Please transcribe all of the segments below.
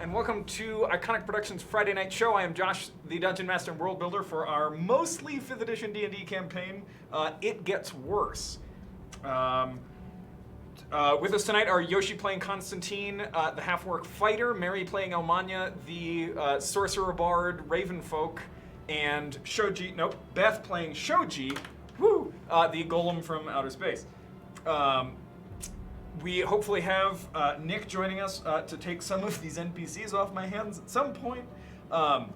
and welcome to Iconic Productions Friday Night Show. I am Josh, the Dungeon Master and World Builder for our mostly 5th edition D&D campaign, It Gets Worse. With us tonight are Yoshi playing Constantine, the half-orc fighter, Mary playing Elmania, the sorcerer bard, Ravenfolk, and Beth playing Shoji, the golem from outer space. We hopefully have Nick joining us to take some of these NPCs off my hands at some point. But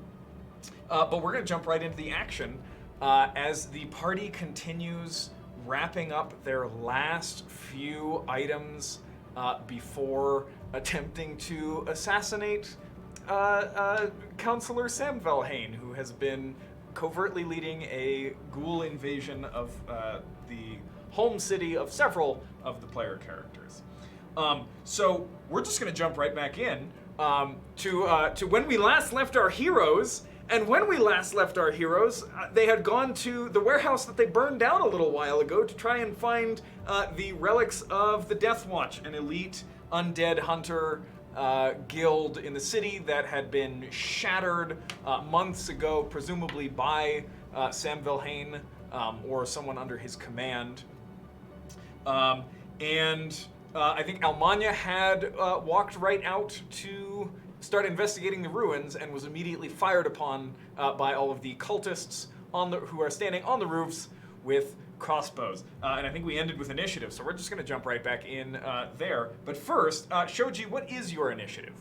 we're going to jump right into the action as the party continues wrapping up their last few items before attempting to assassinate Counselor Sam Valhain, who has been covertly leading a ghoul invasion of the home city of several of the player characters. So we're just going to jump right back in to when we last left our heroes. And when we last left our heroes, they had gone to the warehouse that they burned down a little while ago to try and find the relics of the Deathwatch, an elite undead hunter guild in the city that had been shattered months ago, presumably by Sam Valhain or someone under his command. I think Elmania had walked right out to start investigating the ruins and was immediately fired upon by all of the cultists who are standing on the roofs with crossbows. And I think we ended with initiative, so we're just going to jump right back in there. But first, Shoji, what is your initiative?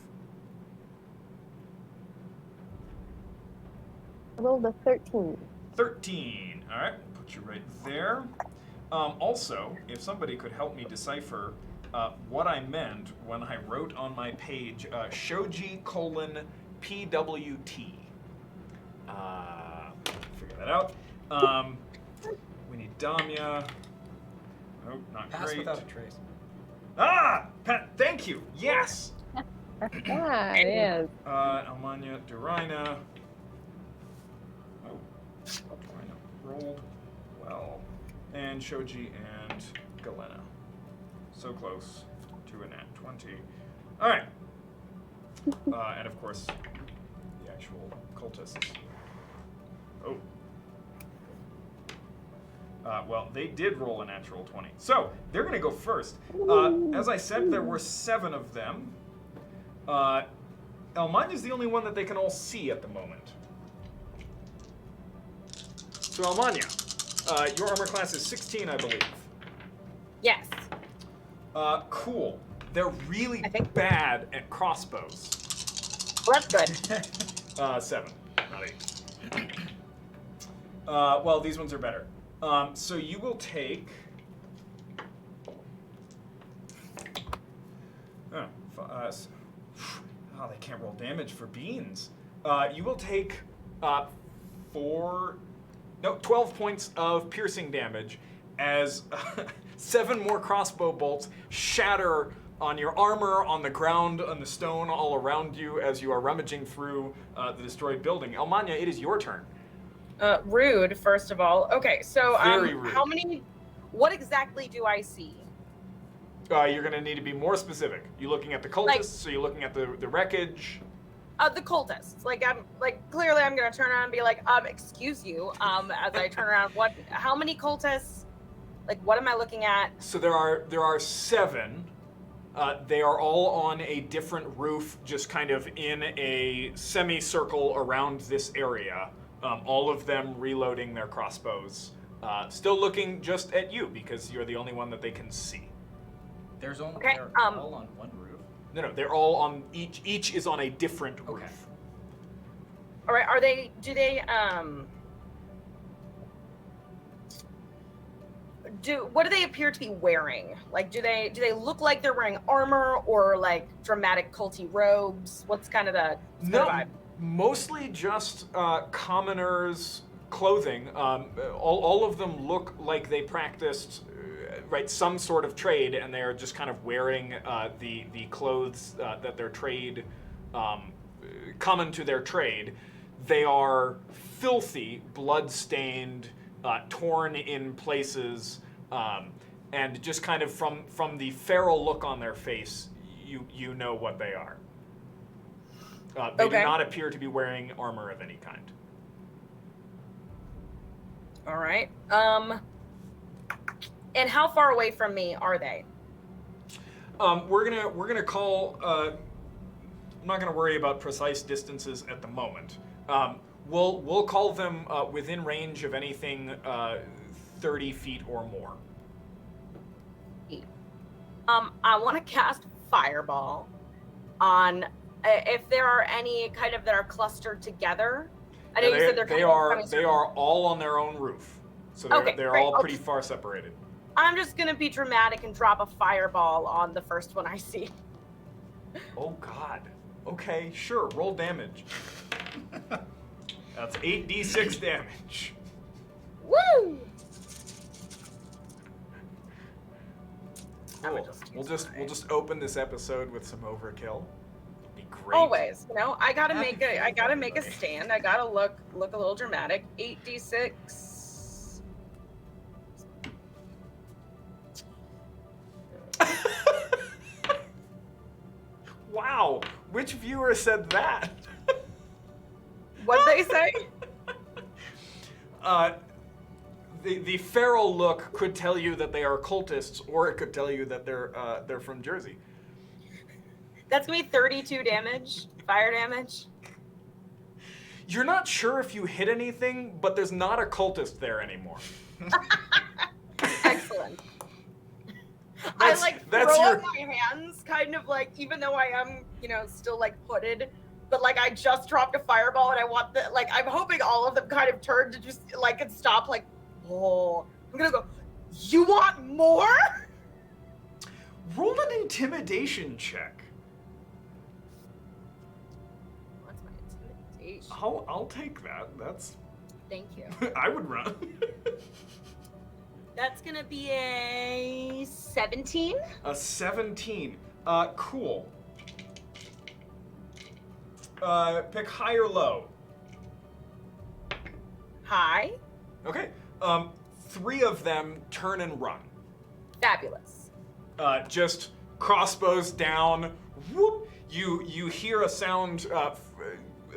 I rolled a 13. 13. All right, put you right there. Also, if somebody could help me decipher what I meant when I wrote on my page Shoji : PWT. Figure that out. We need Damia. Oh, not Pass great. without a trace. Pat, thank you. Yes. It is. Elmania, Durina. Oh, Durina rolled well. And Shoji and Galena. So close to a nat 20. All right. And of course, the actual cultists. Oh. Well, they did roll a natural 20. So, they're going to go first. As I said, there were 7 of them. Elmania's the only one that they can all see at the moment. So, Elmania, your armor class is 16, I believe. Yes. Cool. They're really bad at crossbows. Well, that's good. 7, not 8. Well, these ones are better. So you will take... they can't roll damage for beans. You will take 12 points of piercing damage as 7 more crossbow bolts shatter on your armor, on the ground, on the stone all around you as you are rummaging through the destroyed building. Elmania, it is your turn. Rude, first of all. Okay, so Very rude. What exactly do I see? You're going to need to be more specific. You looking at the cultists, or you looking at the wreckage? The cultists. Clearly I'm going to turn around and be like, excuse you, as I turn around. How many cultists? What am I looking at? So there are 7. They are all on a different roof, just kind of in a semicircle around this area. All of them reloading their crossbows. Still looking just at you, because you're the only one that they can see. They're all on one roof? No, they're all on, each is on a different roof. All right, what do they appear to be wearing? Do they look like they're wearing armor or dramatic culty robes? What's kind of the vibe? Mostly just commoners' clothing. All of them look like they practiced some sort of trade, and they are just kind of wearing the clothes that their trade, common to their trade. They are filthy, blood-stained, torn in places, and just kind of from the feral look on their face, you know what they are. They Okay. do not appear to be wearing armor of any kind. All right. And how far away from me are they? We're gonna call. I'm not gonna worry about precise distances at the moment. We'll call them within range of anything 30 feet or more. I want to cast Fireball on if there are any kind of that are clustered together. I know you said they are all on their own roof, so they're great. all pretty far separated. I'm just gonna be dramatic and drop a fireball on the first one I see. Oh God. Okay, sure. Roll damage. That's 8d6 damage. Woo! Cool. We'll just open this episode with some overkill. Be great. Always, I gotta Happy make a everybody. stand. I gotta look a little dramatic. 8d6. Wow. Which viewer said that? What'd they say? The feral look could tell you that they are cultists, or it could tell you that they're from Jersey. That's gonna be 32 damage, fire damage. You're not sure if you hit anything, but there's not a cultist there anymore. Excellent. That's I throw your- up my hands, kind of like, even though I am, still hooded, but I just dropped a fireball and I want I'm hoping all of them kind of turn to just and stop. Oh, I'm gonna go. You want more? Roll an intimidation check. What's my intimidation? I'll take that. That's Thank you. I would run. That's gonna be a 17. A 17. Cool. Pick high or low. High. Okay. 3 of them turn and run. Fabulous. Just crossbows down. Whoop. You hear a sound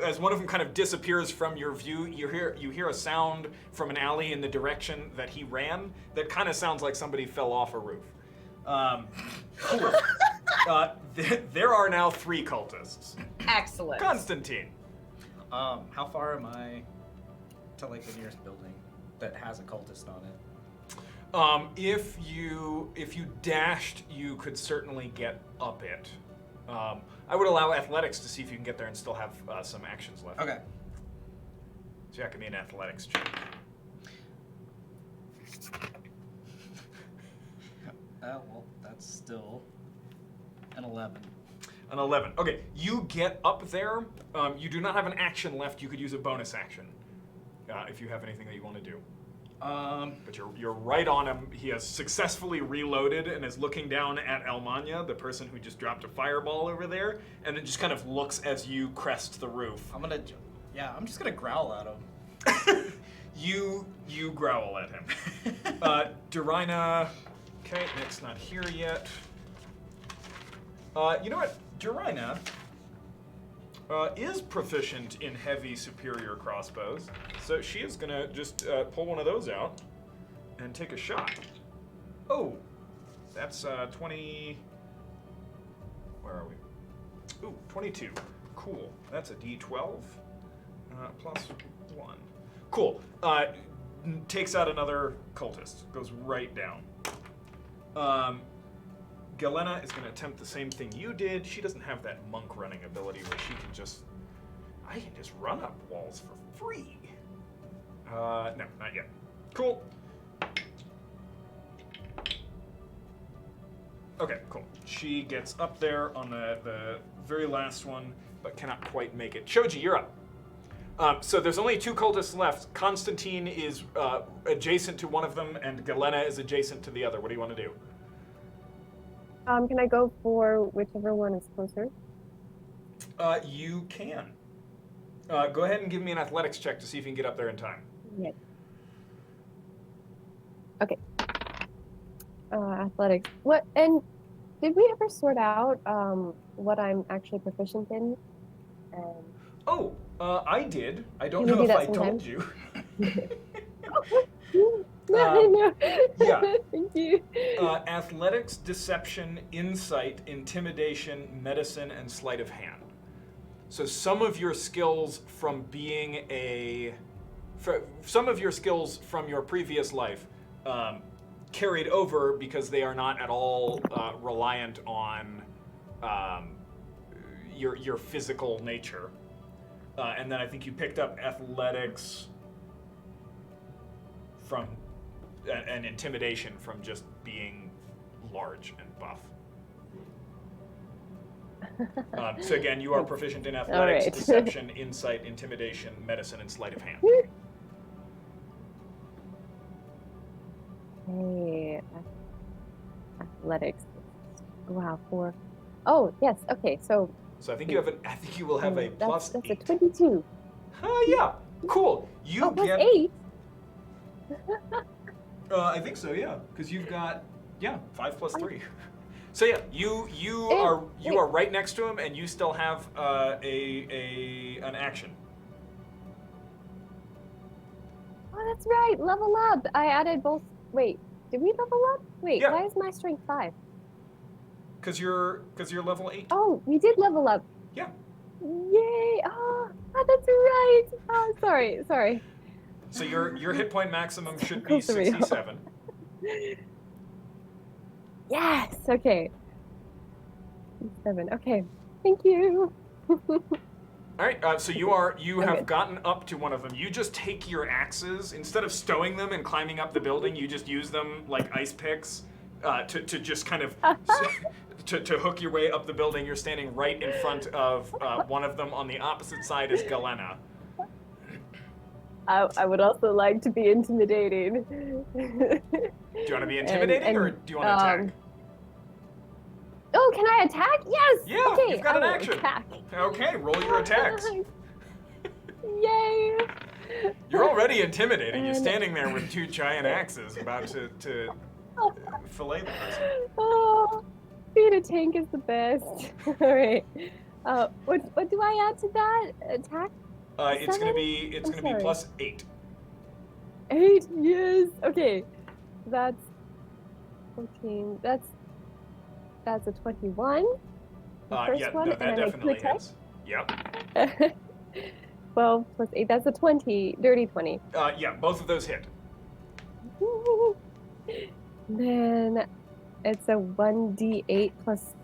as one of them kind of disappears from your view. You hear a sound from an alley in the direction that he ran. That kind of sounds like somebody fell off a roof. Cool. There are now 3 cultists. Excellent. Constantine. How far am I to the nearest building that has a cultist on it? If you dashed, you could certainly get up it. I would allow athletics to see if you can get there and still have some actions left. Okay. So that could be an athletics check. Well, that's still an 11. An 11. Okay, you get up there. You do not have an action left. You could use a bonus action if you have anything that you want to do. But you're right on him. He has successfully reloaded and is looking down at Almania, the person who just dropped a fireball over there, and it just kind of looks as you crest the roof. I'm just gonna growl at him. You growl at him. Durina. Okay, Nick's not here yet. You know what? Durina is proficient in heavy superior crossbows, so she is gonna just pull one of those out and take a shot. Oh, that's 20. Where are we? Ooh, 22. Cool. That's a D12 plus 1. Cool. Takes out another cultist. Goes right down. Galena is going to attempt the same thing you did. She doesn't have that monk running ability where she can I can just run up walls for free. No, not yet. Cool. Okay, cool. She gets up there on the very last one, but cannot quite make it. Shoji, you're up. So there's only 2 cultists left. Constantine is adjacent to one of them, and Galena is adjacent to the other. What do you want to do? Can I go for whichever one is closer? You can. Go ahead and give me an athletics check to see if you can get up there in time. Yeah. Okay. Athletics. What? And did we ever sort out what I'm actually proficient in? And Oh, I did. I don't Can we know do if that I told sometime? you. no. yeah. Thank you. Athletics, deception, insight, intimidation, medicine, and sleight of hand. So some of your skills from being some of your skills from your previous life carried over because they are not at all reliant on your physical nature. And then I think you picked up athletics from and intimidation from just being large and buff. So again, you are proficient in athletics, right. deception, insight, intimidation, medicine, and sleight of hand. Hey, athletics. Wow, 4. Oh, yes. Okay, so So I think you will have a plus that's 8. a 22. Yeah, cool. You plus get 8. I think so, yeah, because you've got 5 plus 3. So yeah, you Wait. are right next to him, and you still have an action. Oh, that's right. Level up. I added both. Wait, did we level up? Wait, Yeah. why is my strength 5? Because you're level 8. Oh, we did level up. Yeah. Yay! Oh, that's right. Oh, sorry. So your hit point maximum should be Close to real. 67. Yes. Okay. 7. Okay. Thank you. All right, so you have Okay. gotten up to one of them. You just take your axes instead of stowing them and climbing up the building. You just use them like ice picks to just kind of to hook your way up the building. You're standing right in front of one of them. On the opposite side is Galena. I would also like to be intimidating. Do you want to be intimidating or do you want to attack? Oh, can I attack? Yes. Yeah, okay, you've got I an will action. Attack. Okay, roll your attacks. Yay! You're already intimidating. You're And- standing there with 2 giant axes about to fillet the person. Oh, being a tank is the best. All right. What do I add to that? Attack? It's gonna 7? be I'm sorry. plus 8. 8? Yes. Okay. That's 14. That's a 21. The first Yeah, one, no, and that then I definitely click hits. Yep. 12 plus 8. That's a 20. Dirty 20. Yeah, both of those hit. Then it's a 1d8 plus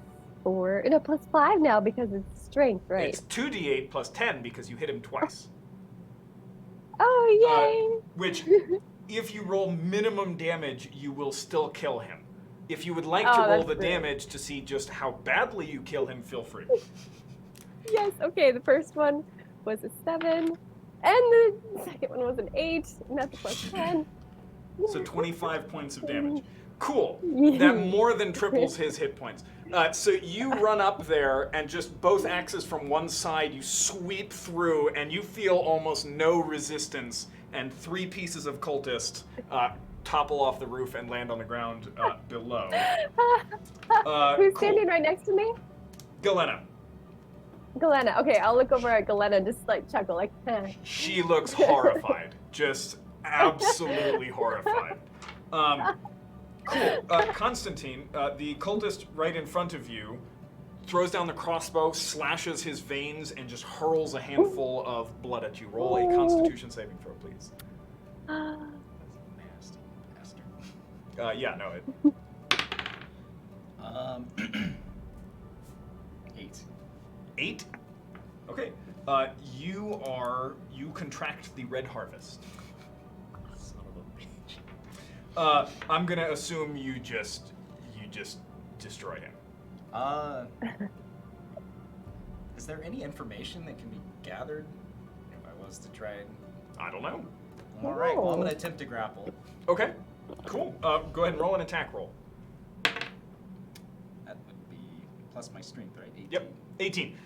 4. No, plus 5 now because it's strength, right? It's 2d8 plus 10 because you hit him twice. Oh, Which, if you roll minimum damage, you will still kill him. If you would like to Oh, roll that's the great. damage to see just how badly you kill him, feel free. Yes, okay, the first one was a 7, and the second one was an 8, and that's a plus 10. So 25 points of damage. Cool. That more than triples his hit points. So you run up there, and just both axes from one side, you sweep through, and you feel almost no resistance, and 3 pieces of cultist topple off the roof and land on the ground below. Who's Cool. standing right next to me? Galena. Galena. Okay, I'll look over at Galena and just like chuckle, like, She looks horrified. Just absolutely horrified. Cool. Constantine, the cultist right in front of you, throws down the crossbow, slashes his veins, and just hurls a handful of blood at you. Roll a Constitution saving throw, please. Nasty bastard. Yeah, no, it. 8. 8? Okay. You contract the red harvest. Son of a bitch. I'm gonna assume you just destroy him. Is there any information that can be gathered if I was to try and... I don't know. All right, well, I'm going to attempt to grapple. Okay. Cool. Go ahead and roll an attack roll. That would be plus my strength, right? 18. Yep. 18.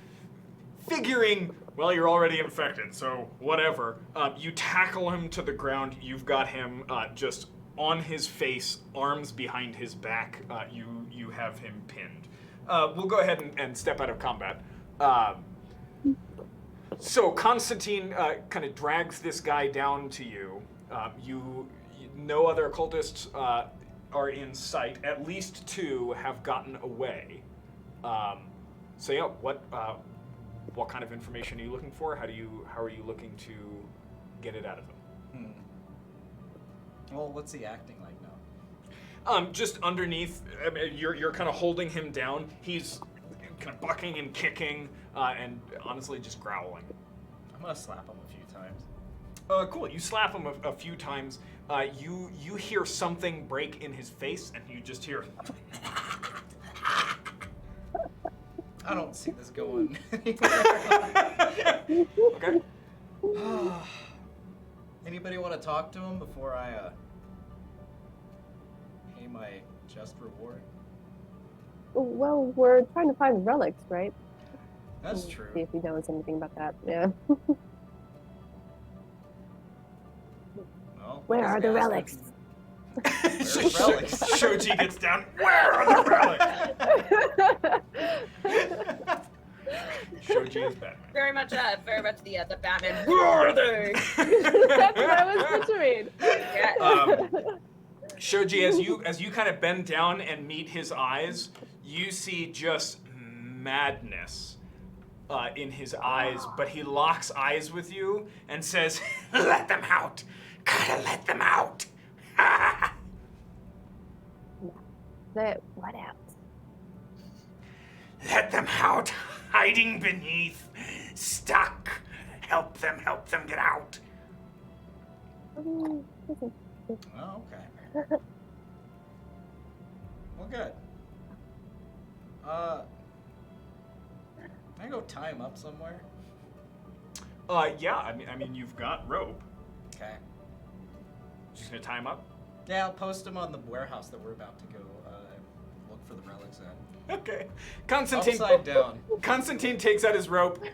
Figuring, well, you're already infected, so whatever. You tackle him to the ground. You've got him just on his face, arms behind his back. You have him pinned. We'll go ahead and step out of combat. So Constantine kind of drags this guy down to you. No other occultists are in sight. At least 2 have gotten away. So yeah, what kind of information are you looking for? How are you looking to get it out of them? Well, what's he acting like now? Just underneath, I mean, you're kind of holding him down. He's kind of bucking and kicking, and honestly just growling. I'm gonna slap him a few times. Cool. You slap him a few times. You hear something break in his face, and you just hear. I don't see this going Okay. Anybody want to talk to him before I pay my just reward? Well, we're trying to find relics, right? That's See true. if he knows anything about that. Yeah. Well, Where this are the guy's relics? Where's relics? Shoji gets down. Where are the relics? Shoji is Batman. Very much the Batman. Where are they? That's what I was picturing. Yeah. Shoji, as you kind of bend down and meet his eyes, you see just madness in his eyes, but he locks eyes with you and says, "Let them out. Gotta let them out." What out? Let them out. Hiding beneath. Stuck. Help them get out. Oh, okay. Well, good. Can I go tie him up somewhere? Yeah, I mean you've got rope. Okay. Just gonna tie him up? Yeah, I'll post him on the warehouse that we're about to go look for the relics at. Okay. Constantine Upside down. Constantine takes out his rope,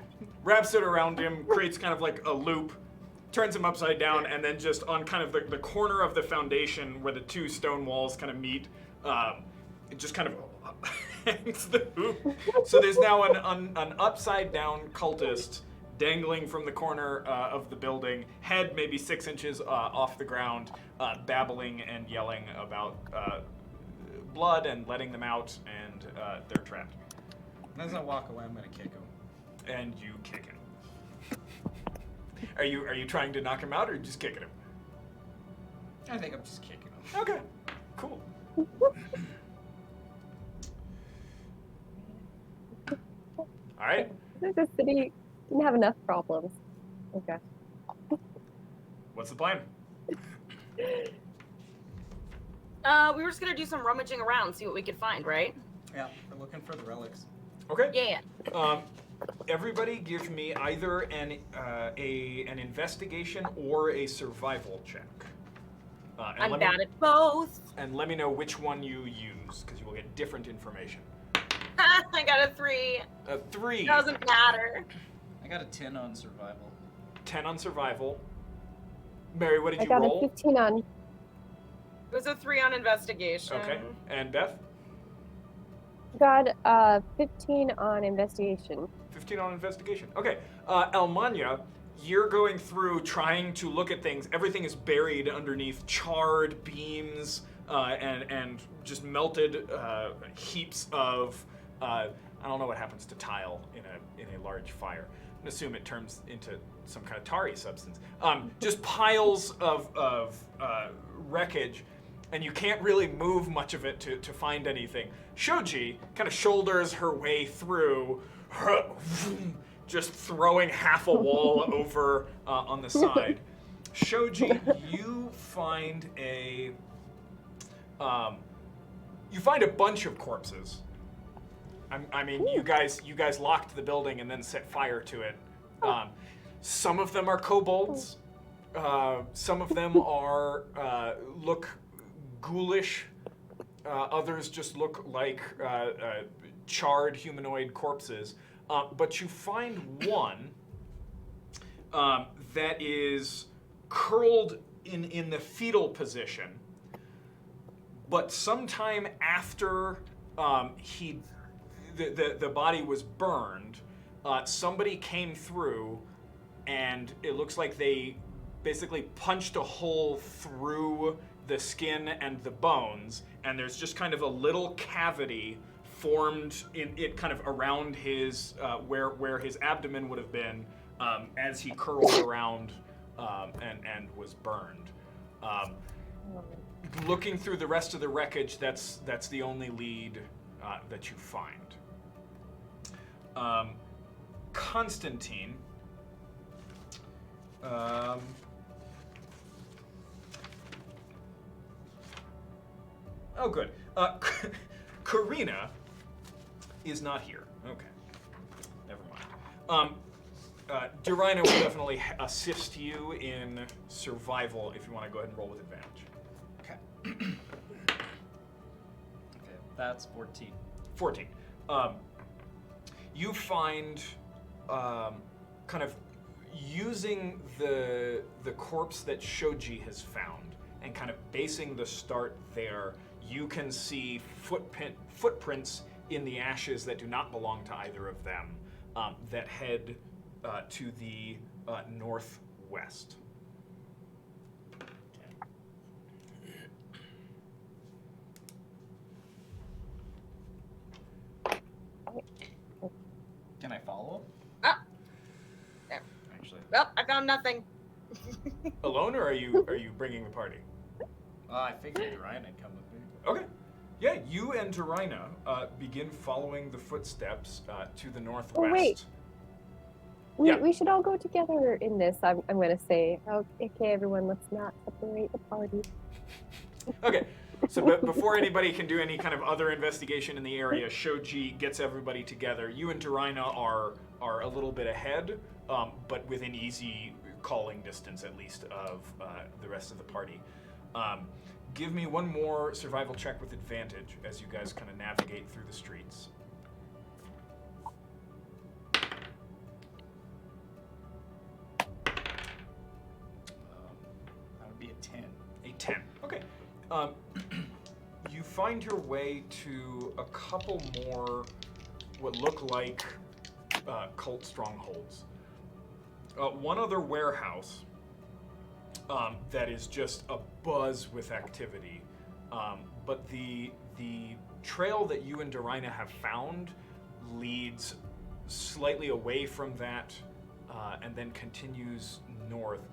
wraps it around him, creates kind of like a loop, turns him upside down, and then just on kind of the corner of the foundation where the 2 stone walls kind of meet, it just kind of hangs the hoop. So there's now an upside down cultist dangling from the corner of the building, head maybe 6 inches off the ground, babbling and yelling about blood and letting them out, and they're trapped. As I walk away, I'm gonna kick him. And you kick him. Are you trying to knock him out, or just kicking him? I think I'm just kicking him. Okay, cool. All right. The city didn't have enough problems. Okay. What's the plan? We were just gonna do some rummaging around, see what we could find, right? Yeah, we're looking for the relics. Okay. Yeah. Everybody, give me either an investigation or a survival check. I'm bad at both. And let me know which one you use, because you will get different information. I got a 3. A 3. Doesn't matter. I got a 10 on survival. 10 on survival. Mary, what did I you got roll? a 15 on. It was a 3 on investigation. Okay. And Beth? Got 15 on investigation. 15 on investigation. Okay. Almania, you're going through trying to look at things. Everything is buried underneath charred beams and just melted heaps of I don't know what happens to tile in a large fire. I assume it turns into some kind of tarry substance. Just piles of wreckage, and you can't really move much of it to find anything. Shoji kind of shoulders her way through, just throwing half a wall over on the side. Shoji, you find a bunch of corpses. I mean, you guys locked the building and then set fire to it. Some of them are kobolds. Some of them are look ghoulish. Others just look like charred humanoid corpses. But you find one that is curled in the fetal position. But sometime after the body was burned, somebody came through, and it looks like they basically punched a hole through the skin and the bones, and there's just kind of a little cavity formed in it kind of around his where his abdomen would have been as he curled around and was burned. Looking through the rest of the wreckage, that's the only lead that you find. Constantine. Oh, good. Karina is not here. Okay. Never mind. Durina will definitely assist you in survival if you want to go ahead and roll with advantage. Okay. Okay, that's 14. 14. You find kind of using the corpse that Shoji has found and kind of basing the start there, you can see footprints in the ashes that do not belong to either of them that head to the northwest. Can I follow? Ah. There. Actually. Well, I found nothing. Alone, or are you bringing the party? I figured Ryan had come with me. Okay. Yeah, you and Durina begin following the footsteps to the northwest. Oh, wait. Yeah. We should all go together in this, I'm going to say. Okay, everyone, let's not separate the party. Okay, so before anybody can do any kind of other investigation in the area, Shoji gets everybody together. You and Durina are a little bit ahead, but within easy calling distance, at least, of the rest of the party. Give me one more survival check with advantage as you guys kind of navigate through the streets. That would be a 10. A 10. Okay. You find your way to a couple more what look like cult strongholds. One other warehouse that is just a buzz with activity. But the trail that you and Durina have found leads slightly away from that and then continues north.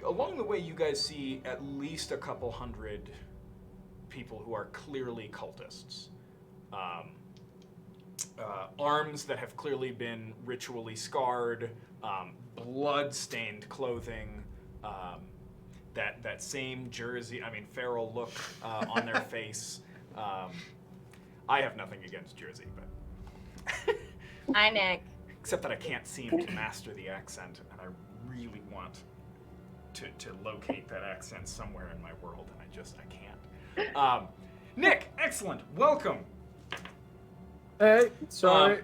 Along the way, you guys see at least a couple hundred people who are clearly cultists. Arms that have clearly been ritually scarred, blood-stained clothing, that same jersey, feral look on their face. I have nothing against Jersey, but Hi, Nick. except that I can't seem to master the accent, and I really want to locate that accent somewhere in my world, and I can't. Nick, excellent, welcome. Hey, sorry.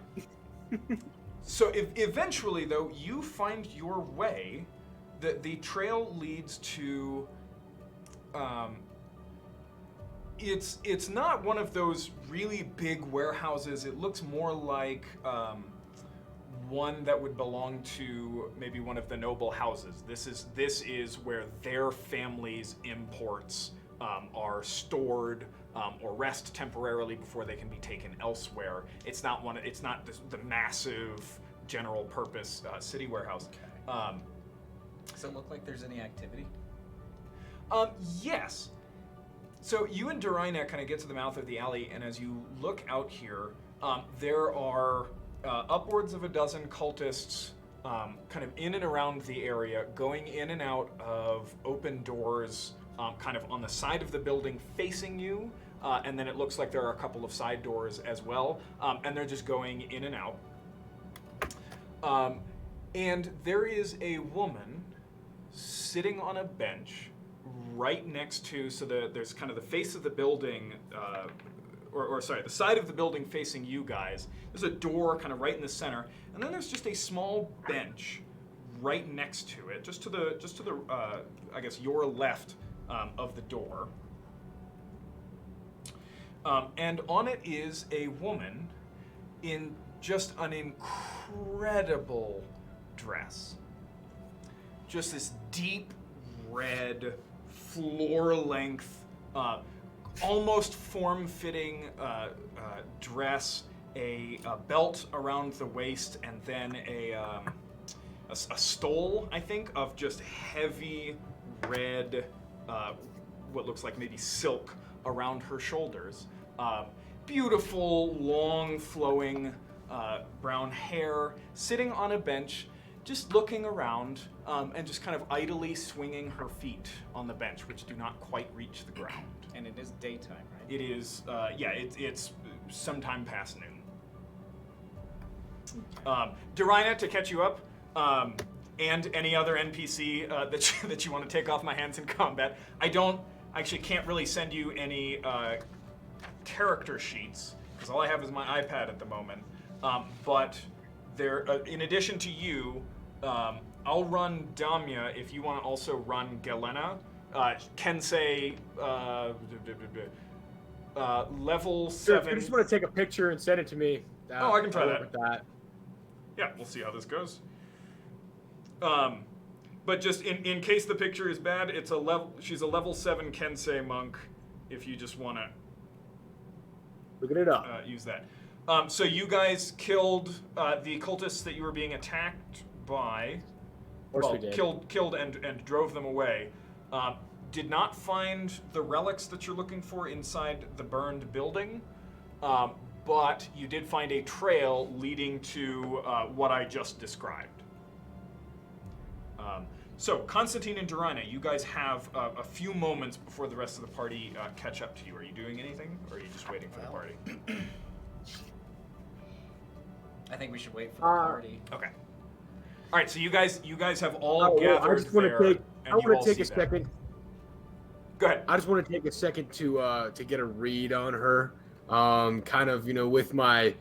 So eventually, though, you find your way. The trail leads to. It's not one of those really big warehouses. It looks more like one that would belong to maybe one of the noble houses. This is where their family's imports are stored or rest temporarily before they can be taken elsewhere. It's not the massive general purpose city warehouse. Okay. Does it look like there's any activity? Yes. So you and Durina kind of get to the mouth of the alley, and as you look out here, there are upwards of a dozen cultists kind of in and around the area, going in and out of open doors, kind of on the side of the building facing you, and then it looks like there are a couple of side doors as well, and they're just going in and out. And there is a woman sitting on a bench right next to, so there's kind of the face of the building, the side of the building facing you guys. There's a door kind of right in the center, and then there's just a small bench right next to it, just to the I guess your left of the door. And on it is a woman in just an incredible dress. Just this deep red, floor-length, almost form-fitting dress, a belt around the waist, and then a stole, I think, of just heavy red, what looks like maybe silk around her shoulders. Beautiful, long, flowing brown hair, sitting on a bench, just looking around, and just kind of idly swinging her feet on the bench, which do not quite reach the ground. And it is daytime, right? It is, it's sometime past noon. Darina, to catch you up, and any other NPC that you want to take off my hands in combat, can't really send you any character sheets, because all I have is my iPad at the moment. But there, in addition to you, I'll run Damya if you want to also run Galena. Kensei, level 7. If you just want to take a picture and send it to me. I can try I'll that. work with that. Yeah, we'll see how this goes. But just in case the picture is bad, she's a level 7 Kensei monk, if you just want to Looking it up. use that. So you guys killed the cultists that you were being attacked by. Of course we did. Killed and drove them away. Did not find the relics that you're looking for inside the burned building, but you did find a trail leading to what I just described. So, Constantine and Darina, you guys have a few moments before the rest of the party catch up to you. Are you doing anything, or are you just waiting for the party? I think we should wait for the party. Okay. All right. So you guys have all gathered I just want there. to take. and I you want all to take see a that. second. Go ahead. I just want to take a second to get a read on her. Kind of, with my,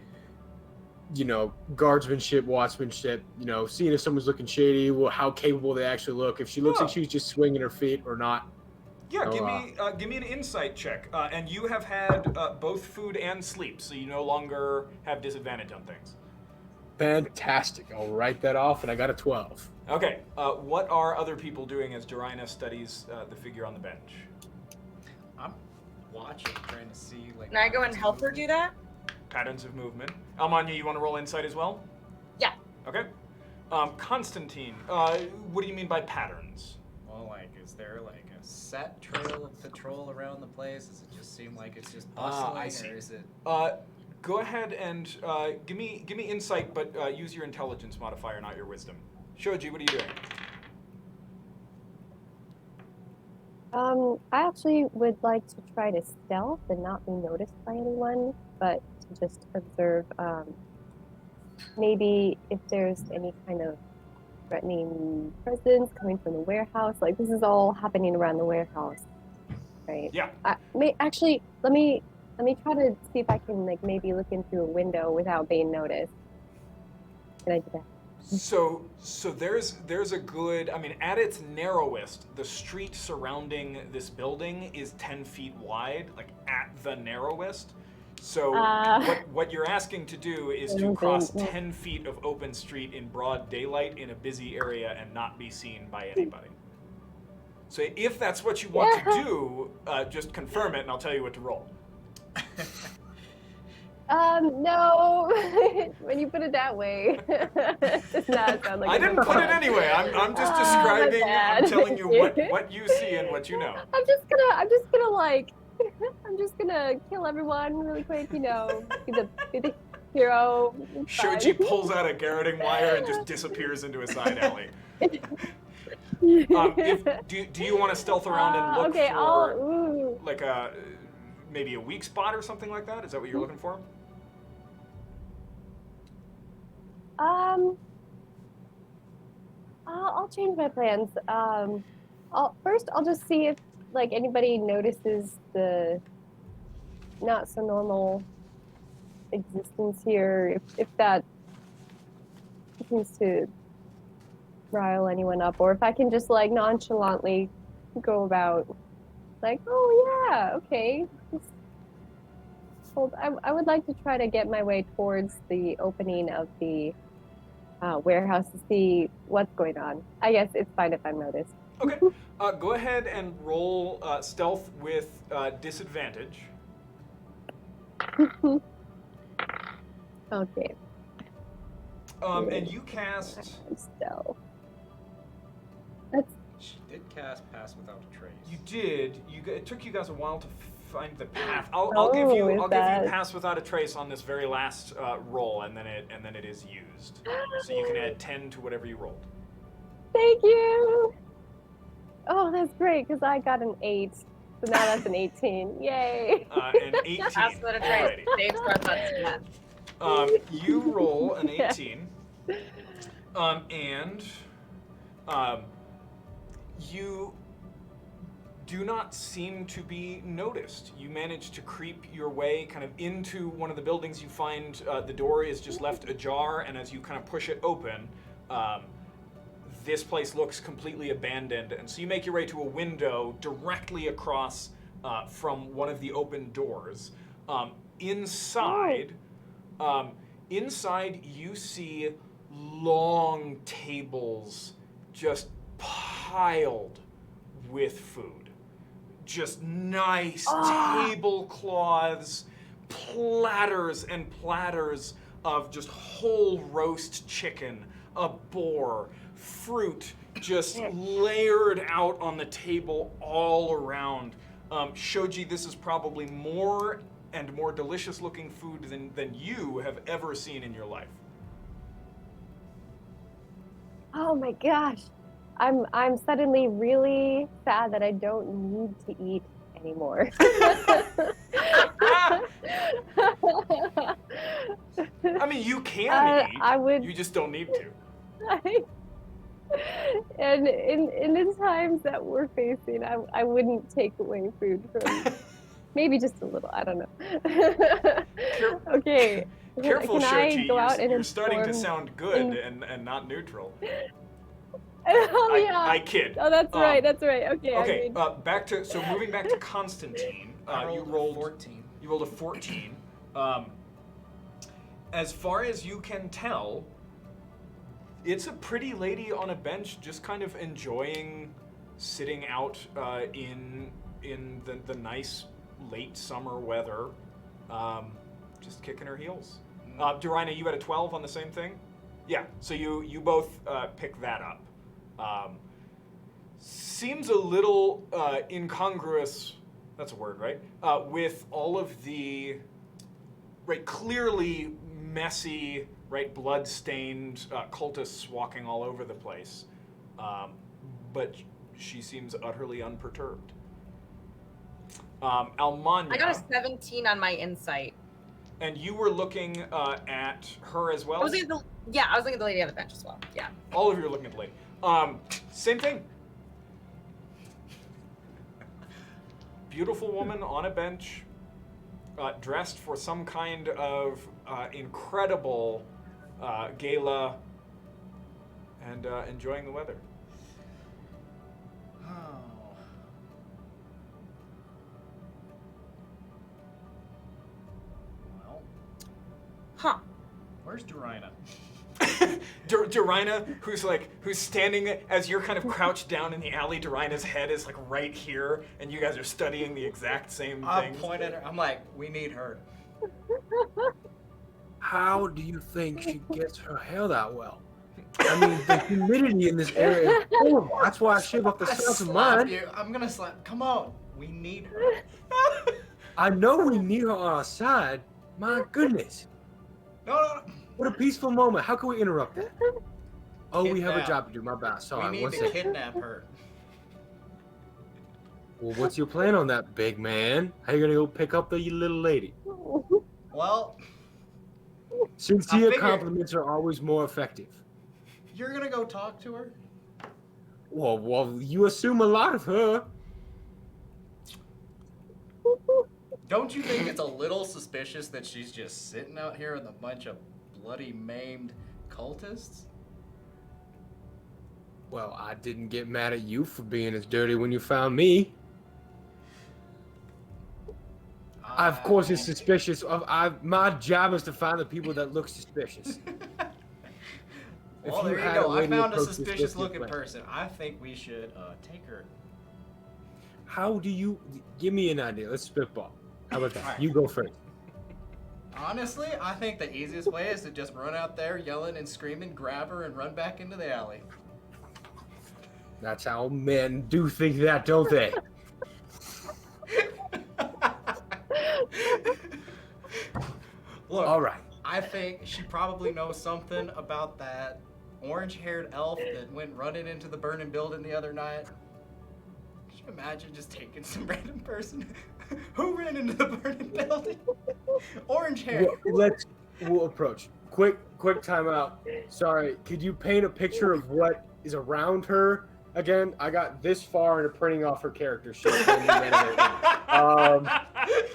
guardsmanship, watchmanship. Seeing if someone's looking shady, how capable they actually look. If she looks like she's just swinging her feet or not. Yeah, So, give me an insight check. And you have had both food and sleep, so you no longer have disadvantage on things. Fantastic. I'll write that off, and I got a 12. Okay. What are other people doing as Darina studies the figure on the bench? I'm watching, trying to see like. Can I go and help her do that? Patterns of movement. Almanya, you want to roll insight as well? Yeah. Okay. Constantine, what do you mean by patterns? Well, is there like a set trail of patrol around the place? Does it just seem like it's just bustling, I see. or is it? Go ahead and give me insight, but use your intelligence modifier, not your wisdom. Shoji, what are you doing? I actually would like to try to stealth and not be noticed by anyone, but to just observe maybe if there's any kind of threatening presence coming from the warehouse. Like, this is all happening around the warehouse, right? Yeah. Let me try to see if I can maybe look in through a window without being noticed. Can I do that? So there's a good, at its narrowest, the street surrounding this building is 10 feet wide, like at the narrowest. So what you're asking to do is to cross 10 feet of open street in broad daylight in a busy area and not be seen by anybody. So if that's what you want to do, just confirm it and I'll tell you what to roll. No. When you put it that way, it does not sound like I didn't put it anyway. I'm just describing. I'm telling you what you see and what you know. I'm just gonna kill everyone really quick. Be the hero. It's Shoji fine. pulls out a garroting wire and just disappears into a side alley. Do you want to stealth around and look for like maybe a weak spot or something like that? Is that what you're looking for? I'll change my plans. I'll just see if anybody notices the not so normal existence here. If that seems to rile anyone up, or if I can just nonchalantly go about oh yeah, okay. I would like to try to get my way towards the opening of the warehouse to see what's going on. I guess it's fine if I'm noticed. Okay. Go ahead and roll stealth with disadvantage. Okay. And you cast. Stealth. She did cast Pass Without a Trace. You did. It took you guys a while to find the path. I'll give you pass without a trace on this very last roll, and then it is used. So you can add 10 to whatever you rolled. Thank you. Oh, that's great because I got an 8. So now that's an 18. Yay. An 18. Pass without a trace. Alrighty. Dave starts on 10. You roll an 18, and you do not seem to be noticed. You manage to creep your way kind of into one of the buildings. You find the door is just left ajar, and as you kind of push it open, this place looks completely abandoned. And so you make your way to a window directly across from one of the open doors. Inside, you see long tables just piled with food. Just nice tablecloths, platters and platters of just whole roast chicken, a boar, fruit just layered out on the table all around. Shoji, this is probably more and more delicious looking food than you have ever seen in your life. Oh my gosh. I'm suddenly really sad that I don't need to eat anymore. I mean, you can eat. I would. You just don't need to. And in the times that we're facing, I wouldn't take away food from. Maybe just a little. I don't know. Okay. Careful, can Shoji. I go out and you're starting to inform sound good and not neutral. Oh yeah. I kid. Oh, that's right. That's right. Okay. Okay. I mean, Moving back to Constantine. You rolled 14. You rolled a 14. As far as you can tell, it's a pretty lady on a bench, just kind of enjoying sitting out in the nice late summer weather, just kicking her heels. Durina, you had a 12 on the same thing? Yeah. So you both pick that up. Seems a little incongruous, that's a word, right? With all of the, clearly messy, blood-stained cultists walking all over the place. But she seems utterly unperturbed. Almanya. I got a 17 on my insight. And you were looking at her as well? I was looking at the lady on the bench as well. Yeah. All of you are looking at the lady. Same thing. Beautiful woman on a bench, dressed for some kind of incredible gala, and enjoying the weather. Oh. Well. Huh. Where's Durina? Durina, who's standing as you're kind of crouched down in the alley. Durina's head is right here, and you guys are studying the exact same I things. point at her. I'm like, we need her. How do you think she gets her hair that well? I mean, the humidity in this area is horrible. That's why I shave off the sides of mine. You. I'm gonna slap. Come on. We need her. I know we need her on our side. My goodness. No. What a peaceful moment. How can we interrupt it? Oh, we have a Kidnap. job to do. My bad. Sorry. We need One to second. kidnap her. Well, what's your plan on that, big man? How you gonna go pick up the little lady? Well, Sincere figured- compliments are always more effective. you're gonna go talk to her? Well, you assume a lot of her. Don't you think it's a little suspicious that she's just sitting out here with a bunch of bloody maimed cultists? Well, I didn't get mad at you for being as dirty when you found me. Of course, it's suspicious. My job is to find the people that look suspicious. Well, there you had go. way I to found a approach this suspicious with looking your plan. person. I think we should take her. How do you give me an idea? Let's spitball. How about that? Alright. You go first. Honestly, I think the easiest way is to just run out there yelling and screaming, grab her, and run back into the alley. That's how men do think that, don't they? Look, All right. I think she probably knows something about that orange-haired elf that went running into the burning building the other night. Could you imagine just taking some random person who ran into the burning building? Orange hair. We'll approach. Quick timeout. Sorry, could you paint a picture of what is around her? Again, I got this far into printing off her character sheet.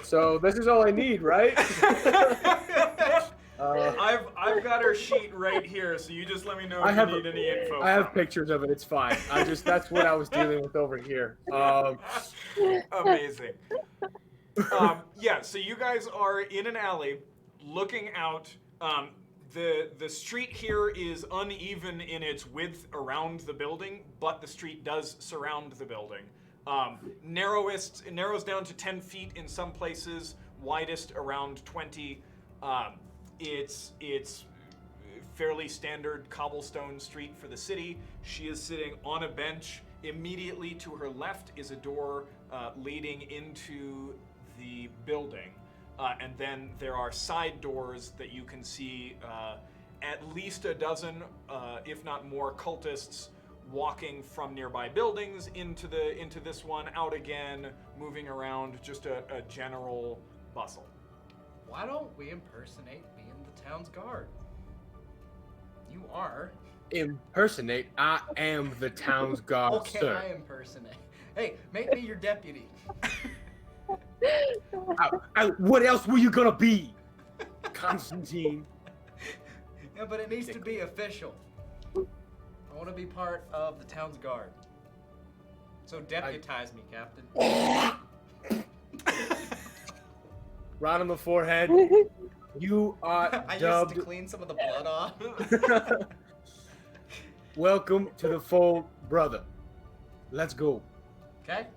So this is all I need, right? I've got her sheet right here, so you just let me know if you need any info. I have pictures of it. It's fine. That's what I was dealing with over here. Amazing. Yeah, so you guys are in an alley, looking out. The street here is uneven in its width around the building, but the street does surround the building. It narrows down to 10 feet in some places, widest around 20. It's fairly standard cobblestone street for the city. She is sitting on a bench. Immediately to her left is a door leading into the building. And then there are side doors that you can see at least a dozen, if not more, cultists walking from nearby buildings into this one, out again, moving around, just a general bustle. Why don't we impersonate being the town's guard? You are. Impersonate. I am the town's guard, Okay, sir. I impersonate. Hey, make me your deputy. What else were you gonna be, Constantine? Yeah, but it needs to be official. I want to be part of the town's guard. So deputize me, Captain. Right on the forehead. You are I dubbed. used to clean some of the blood off. Welcome to the fold, brother. Let's go. Okay?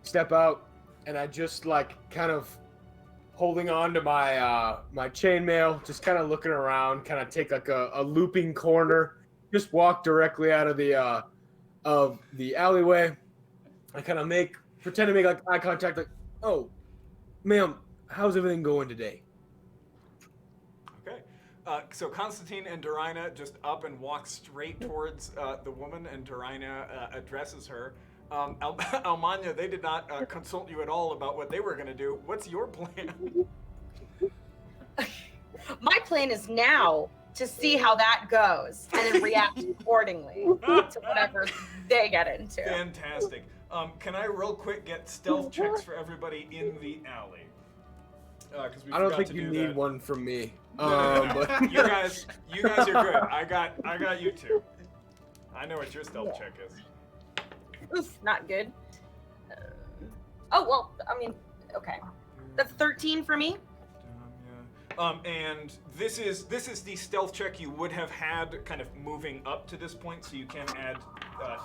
Step out, and I just kind of holding on to my my chainmail, just kind of looking around, kind of take a looping corner, just walk directly out of the alleyway. I kind of pretend to make eye contact, oh, ma'am, how's everything going today? Okay. So Constantine and Dorina just up and walk straight towards the woman, and Dorina addresses her. Almanya, they did not consult you at all about what they were going to do. What's your plan? My plan is now to see how that goes and then react accordingly to whatever they get into. Fantastic. Can I real quick get stealth checks for everybody in the alley? We I don't forgot think to you do need that. one from me. No. But you guys are good. I got you two. I know what your stealth check is. Oof, not good. Oh, well, I mean, okay. That's 13 for me. And this is the stealth check you would have had kind of moving up to this point, so you can add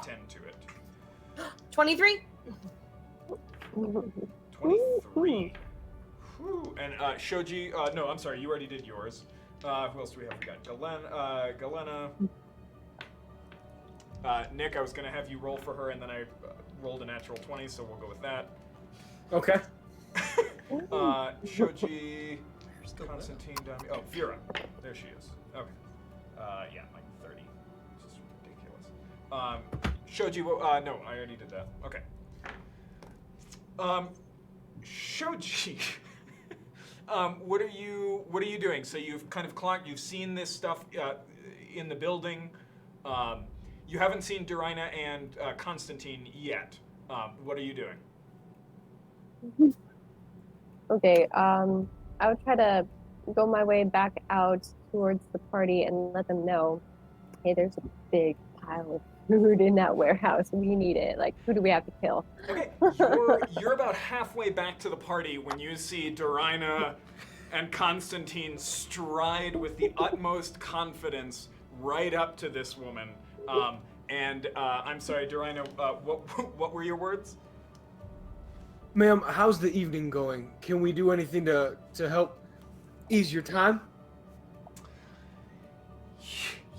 10 to it. 23. 23. Whew. And Shoji, no, I'm sorry, you already did yours. Who else do we have? We got Galena. Nick, I was going to have you roll for her, and then I rolled a natural 20, so we'll go with that. okay. Shoji, Constantine, Dami. Oh, Vera. There she is. Okay. Yeah, like 30. This is ridiculous. Shoji, no, I already did that. Okay. Shoji, what are you doing? So you've kind of you've seen this stuff in the building. You haven't seen Dorina and Constantine yet. What are you doing? Okay, I would try to go my way back out towards the party and let them know, hey, there's a big pile of food in that warehouse. We need it. Like, who do we have to kill? Okay, you're about halfway back to the party when you see Dorina and Constantine stride with the utmost confidence right up to this woman. And I'm sorry, Dorina, what were your words? Ma'am, how's the evening going? Can we do anything to help ease your time?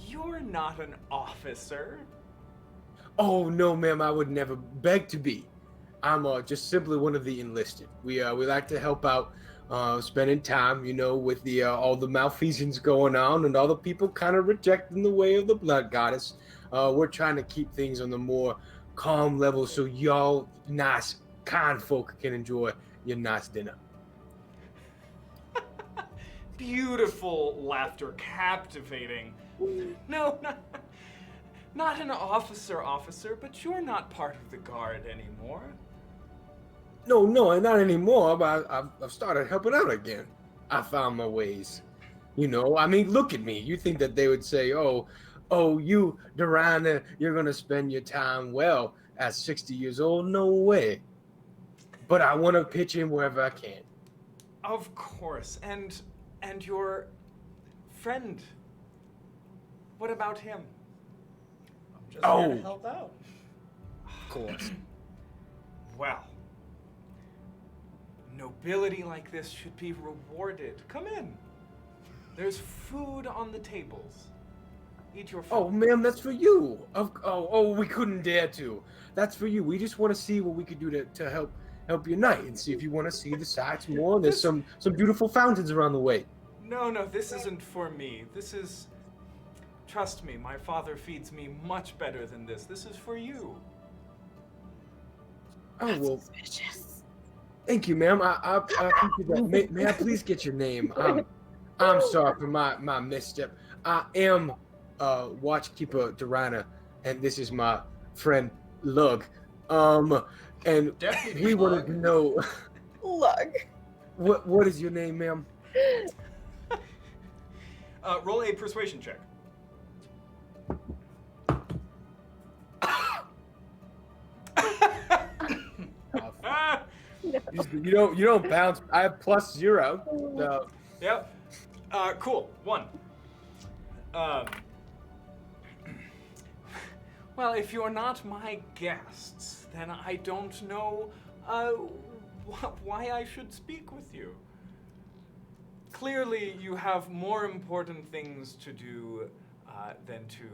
You're not an officer. Oh no, ma'am, I would never beg to be. I'm just simply one of the enlisted. We like to help out, spending time, with the all the malfeasance going on and all the people kind of rejecting the way of the blood goddess. We're trying to keep things on the more calm level so y'all nice, kind folk can enjoy your nice dinner. Beautiful laughter, captivating. No, not an officer, but you're not part of the guard anymore. No, not anymore. But I've started helping out again. I found my ways. I mean, look at me. You think that they would say, "Oh, you, Dorina, you're gonna spend your time well at 60 years old"? No way. But I want to pitch in wherever I can. Of course, and your friend. What about him? I'm just here to help out. Of course. Well, nobility like this should be rewarded. Come in. There's food on the tables. Eat your food. Oh, ma'am, that's for you. We couldn't dare to. That's for you. We just want to see what we could do to help your night and see if you want to see the sights more. There's some beautiful fountains around the way. No, this isn't for me. This is... Trust me, my father feeds me much better than this. This is for you. Oh, well, Suspicious. thank you, ma'am. I appreciate that. May I please get your name? I'm sorry for my misstep. I am Watchkeeper Dorina, and this is my friend Lug. And Deputy we wanted Lug. to know Lug. what is your name, ma'am? Roll a persuasion check. You don't bounce. I have +0. So. Yep. Cool. 1. Well, if you're not my guests, then I don't know why I should speak with you. Clearly, you have more important things to do than to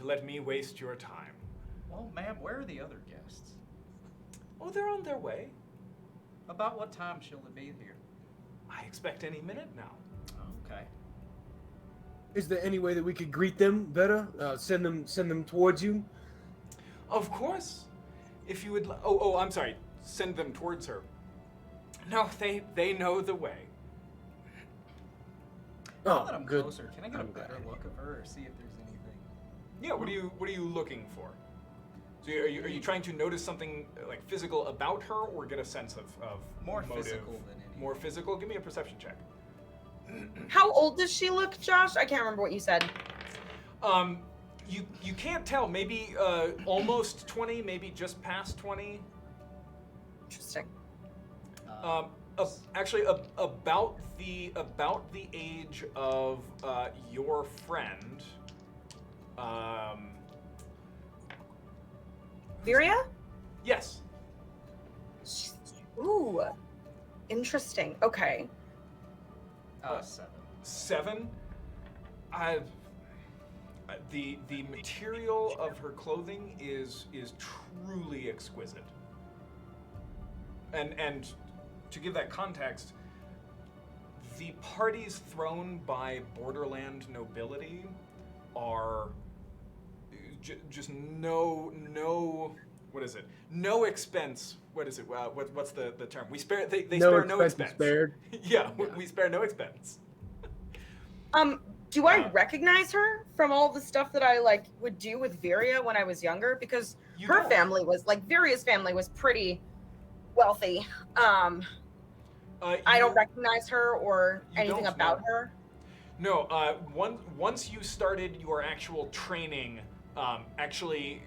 let me waste your time. Well, ma'am, where are the other guests? Oh, they're on their way. About what time shall it be here? I expect any minute now. Okay. Is there any way that we could greet them better? Send them towards you? Of course. If you would... I'm sorry. Send them towards her. No, they know the way. Now that I'm good. closer, can I get a I'm glad. better look of her or see if there's anything? Yeah, what are you looking for? So are you trying to notice something like physical about her, or get a sense of More motive? physical than anything. More physical? Give me a perception check. How old does she look, Josh? I can't remember what you said. You can't tell. Maybe almost 20, maybe just past 20. Interesting. Actually, about the age of your friend. Viria? Yes. Ooh. Interesting. Okay. 7. 7. The material of her clothing is truly exquisite. And to give that context, the parties thrown by borderland nobility are just no what is it? No expense. What is it? What's the term? We spare they No spare no expense expense. spared. Yeah, we spare no expense. Do I recognize her from all the stuff that I would do with Viria when I was younger? Because You her don't. family was Viria's family was pretty wealthy. I don't recognize her or you anything don't about know. her. No, once you started your actual training, actually,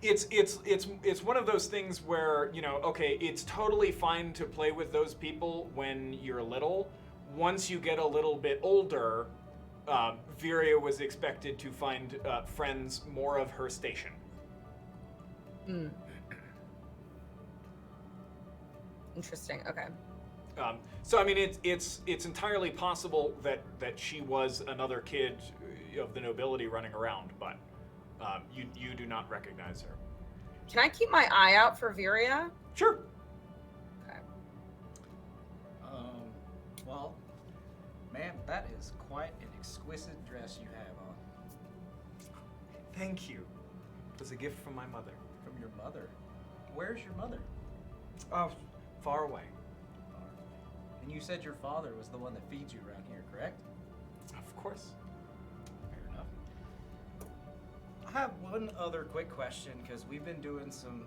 it's one of those things where, okay, it's totally fine to play with those people when you're little. Once you get a little bit older, Viria was expected to find friends more of her station. Hmm. Interesting. Okay. So I mean, it's entirely possible that she was another kid of the nobility running around, but you do not recognize her. Can I keep my eye out for Viria? Sure. Okay. Well, ma'am, that is quite an exquisite dress you have on. Thank you. It was a gift from my mother. From your mother? Where's your mother? Oh, far away. And you said your father was the one that feeds you around here, correct? Of course. Fair enough. I have one other quick question, because we've been doing some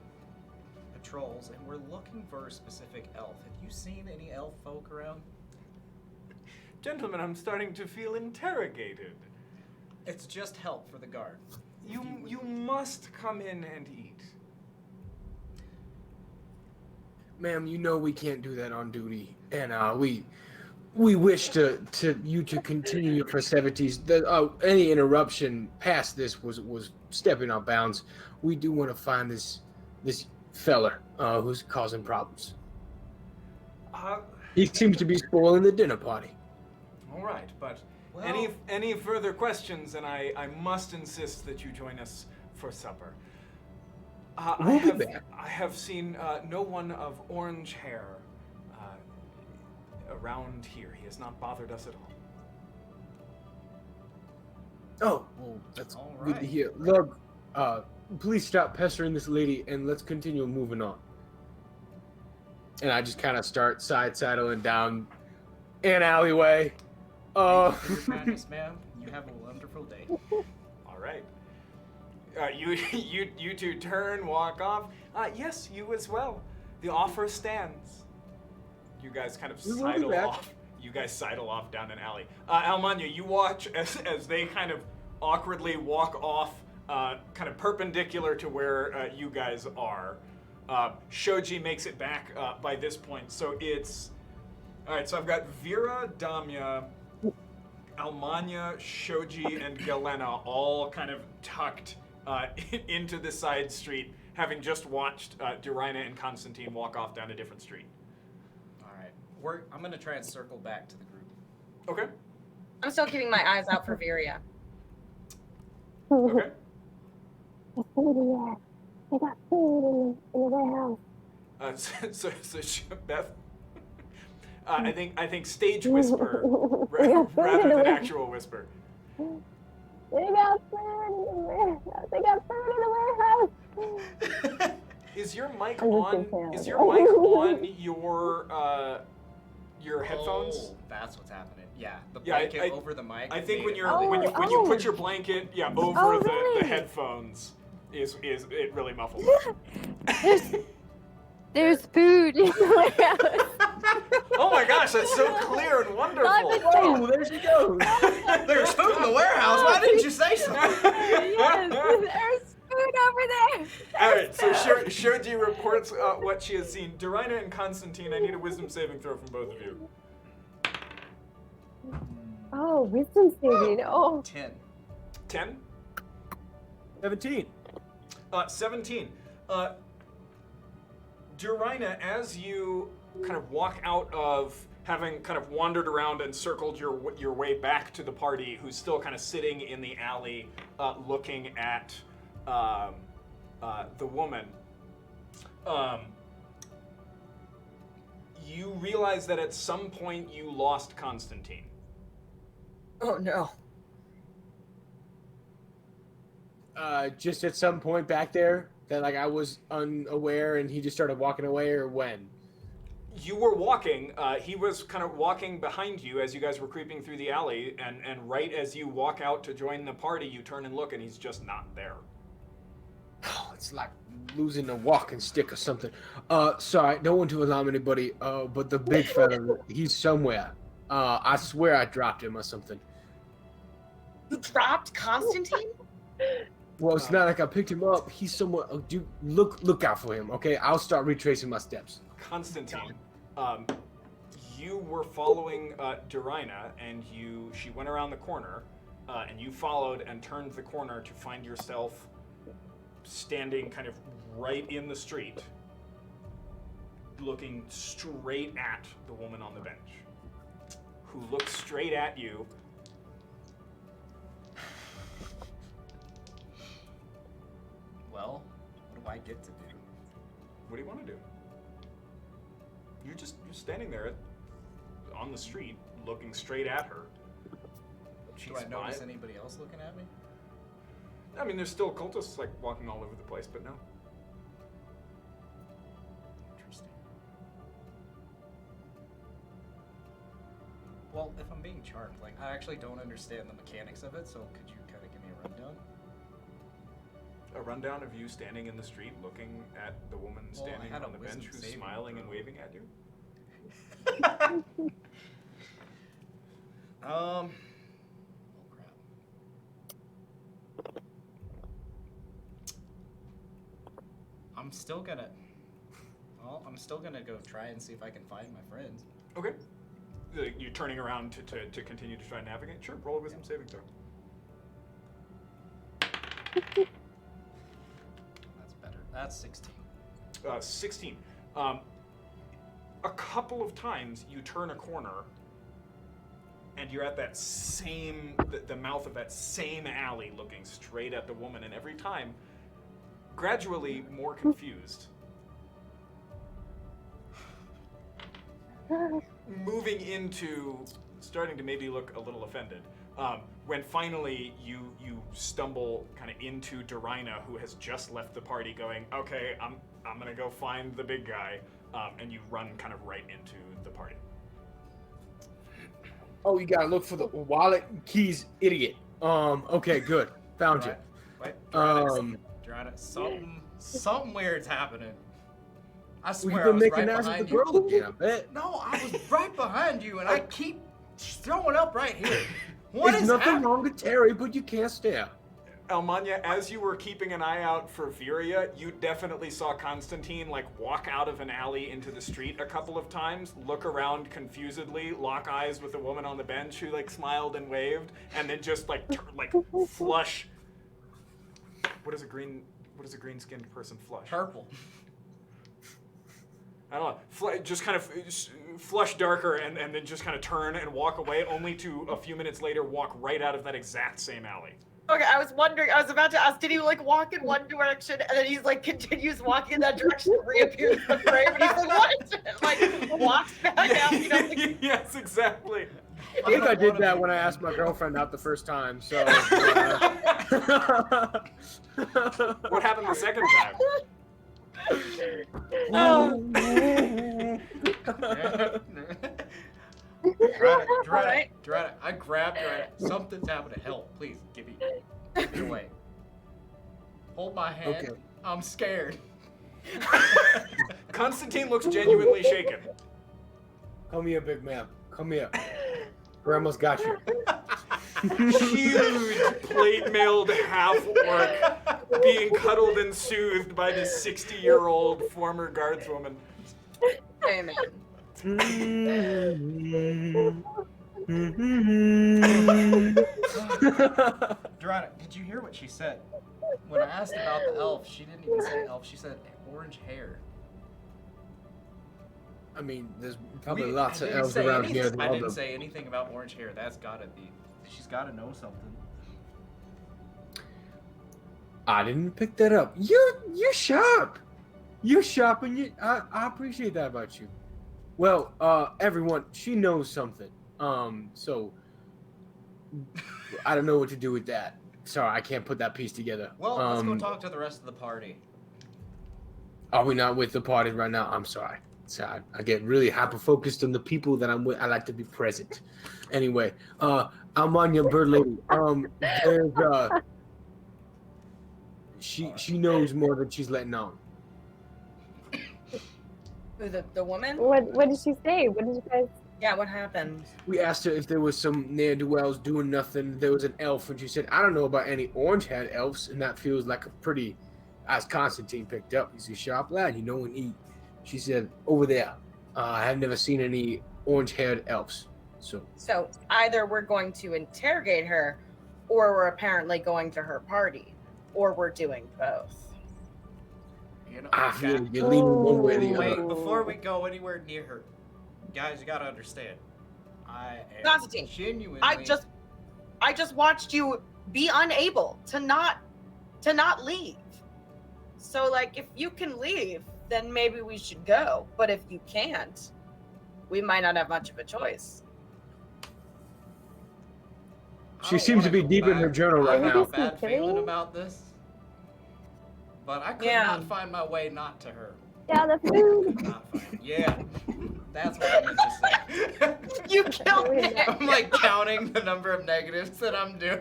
patrols, and we're looking for a specific elf. Have you seen any elf folk around? Gentlemen, I'm starting to feel interrogated. It's just help for the guard. You must come in and eat. Ma'am, you know we can't do that on duty, and we wish you to continue your festivities. Any interruption past this was stepping on bounds. We do want to find this feller who's causing problems. He seems to be spoiling the dinner party. All right, but Well- any further questions, and I must insist that you join us for supper. We'll be back. I have seen no one of orange hair around here. He has not bothered us at all. Oh, well, that's All good to right. hear. Look, please stop pestering this lady and let's continue moving on. And I just kind of start side-saddling down an alleyway. Thank you for your kindness, ma'am. You have a wonderful day. All right. You two turn, walk off. Yes, you as well. The offer stands. You guys kind of We will be sidle back. off. You guys sidle off down an alley. Almanya, you watch as they kind of awkwardly walk off, kind of perpendicular to where you guys are. Shoji makes it back by this point, so it's all right. So I've got Vera, Damya, Almanya, Shoji, and Galena all kind of tucked into the side street, having just watched Durina and Constantine walk off down a different street. All right. I'm going to try and circle back to the group. Okay. I'm still keeping my eyes out for Viria. Okay. The food, yeah. They got food in the warehouse. Beth, I think stage whisper They got food rather in the than warehouse. actual whisper. They got food in the warehouse. They got food in the warehouse. Is your mic I'm just on? kidding. Is your mic on your headphones? Oh, that's what's happening. Yeah, the Yeah, blanket over the mic. I think made when it you're really when you muffled. put your blanket over Oh, the really? headphones is it really muffles. There's food in the warehouse. Oh my gosh, that's so clear and wonderful. Oh, there she goes. There's food in the warehouse. Why didn't you say something? Yes, there's food over there. All right, so Shoji reports what she has seen. Durina and Constantine, I need a wisdom saving throw from both of you. Oh, wisdom saving. Oh. 10. 10? 17. 17. Durina, as you kind of walk out of having kind of wandered around and circled your way back to the party, who's still kind of sitting in the alley looking at the woman, you realize that at some point you lost Constantine. Oh no. Just at some point back there that like I was unaware and he just started walking away, or when? You were walking, he was kind of walking behind you as you guys were creeping through the alley, and right as you walk out to join the party, you turn and look and he's just not there. Oh, it's like losing a walking stick or something. Sorry, don't want to alarm anybody. But the big fella, he's somewhere. I swear I dropped him or something. You dropped Constantine? Well, it's not like I picked him up. He's somewhere. Oh, dude, look out for him, okay? I'll start retracing my steps. Constantine, you were following Durina, and she went around the corner, and you followed and turned the corner to find yourself standing kind of right in the street, looking straight at the woman on the bench, who looks straight at you. Well, what do I get to do? What do you want to do? You're standing there on the street, looking straight at her. Do I notice anybody else looking at me? I mean, there's still cultists like walking all over the place, but no. Interesting. Well, if I'm being charmed, like, I actually don't understand the mechanics of it, so could you kind of give me a rundown? A rundown of you standing in the street looking at the woman standing on the bench who's smiling and waving at you? Oh crap. I'm still gonna go try and see if I can find my friends. Okay. You're turning around to continue to try and navigate? Sure, roll a wisdom saving throw. That's better. That's 16. 16. A couple of times you turn a corner and you're at that same, the mouth of that same alley looking straight at the woman, and every time, gradually more confused. Moving into starting to maybe look a little offended. When finally you stumble kind of into Durina, who has just left the party, going, okay, I'm gonna go find the big guy, and you run kind of right into the party. Oh, you gotta look for the wallet and keys, idiot. Okay, good. Found you. Wait, Durina, something weird's happening. I swear, We've been making right eyes with behind the you. girl again, I bet. No, I was right behind you, and I keep throwing up right here. What There's is nothing happening? wrong with Terry, but you can't stare. Almanya, as you were keeping an eye out for Viria, you definitely saw Constantine like walk out of an alley into the street a couple of times, look around confusedly, lock eyes with the woman on the bench who like smiled and waved, and then just like flush. What does a green-skinned person flush? Purple. I don't know. Just kind of flush darker and then just kind of turn and walk away, only to a few minutes later walk right out of that exact same alley. Okay, I was wondering, I was about to ask, did he like walk in one direction and then he's like continues walking in that direction and reappears in the frame and he's like, what? Like walks back out, you know? Like, Yes, exactly. I think I did that when I asked my girlfriend out the first time, so... What happened the second time? Doretta, I grabbed Doretta. Something's happening. Help, please, give me away. Hold my hand. Okay. I'm scared. Constantine looks genuinely shaken. Come here, big man. Come here. Grandma's got you. Huge plate-mailed half-orc being cuddled and soothed by this 60-year-old former guardswoman. Amen. Doretta, did you hear what she said? When I asked about the elf, she didn't even say elf. She said orange hair. I mean, there's probably I lots of didn't elves say around anything- here. That I all didn't the- say anything about orange hair. That's gotta be. She's gotta know something. I didn't pick that up. You're sharp. You're sharp, and I appreciate that about you. Well, everyone, she knows something. So I don't know what to do with that. Sorry, I can't put that piece together. Well, let's go talk to the rest of the party. Are we not with the party right now? I'm sorry. So I get really hyper focused on the people that I'm with. I like to be present. Anyway, I'm on your bird lady. There's she knows more than she's letting on. Who, the woman? What did she say? What did you guys? Yeah, what happened? We asked her if there was some ne'er-do-wells doing nothing. There was an elf, and she said, I don't know about any orange-haired elves, and that feels like a pretty, as Constantine picked up, he's a sharp lad, you know, and she said, over there, I have never seen any orange-haired elves. So either we're going to interrogate her, or we're apparently going to her party, or we're doing both. You know, I feel guys- you're leaning one way or the wait, other. before we go anywhere near her, guys, you gotta understand. I am Constantine, genuinely. I just watched you be unable to not leave. So like, if you can leave, then maybe we should go. But if you can't, we might not have much of a choice. I She don't seems to wanna be go deep in her back. journal I right have now. a bad feeling Killing? about this, but I could Yeah. not find my way not to her. Yeah, the food. Not find. Yeah, that's what I meant to say. You killed me. I'm like counting the number of negatives that I'm doing.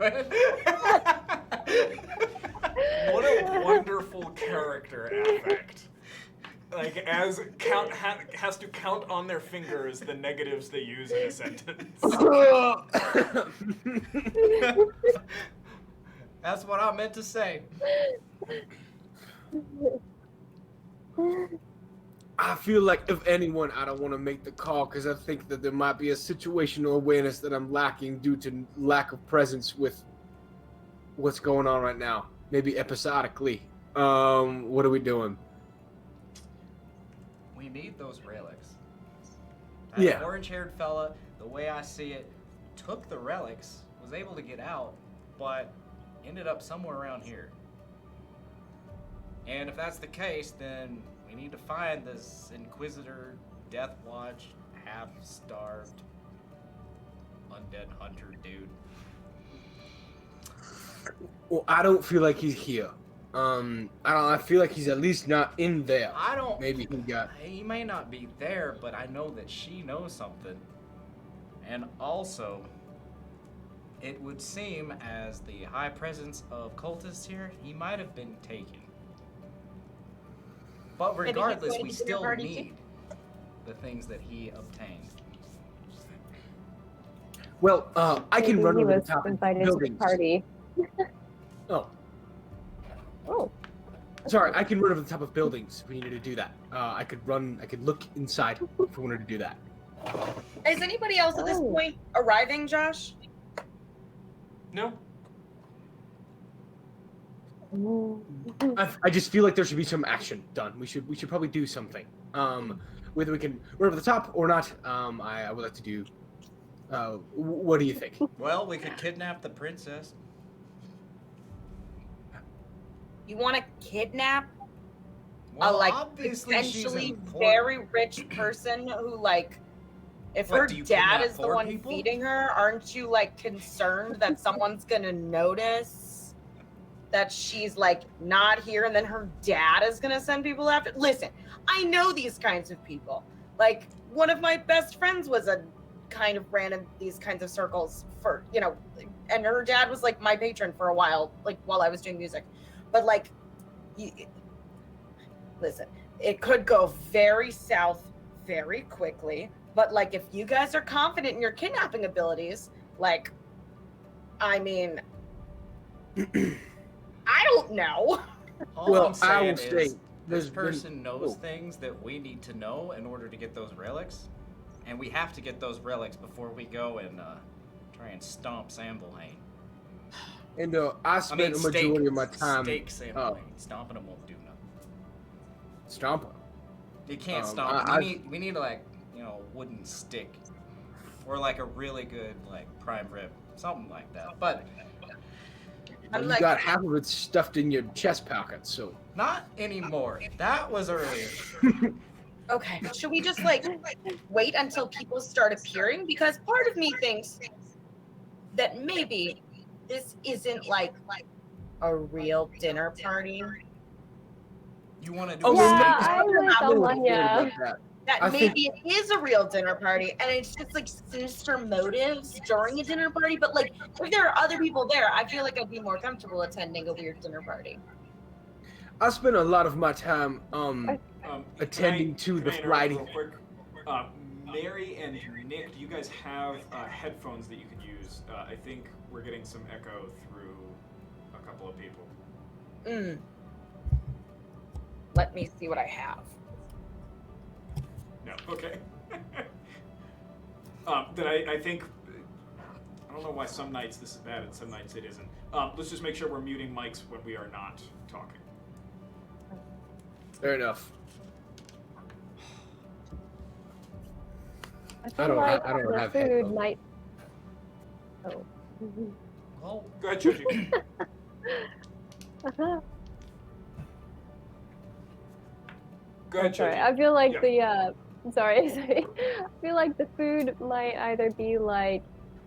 What a wonderful character affect. Like, as count has to count on their fingers the negatives they use in a sentence. That's what I meant to say. I feel like, if anyone, I don't want to make the call because I think that there might be a situational awareness that I'm lacking due to lack of presence with what's going on right now. Maybe episodically. What are we doing? We need those relics. That Yeah. orange-haired fella, the way I see it, took the relics, was able to get out, but ended up somewhere around here. And if that's the case, then we need to find this Inquisitor, Deathwatch, half-starved, undead hunter dude. Well, I don't feel like he's here. I feel like he's at least not in there. I don't. Maybe he got. He may not be there, but I know that she knows something. And also, it would seem as the high presence of cultists here, he might have been taken. But Maybe he's regardless, going we to dinner still party need the things that he obtained. Well, I can Maybe run he over the was top of invited to the buildings. party. Oh, Oh. sorry. I can run over the top of buildings if we needed to do that. I could look inside if we wanted to do that. Is anybody else at this Oh. point arriving, Josh? No? I just feel like there should be some action done. We should probably do something. Whether we can run over the top or not, I would like to do. What do you think? Well, we could kidnap the princess. You want to kidnap Well, a like obviously she's potentially important. very rich person who like, if What, her do you dad kidnap is the poor one people? feeding her, aren't you like concerned that someone's gonna notice that she's like not here, and then her dad is gonna send people after? Listen, I know these kinds of people. Like, one of my best friends was a kind of ran in these kinds of circles for, you know, and her dad was like my patron for a while, like while I was doing music. But like, listen, it could go very south very quickly. But like, if you guys are confident in your kidnapping abilities, like, I mean, I don't know. All Well, I'm saying I will is, say, this there's been- person knows oh. things that we need to know in order to get those relics, and we have to get those relics before we go and try and stomp Samblehane. And I spent a majority of my time Steak Samblehane. Stomping him won't do nothing. stomping. You can't Um, stomp. I- We need like, you know, a wooden stick, or like a really good like prime rib, something like that. But I'm You like- got half of it stuffed in your chest pocket, so. not anymore. That was earlier. Okay, should we just like wait until people start appearing? Because part of me thinks that maybe this isn't like a real dinner party. You want to do Oh, a Yeah, steak? I was I'm on worried one, yeah. about that. That I think- maybe it is a real dinner party and it's just like sinister motives during a dinner party. But like, if there are other people there, I feel like I'd be more comfortable attending a weird dinner party. I spent a lot of my time can attending to the I interrupt writing. real quick? Mary and Nick, do you guys have headphones that you could use? I think we're getting some echo through a couple of people. Let me see what I have. No, okay. That I think. I don't know why some nights this is bad and some nights it isn't. Let's just make sure we're muting mics when we are not talking. Fair enough. I feel like I don't the have food headphones. might. Oh. Well, Go ahead, Shoji. Go ahead, Sorry, Shoji. I feel like Yeah. sorry. I feel like the food might either be like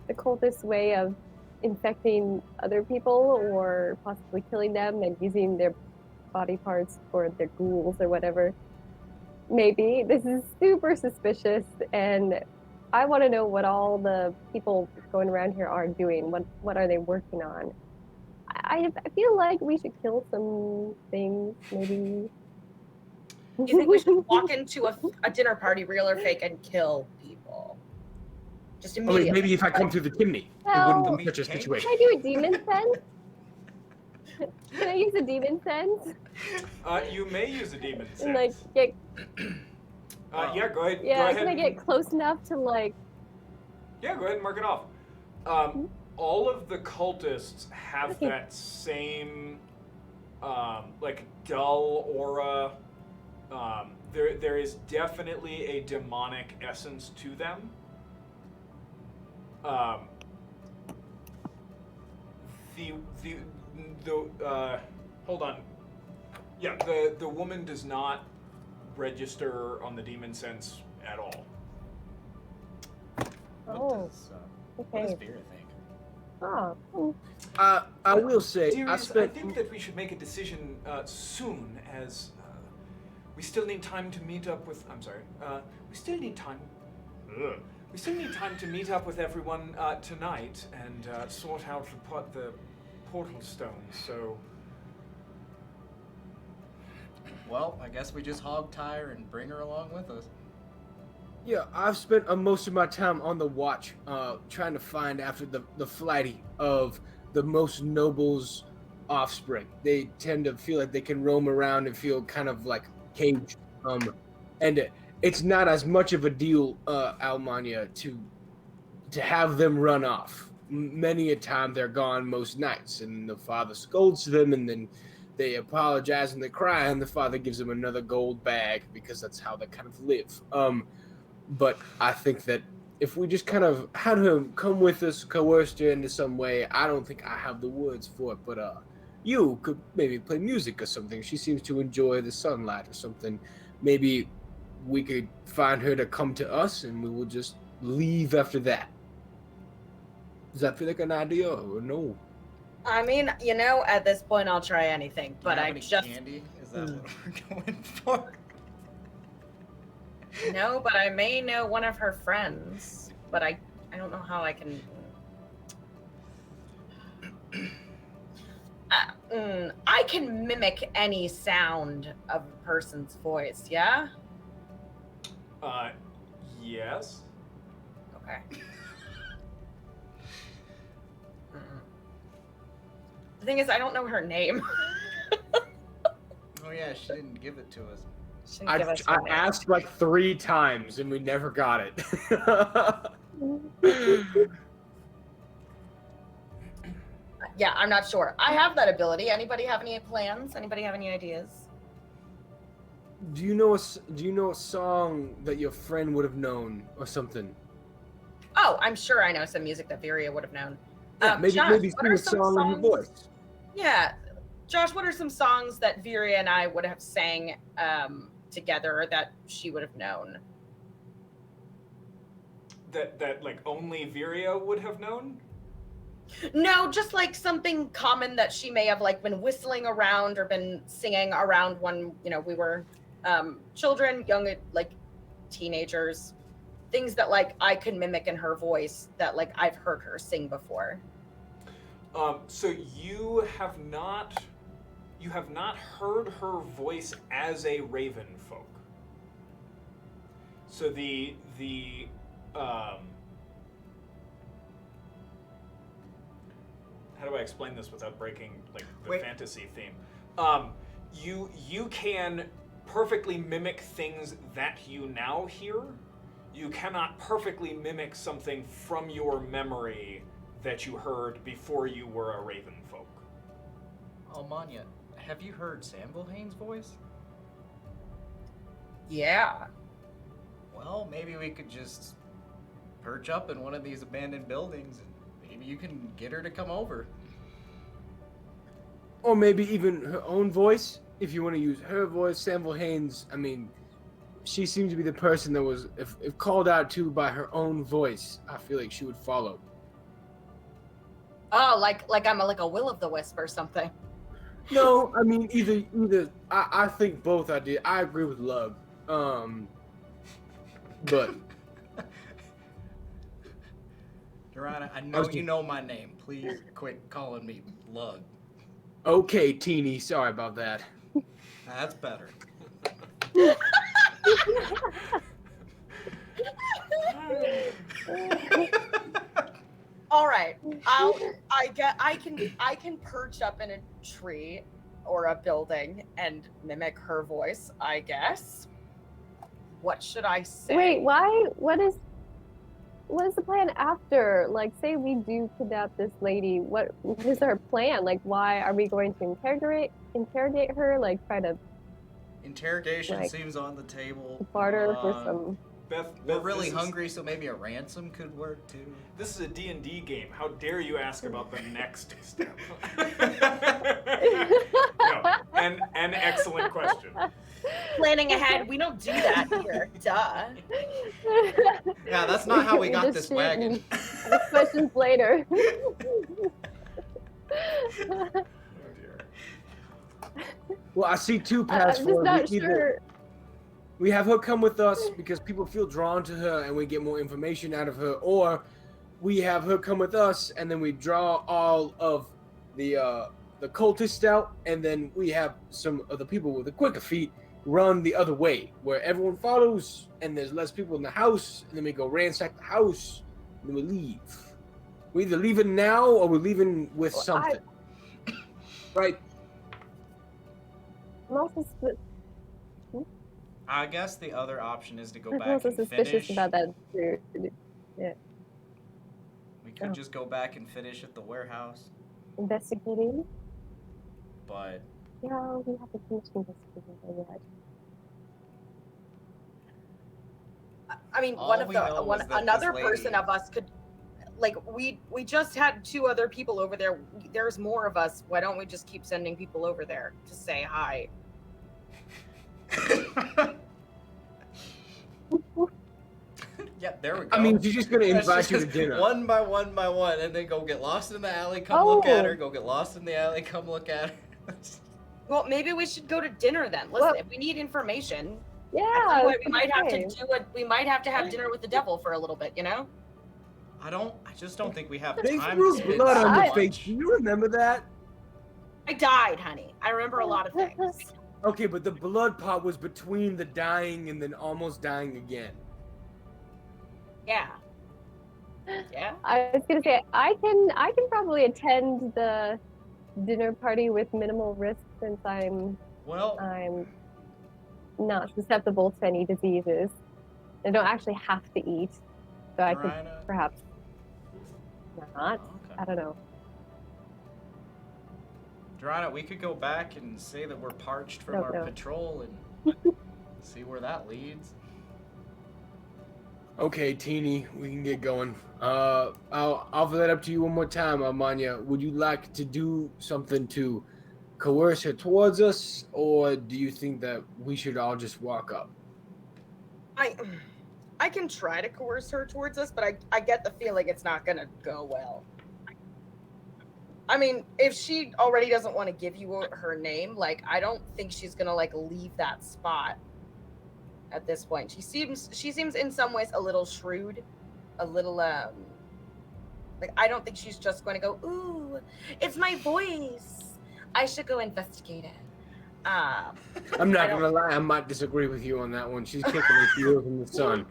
the cultist way of infecting other people or possibly killing them and using their body parts for their ghouls or whatever. Maybe. This is super suspicious and I want to know what all the people going around here are doing. What are they working on? I feel like we should kill some things, maybe. You think we should walk into a dinner party, real or fake, and kill people? Just Oh, immediately. wait, maybe if I come through the chimney, it Well- wouldn't be such a Can situation. Can I do a demon sense? Can I use a demon sense? You may use a demon sense. And like get Yeah, go ahead. yeah, Go ahead can I get close enough to like Yeah, go ahead and mark it off. All of the cultists have Okay. that same, like, dull aura. There is definitely a demonic essence to them. Hold on. Yeah, the woman does not register on the demon sense at all. oh, What does okay. Vera think? Oh, I will say, I Dearies, I spent. think that we should make a decision soon, as we still need time to meet up with. I'm sorry. We still need time. We still need time to meet up with everyone tonight and sort out the portal stones. So. Well, I guess we just hog tie her and bring her along with us. Yeah, I've spent most of my time on the watch, trying to find after the flighty of the most noble's offspring. They tend to feel like they can roam around and feel kind of like caged. And it's not as much of a deal, Almania, to have them run off. Many a time they're gone most nights, and the father scolds them, and then they apologize and they cry, and the father gives them another gold bag because that's how they kind of live. But I think that if we just kind of had her come with us, coerced her into some way, I don't think I have the words for it, but you could maybe play music or something. She seems to enjoy the sunlight or something. Maybe we could find her to come to us and we will just leave after that. Does that feel like an idea or no? I mean, at this point, I'll try anything, but Do you I have any just candy? Is that what we're going for? no. But I may know one of her friends, but I don't know how I can. I can mimic any sound of a person's voice. Yeah. Yes. Okay. The thing is, I don't know her name. Oh yeah, she didn't give it to us. She didn't give us her I name. asked like 3 times and we never got it. Yeah, I'm not sure. I have that ability. Anybody have any plans? Anybody have any ideas? Do you know a song that your friend would have known or something? Oh, I'm sure I know some music that Viria would have known. Yeah, maybe Josh, maybe what sing are a some song in your songs- voice. Yeah. Josh, what are some songs that Viria and I would have sang together that she would have known? That like only Viria would have known? No, just like something common that she may have like been whistling around or been singing around when, we were children, young, like teenagers. Things that like I can mimic in her voice that like I've heard her sing before. So you have not heard her voice as a raven folk. So the how do I explain this without breaking like the Wait. fantasy theme? You can perfectly mimic things that you now hear. you cannot perfectly mimic something from your memory that you heard before you were a raven folk. Oh, Manya, have you heard Samblehaine's voice? Yeah. Well, maybe we could just perch up in one of these abandoned buildings and maybe you can get her to come over. Or maybe even her own voice, if you want to use her voice. Sample Haynes, I mean, she seemed to be the person that was, if called out to by her own voice, I feel like she would follow. Oh, like I'm a will-o'-the-wisp or something. No, I mean, either. I think both I did. I agree with Lug. But Durana, I know you know my name. Please quit calling me Lug. okay, Teeny, sorry about that. That's better. All right, I can perch up in a tree or a building and mimic her voice, I guess. What should I say? Wait, why? What is the plan after? Like, say we do kidnap this lady. What is our plan? Like, why are we going to interrogate her? Like, try to Interrogation like, seems on the table. barter for some. We're really hungry, so maybe a ransom could work too. This is a D&D game. How dare you ask about the next step? No, an excellent question. Planning ahead, we don't do that here. Duh. Yeah, that's not how we got Just this shoot wagon. and ask questions later. Oh dear. Well, I see two paths I'm for just it. not sure. We have her come with us because people feel drawn to her and we get more information out of her, or we have her come with us and then we draw all of the cultists out, and then we have some of the people with the quicker feet run the other way, where everyone follows and there's less people in the house, and then we go ransack the house and then we leave. We're either leaving now or we're leaving with Well, something. Right? I'm also I guess the other option is to go I'm back also and suspicious finish. about that. Too. We could just go back and finish at the warehouse, Investigating. but Yeah, we haven't finished investigating yet. I mean, All one of we the know is that another this person lady- of us could, like, we just had 2 other people over there. There's more of us. Why don't we just keep sending people over there to say hi? yeah, there we go. I mean, she's just gonna Let's invite you to just dinner. one by one by one, and then go get lost in the alley, come look at Oh. her, go get lost in the alley, come look at her. Well, maybe we should go to dinner then. Listen, Well- if we need information, Yeah. at some point we might have okay. to we might have to have dinner with the devil for a little bit, you know? I just don't think we have They time threw to spend blood so on your much. face. Do you remember that? I died, honey. I remember a lot of things. Okay, but the blood part was between the dying and then almost dying again. Yeah. Yeah. I was gonna say I can probably attend the dinner party with minimal risk since I'm Well, not susceptible to any diseases. I don't actually have to eat, so I could Rhina- perhaps not. okay. I don't know. Dorana, we could go back and say that we're parched from Don't our know. patrol and see where that leads. Okay, Teeny, we can get going. I'll offer that up to you one more time, Armania. Would you like to do something to coerce her towards us, or do you think that we should all just walk up? I can try to coerce her towards us, but I get the feeling it's not gonna go well. I mean, if she already doesn't want to give you her name, like, I don't think she's gonna like leave that spot at this point. She seems in some ways a little shrewd, a little like, I don't think she's just going to go, ooh, it's my voice, I should go investigate it. I'm not gonna lie, I might disagree with you on that one. She's kicking her heels in the sun.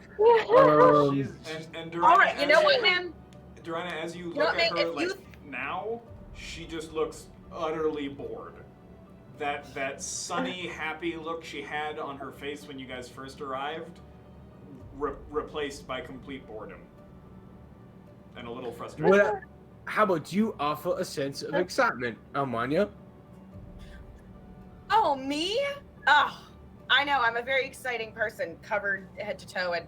And All right, you know what, man? Durana, as you know look what, at man? her If like you- now, she just looks utterly bored. That sunny, happy look she had on her face when you guys first arrived replaced by complete boredom and a little frustration. What, how about you offer a sense of excitement, Almania? Oh, me? Oh, I know. I'm a very exciting person, covered head to toe in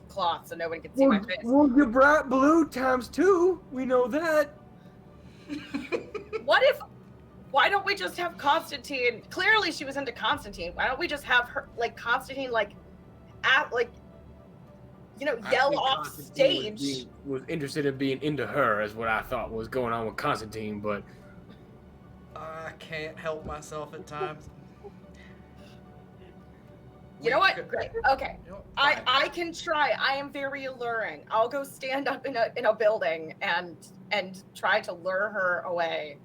cloth, so no one can see my face. Well, you're bright blue times 2. We know that. Why don't we just have Constantine? Clearly, she was into Constantine. Why don't we just have her, like Constantine, yell off stage? Was interested in being into her, is what I thought was going on with Constantine, but I can't help myself at times. You know what? Great. Okay. You know, fine. I can try. I am very alluring. I'll go stand up in a building and try to lure her away,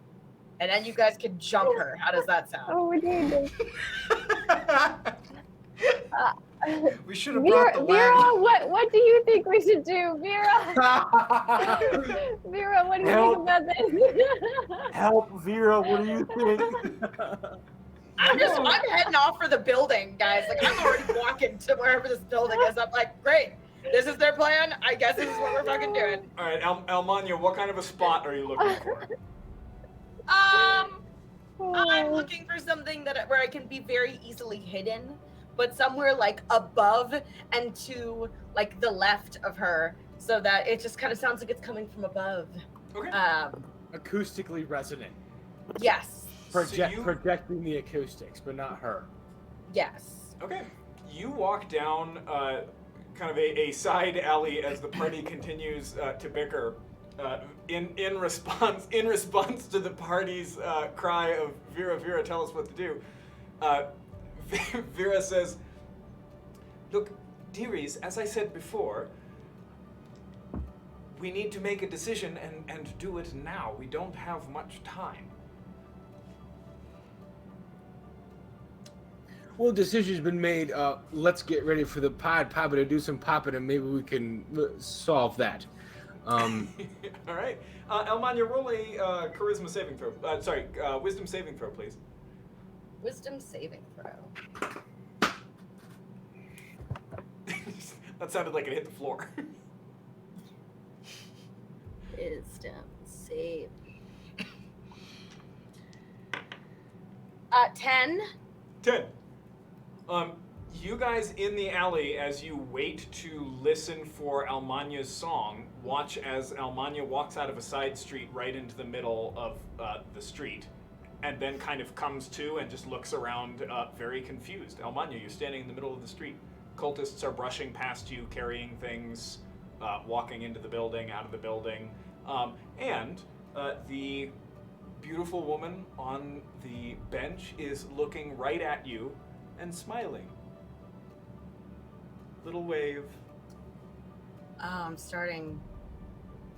and then you guys can jump her. How does that sound? Oh, we did. We should have brought the Vera, wagon. what do you think we should do, Vera? Vera, what do you think about this? help, Vera. What do you think? I'm heading off for the building, guys. Like, I'm already walking to wherever this building is. I'm like, great. This is their plan. I guess this is what we're fucking doing. All right, Almania, what kind of a spot are you looking for? I'm looking for something where I can be very easily hidden, but somewhere like above and to like the left of her, so that it just kind of sounds like it's coming from above. Okay. Acoustically resonant. Yes. Projecting the acoustics, but not her. Yes. Okay. You walk down kind of a side alley as the party continues to bicker. In response to the party's cry of Vera, tell us what to do. Vera says, "Look, dearies, as I said before, we need to make a decision and do it now. We don't have much time." Well, decision's been made. Let's get ready for the Pied Piper to do some popping, and maybe we can solve that. All right. Almania, roll a charisma saving throw. Wisdom saving throw, please. Wisdom saving throw. That sounded like it hit the floor. Wisdom save. 10. 10. You guys in the alley, as you wait to listen for Almania's song, watch as Almania walks out of a side street right into the middle of the street, and then kind of comes to and just looks around very confused. Almania, you're standing in the middle of the street. Cultists are brushing past you, carrying things, walking into the building, out of the building, and the beautiful woman on the bench is looking right at you and smiling. Little wave. Oh, I'm starting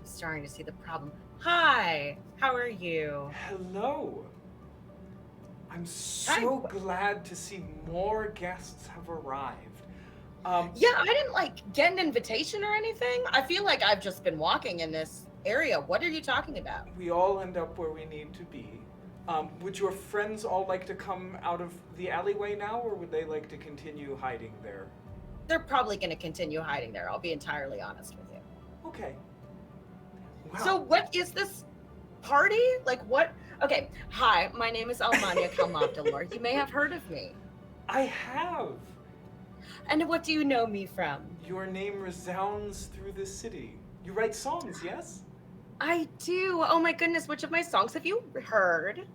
to see the problem. Hi, how are you? Hello. I'm so glad to see more guests have arrived. Yeah, I didn't get an invitation or anything. I feel like I've just been walking in this area. What are you talking about? We all end up where we need to be. Would your friends all like to come out of the alleyway now, or would they like to continue hiding there? They're probably going to continue hiding there. I'll be entirely honest with you. Okay. Wow. So what is this party? Like what? Okay. Hi, my name is Almania Kalmabdalor. You may have heard of me. I have. And what do you know me from? Your name resounds through the city. You write songs, yes? I do. Oh my goodness, which of my songs have you heard?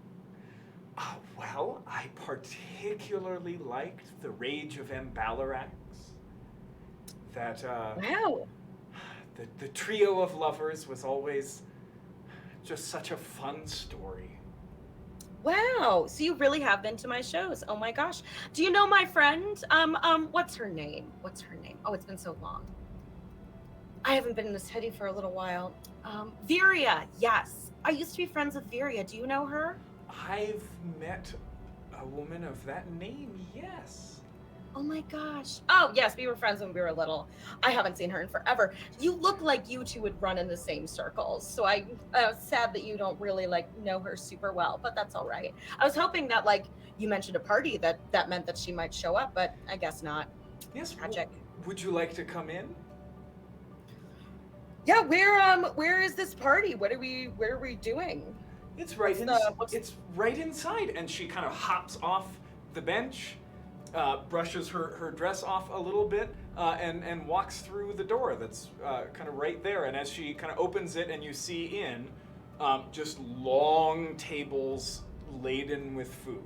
Well, I particularly liked The Rage of Mbalarax. That, Wow. The trio of lovers was always just such a fun story. Wow. So you really have been to my shows. Oh my gosh. Do you know my friend? What's her name? Oh, it's been so long. I haven't been in this city for a little while. Viria, yes. I used to be friends with Viria. Do you know her? I've met a woman of that name, yes. Oh my gosh. Oh, yes, we were friends when we were little. I haven't seen her in forever. You look like you two would run in the same circles. So I'm sad that you don't really know her super well, but that's all right. I was hoping that you mentioned a party that meant that she might show up, but I guess not. Yes, Tragic. Would you like to come in? Yeah, where is this party? What are we doing? It's right What's it's right inside. And she kind of hops off the bench, brushes her dress off a little bit, and walks through the door that's kind of right there. And as she kind of opens it and you see in, just long tables laden with food.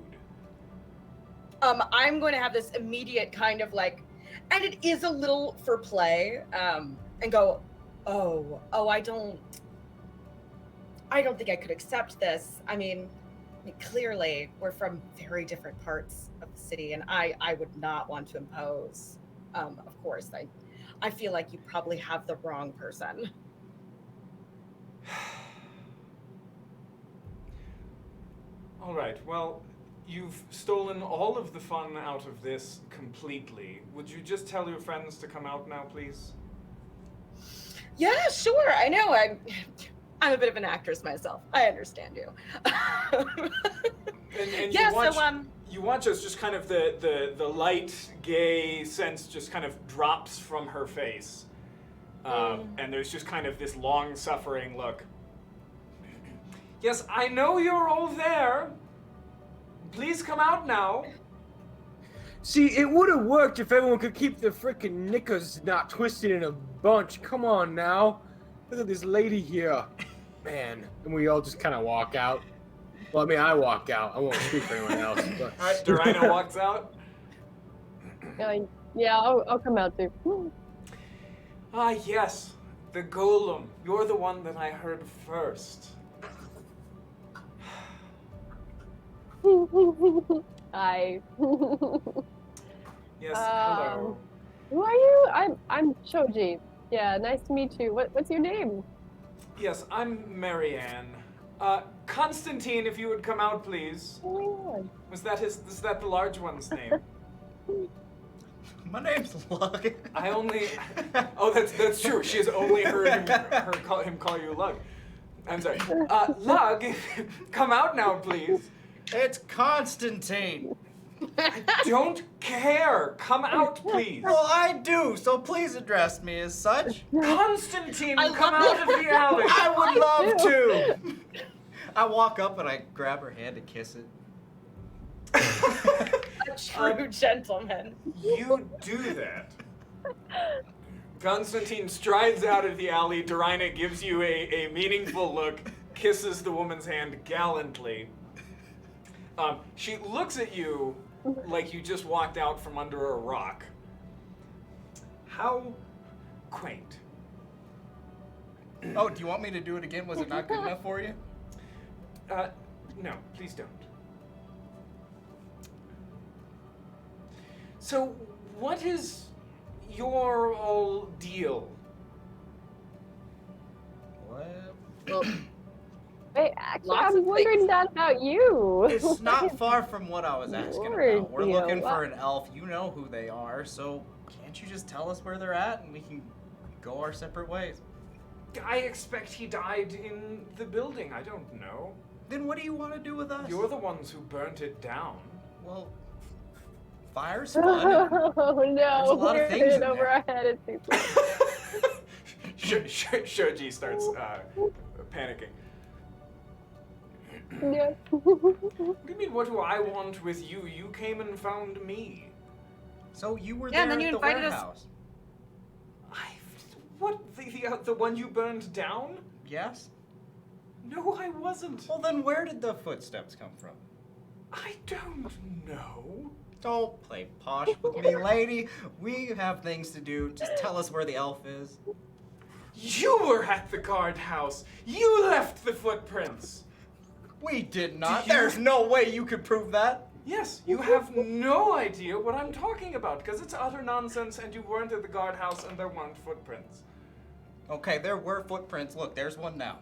I'm going to have this immediate kind of like, and it is a little for play, and go, oh, I don't think I could accept this. I mean, clearly we're from very different parts of the city, and I would not want to impose. Of course, I feel like you probably have the wrong person. All right, well, you've stolen all of the fun out of this completely. Would you just tell your friends to come out now, please? Yeah, sure. I know. I'm a bit of an actress myself. I understand you. And Yeah, you watch as just kind of the light, gay sense just kind of drops from her face. And there's just kind of this long-suffering look. Yes, I know you're all there. Please come out now. See, it would have worked if everyone could keep their frickin' knickers not twisted in a bunch. Come on now. Look at this lady here. Man. And we all just kind of walk out. Well, I mean, I walk out. I won't speak for anyone else. But... All right, Dorina walks out. Yeah, I'll come out too. Ah, yes. The golem. You're the one that I heard first. Hi. Yes, hello. Who are you? I'm Shoji. Yeah, nice to meet you. What's your name? Yes, I'm Marianne. Constantine, if you would come out, please. Oh Is that the large one's name? My name's Lug. I only. Oh, that's true. She has only heard him call you Lug. I'm sorry. Lug, come out now, please. It's Constantine. I don't care. Come out, please. Well, I do, so please address me as such. Constantine, I come love out of the alley. I would love to. I walk up and I grab her hand to kiss it. A true gentleman. You do that. Constantine strides out of the alley. Dorina gives you a meaningful look, kisses the woman's hand gallantly. She looks at you like you just walked out from under a rock. How quaint. Oh, do you want me to do it again? Was it not good enough for you? No, please don't. So, what is your whole deal? Well, Hey, actually, Lots of I'm wondering things. that about you. it's not far from what I was asking Lord, about. We're Theo, looking for what? an elf. You know who they are, so can't you just tell us where they're at and we can go our separate ways? I expect he died in the building. I don't know. Then what do you want to do with us? You're the ones who burnt it down. Well, fire's fun. Oh no, There's a lot of we're things in in over there. our head. It's super. Shoji starts panicking. Yeah. What do you mean, what do I want with you? You came and found me. So you were Yeah, there and then at you the invited us- warehouse. What? The one you burned down? Yes? No, I wasn't. Well, then where did the footsteps come from? I don't know. Don't play posh with me, lady. We have things to do. Just tell us where the elf is. You were at the guardhouse. You left the footprints. We did not. Do you- There's no way you could prove that. Yes, you have no idea what I'm talking about because it's utter nonsense and you weren't at the guardhouse and there weren't footprints. Okay, there were footprints. Look, there's one now.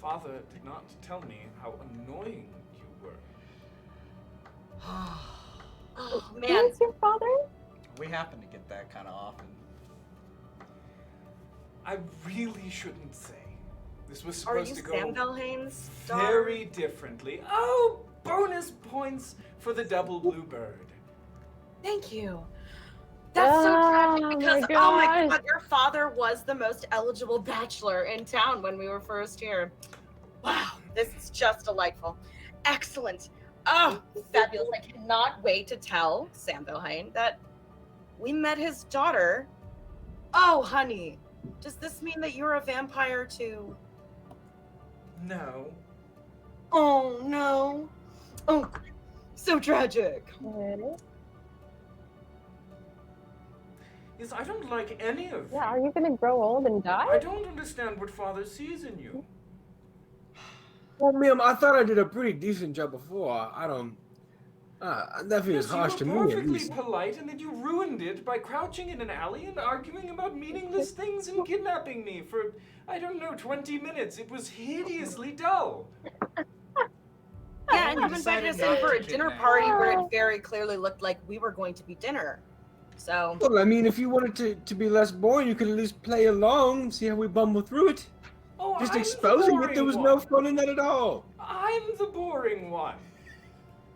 Father did not tell me how annoying you were. Oh man, Who's your father? We happen to get that kind of often. I really shouldn't say. This was Are supposed you to go Sam Valhain's daughter? very differently. Oh, bonus points for the double bluebird. Thank you. That's so tragic Oh, because, my oh my gosh. god, your father was the most eligible bachelor in town when we were first here. Wow, this is just delightful. Excellent. Oh, fabulous. I cannot wait to tell Sam Valhain that we met his daughter. Oh, honey, does this mean that you're a vampire too? No. Oh, no. Oh, so tragic. Okay. Yes, I don't like any of Yeah, you. are you gonna grow old and die? I don't understand what Father sees in you. Well, ma'am, I thought I did a pretty decent job before. I don't. Nothing is Yes, harsh you to were me, at perfectly least. polite, and then you ruined it by crouching in an alley and arguing about meaningless things and kidnapping me for, I don't know, 20 minutes. It was hideously dull. Yeah, and We you invited decided us not in for to a dinner kidnap. party where it very clearly looked like we were going to be dinner. So, Well, I mean, if you wanted to be less boring, you could at least play along and see how we bumble through it. Oh, Just I'm exposing the it, there was boring no fun in that at all. I'm the boring one.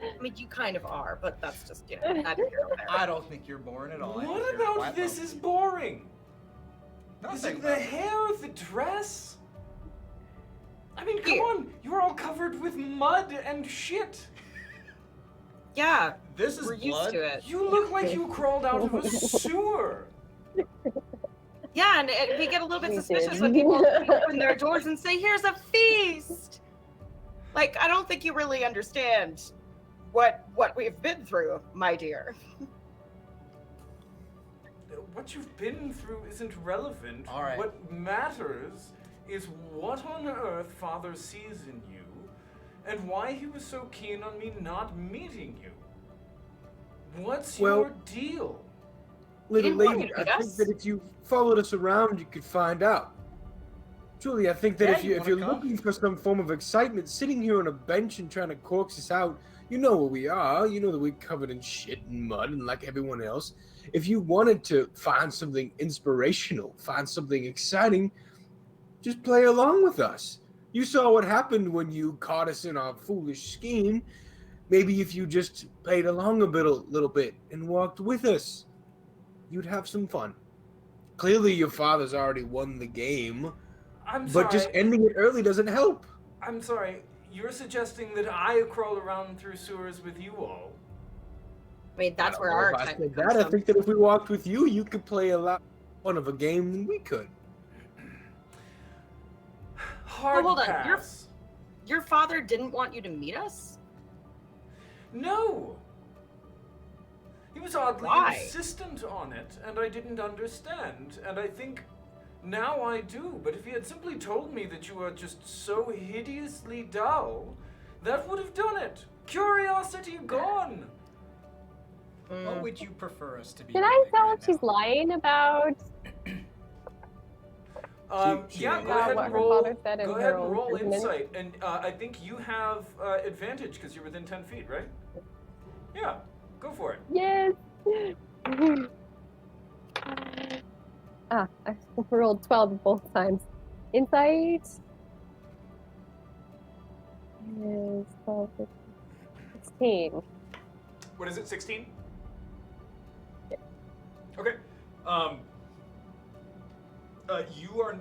I mean, you kind of are, but that's just, you know, neither here nor there. I don't think you're boring at all. I think What you're about quite this lovely. is boring? Is Nothing it the about hair, the dress? I mean, come Here. on, you're all covered with mud and shit. Yeah, This is we're used blood. to it. You look like you crawled out of a sewer. Yeah, and we get a little bit We suspicious did. when people open their doors and say, "Here's a feast." Like, I don't think you really understand what we've been through, my dear. What you've been through isn't relevant. All right. What matters is what on earth Father sees in you, and why he was so keen on me not meeting you. What's Well- your deal? Little didn't want lady, you to I meet think us. that if you followed us around, you could find out. Truly, I think that Yeah, if you you're wanna come? looking for some form of excitement, sitting here on a bench and trying to coax us out, you know where we are. You know that we're covered in shit and mud and like everyone else. If you wanted to find something inspirational, find something exciting, just play along with us. You saw what happened when you caught us in our foolish scheme. Maybe if you just played along a little bit and walked with us, you'd have some fun. Clearly, your father's already won the game, I'm but sorry. just ending it early doesn't help. I'm sorry. You're suggesting that I crawl around through sewers with you all. I mean, that's I where don't know our if I excitement said comes that. I from. think that if we walked with you, you could play a lot fun of a game than we could. Hard hold on, you're- pass. Your father didn't want you to meet us? No. He was oddly Why? insistent on it, and I didn't understand. And I think now I do. But if he had simply told me that you were just so hideously dull, that would have done it. Curiosity gone. What would you prefer us to be? Can I doing tell right if she's now? lying about Yeah, go About ahead what and her roll. father said in Go her ahead and own roll judgment? insight, and I think you have advantage because you're within 10 feet, right? Yeah, go for it. yes? I rolled 12 both times. Insight is 12, 15, 16. What is it? 16. Yeah. Okay.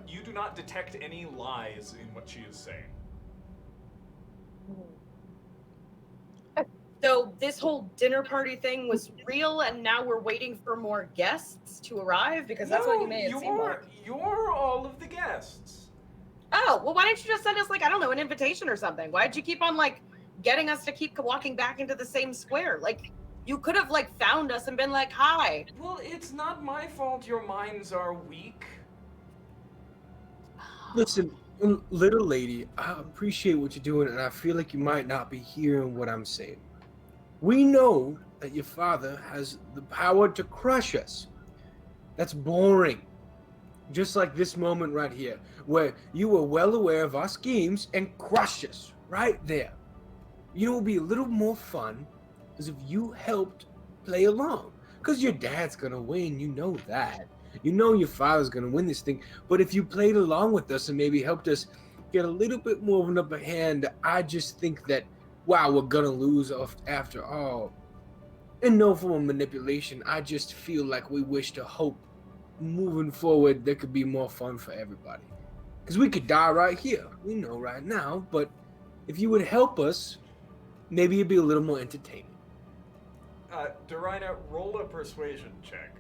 You do not detect any lies in what she is saying. So this whole dinner party thing was real, and now we're waiting for more guests to arrive? Because that's what you made it seem like. You're all of the guests. Oh, well, why didn't you just send us, like, I don't know, an invitation or something? Why'd you keep on, like, getting us to keep walking back into the same square? Like, you could have, like, found us and been like, hi. Well, it's not my fault your minds are weak. Listen, little lady, I appreciate what you're doing, and I feel like you might not be hearing what I'm saying. We know that your father has the power to crush us. That's boring. Just like this moment right here, where you were well aware of our schemes and crushed us right there. You know, it would be a little more fun as if you helped play along. Because your dad's going to win, you know that. You know your father's going to win this thing. But if you played along with us and maybe helped us get a little bit more of an upper hand, I just think that, wow, we're gonna lose after all. In no form of manipulation, I just feel like we wish to hope moving forward there could be more fun for everybody. Because we could die right here, we know right now, but if you would help us, maybe it'd be a little more entertaining. Dorina, roll a persuasion check.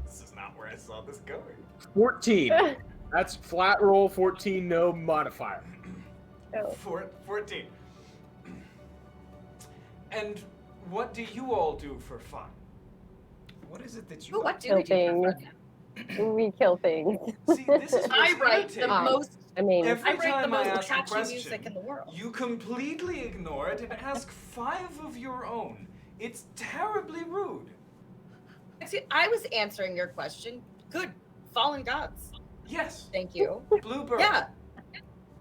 This is not where I saw this going. 14. That's flat roll, 14, no modifier. Oh. 14. And what do you all do for fun? What is it that you? What do Kill we do? for things. fun? We kill things. See, this is I what's write the irritating. most. I mean, Every I write the time I most ask a catchy question, music in the world. you completely ignore it and ask 5 of your own. It's terribly rude. Excuse, I was answering your question. Good. Fallen gods. Yes, Thank you. Bluebird. Yeah.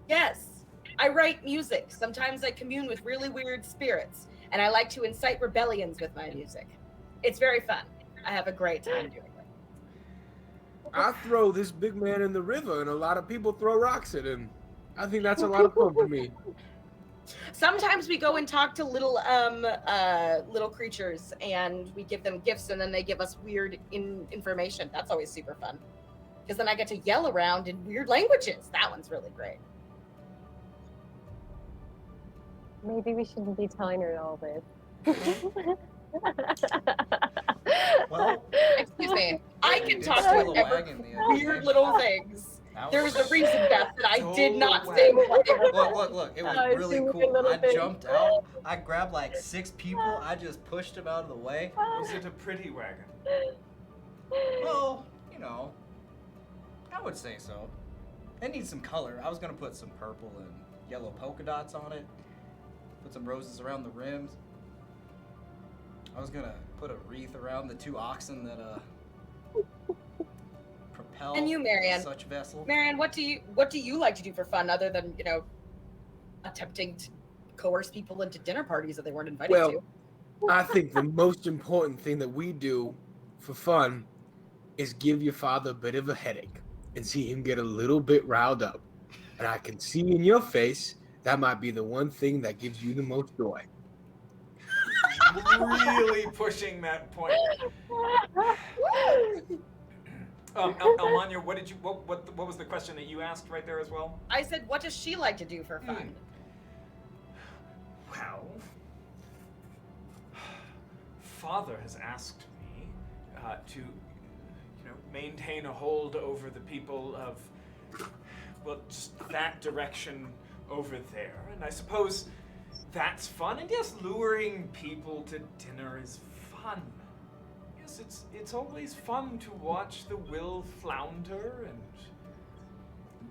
Yes. I write music. Sometimes I commune with really weird spirits, and I like to incite rebellions with my music. It's very fun. I have a great time doing it. I throw this big man in the river, and a lot of people throw rocks at him. I think that's a lot of fun for me. Sometimes we go and talk to little little creatures, and we give them gifts, and then they give us weird information. That's always super fun, because then I get to yell around in weird languages. That one's really great. maybe we shouldn't be telling her all this. Well, Excuse me. I can did talk steal to a whatever wagon the other weird day. little things. That There was a reason, Beth, that I did not So say wacky. what. Look, it was I really see what cool. little I thing. jumped out, I grabbed like 6 people, I just pushed them out of the way. Was it a pretty wagon? Well, you know, I would say so. It needs some color. I was gonna put some purple and yellow polka dots on it, put some roses around the rims. I was gonna put a wreath around the 2 oxen that propel And you, Marianne. such vessel. Marianne, what do you like to do for fun other than, attempting to coerce people into dinner parties that they weren't invited Well, to? I think the most important thing that we do for fun is give your father a bit of a headache and see him get a little bit riled up. And I can see in your face that might be the one thing that gives you the most joy. Really pushing that point. Elmania, what was the question that you asked right there as well? I said, what does she like to do for fun? Well, Father has asked me to, maintain a hold over the people of, just that direction over there, and I suppose that's fun. And yes, luring people to dinner is fun. Yes, it's always fun to watch the will flounder and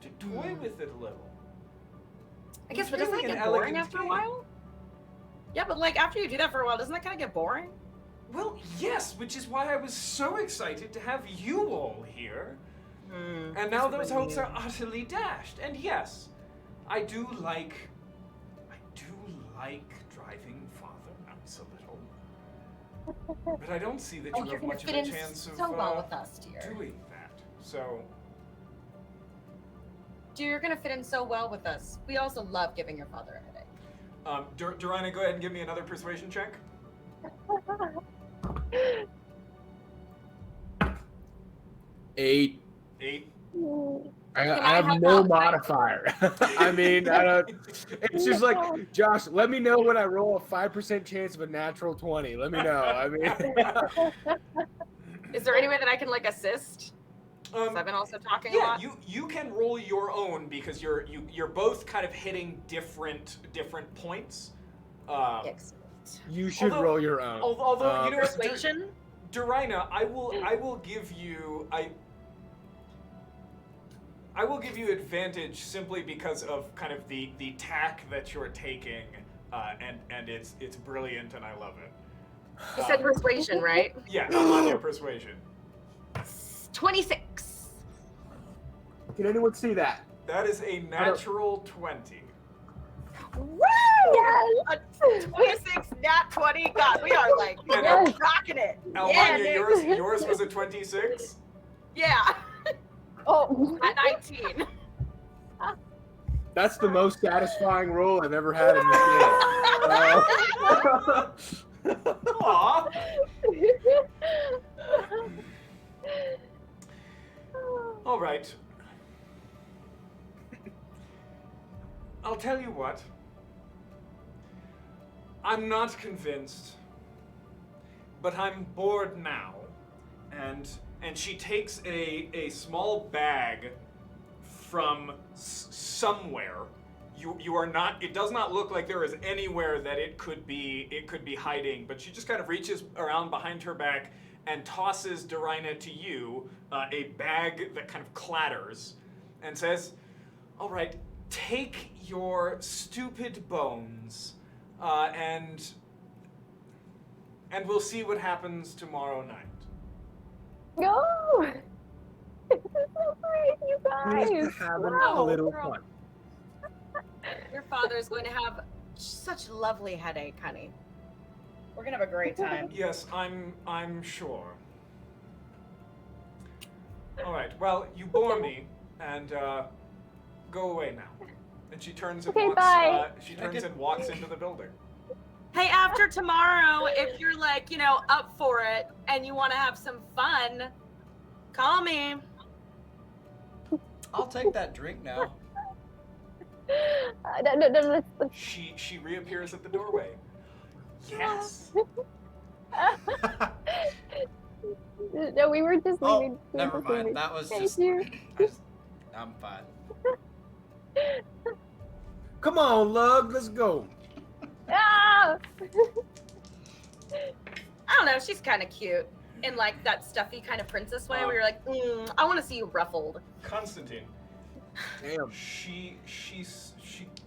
to toy with it a little. I guess, It's but doesn't really that an get boring elegant after a game. while? Yeah, but after you do that for a while, doesn't that kind of get boring? Well, yes, which is why I was so excited to have you all here. And now those hopes are utterly dashed. And yes, I do like driving Father nuts a little. But I don't see that you you're have gonna much of fit a in chance of so well with us, dear. doing that. So, Dear, you're gonna fit in so well with us. We also love giving your father a headache. Dorina, go ahead and give me another persuasion check. 8. 8. I I have have no that? modifier. I mean, I don't. It's just like, Josh, let me know when I roll a 5% chance of a natural 20. Let me know. I mean, Is there any way that I can assist? I've been also talking a Yeah, lot. you can roll your own because you're both kind of hitting different points. Excellent. you should Although- roll your own. Although you know, Persuasion? Dorina, I will give you I will give you advantage simply because of kind of the tack that you're taking, and it's brilliant and I love it. You said persuasion, right? Yeah, I'm on your persuasion. 26. Can anyone see that? That is a natural 20. Woo! Yes! A 26, nat 20. God, we are Yes. rocking it. Almania, Nick. yours was a 26. Yeah. Oh. At 19. That's the most satisfying roll I've ever had in this game. Aw. All right. I'll tell you what. I'm not convinced, but I'm bored now. And she takes a small bag from somewhere. You are not. It does not look like there is anywhere that it could be hiding. But she just kind of reaches around behind her back and tosses Darina to you a bag that kind of clatters, and says, "All right, take your stupid bones, and we'll see what happens tomorrow night." No! This is so great, you guys! Just having Wow. a little Girl. fun. Your father's going to have such a lovely headache, honey. We're gonna have a great time. Yes, I'm sure. All right. Well, you bore me, and go away now. And she turns and Okay, walks. bye. She turns and walks into the building. Hey, after tomorrow, if you're like, up for it and you want to have some fun, call me. I'll take that drink now. No, She reappears at the doorway. Yes. no, we were just Oh, leaving. We were never just mind. leaving. That was Thank just. you. I'm fine. Come on, Lug, let's go. Ah! I don't know, she's kind of cute in like that stuffy kind of princess way where you're like, I want to see you ruffled. Constantine. Damn. She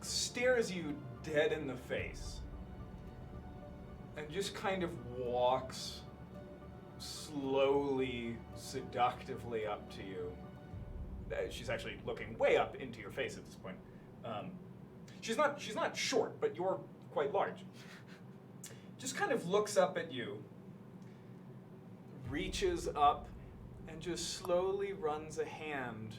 stares you dead in the face, and just kind of walks slowly, seductively up to you. She's actually looking way up into your face at this point. She's not short, but you're quite large. Just kind of looks up at you, reaches up, and just slowly runs a hand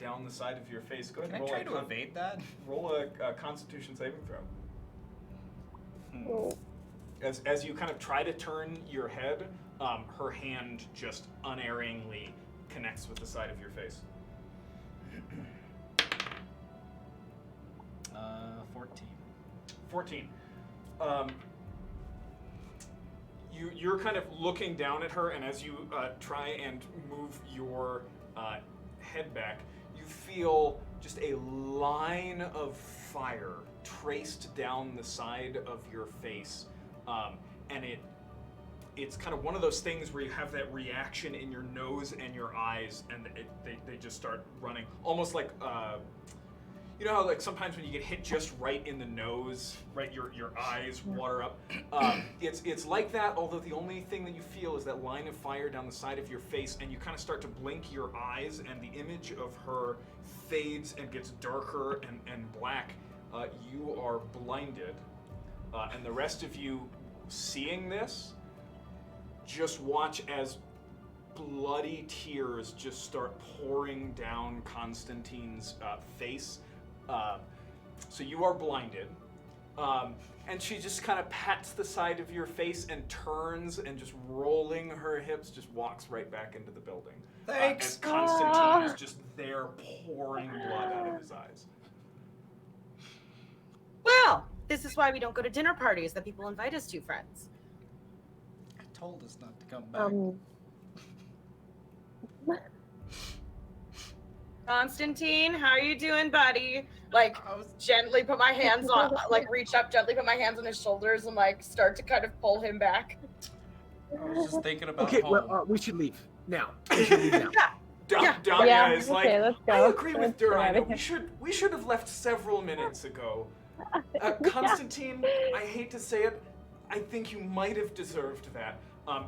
down the side of your face. Go ahead Can and I roll try to evade that? roll a Constitution saving throw. Oh. As you kind of try to turn your head, her hand just unerringly connects with the side of your face. 14. 14. You're kind of looking down at her, and as you try and move your head back, you feel just a line of fire traced down the side of your face, and it's kind of one of those things where you have that reaction in your nose and your eyes, and they just start running, almost like you know how like sometimes when you get hit just right in the nose, right, your eyes water up. It's like that, although the only thing that you feel is that line of fire down the side of your face, and you kind of start to blink your eyes, and the image of her fades and gets darker and black. You are blinded, and the rest of you seeing this, just watch as bloody tears just start pouring down Constantine's face. So you are blinded. And she just kind of pats the side of your face and turns and just rolling her hips just walks right back into the building. Thanks. As Constantine is just there pouring blood out of his eyes. Well, this is why we don't go to dinner parties that people invite us to, friends. I told us not to come back. Constantine, how are you doing, buddy? Like, I was gently put my hands on, like, reach up, gently put my hands on his shoulders and, like, start to kind of pull him back. just thinking about Okay, home. well, we should leave now. We should leave now. Yeah. Dahlia is okay, like, let's go. I agree with Let's get out of Durina. here. We should have left several minutes ago. Constantine, I hate to say it, I think you might have deserved that.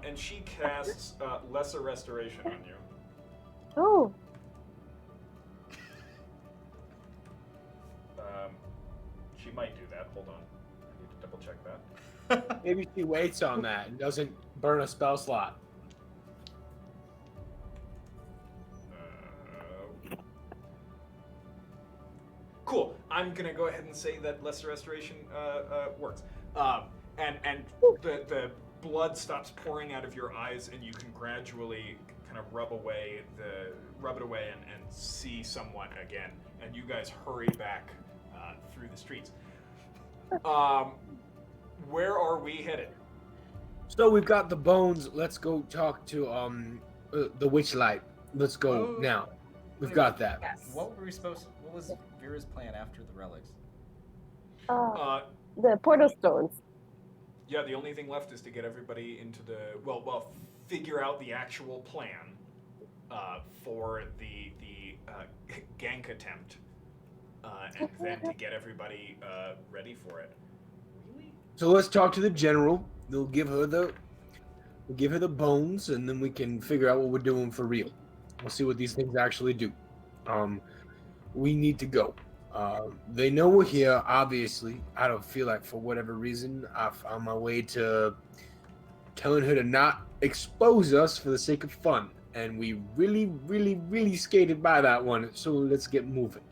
And she casts Lesser Restoration on you. Oh, She might do that. Hold on. I need to double check that. Maybe she waits on that and doesn't burn a spell slot. I'm gonna go ahead and say that lesser restoration works. And the blood stops pouring out of your eyes, and you can gradually kind of rub it away and see someone again. And you guys hurry back through the streets. Where are we headed? So we've got the bones. Let's go talk to the witchlight. Let's go now. We've got that. Yes. What was Vera's plan after the relics? The portal stones. Yeah, the only thing left is to get everybody into the figure out the actual plan for the gank attempt, and then to get everybody ready for it. Really? So let's talk to the general. We'll give her the bones, and then we can figure out what we're doing for real. We'll see what these things actually do. We need to go. They know we're here, obviously. I don't feel like, for whatever reason, I found my way to telling her to not expose us for the sake of fun. And we really, really, really skated by that one, so let's get moving.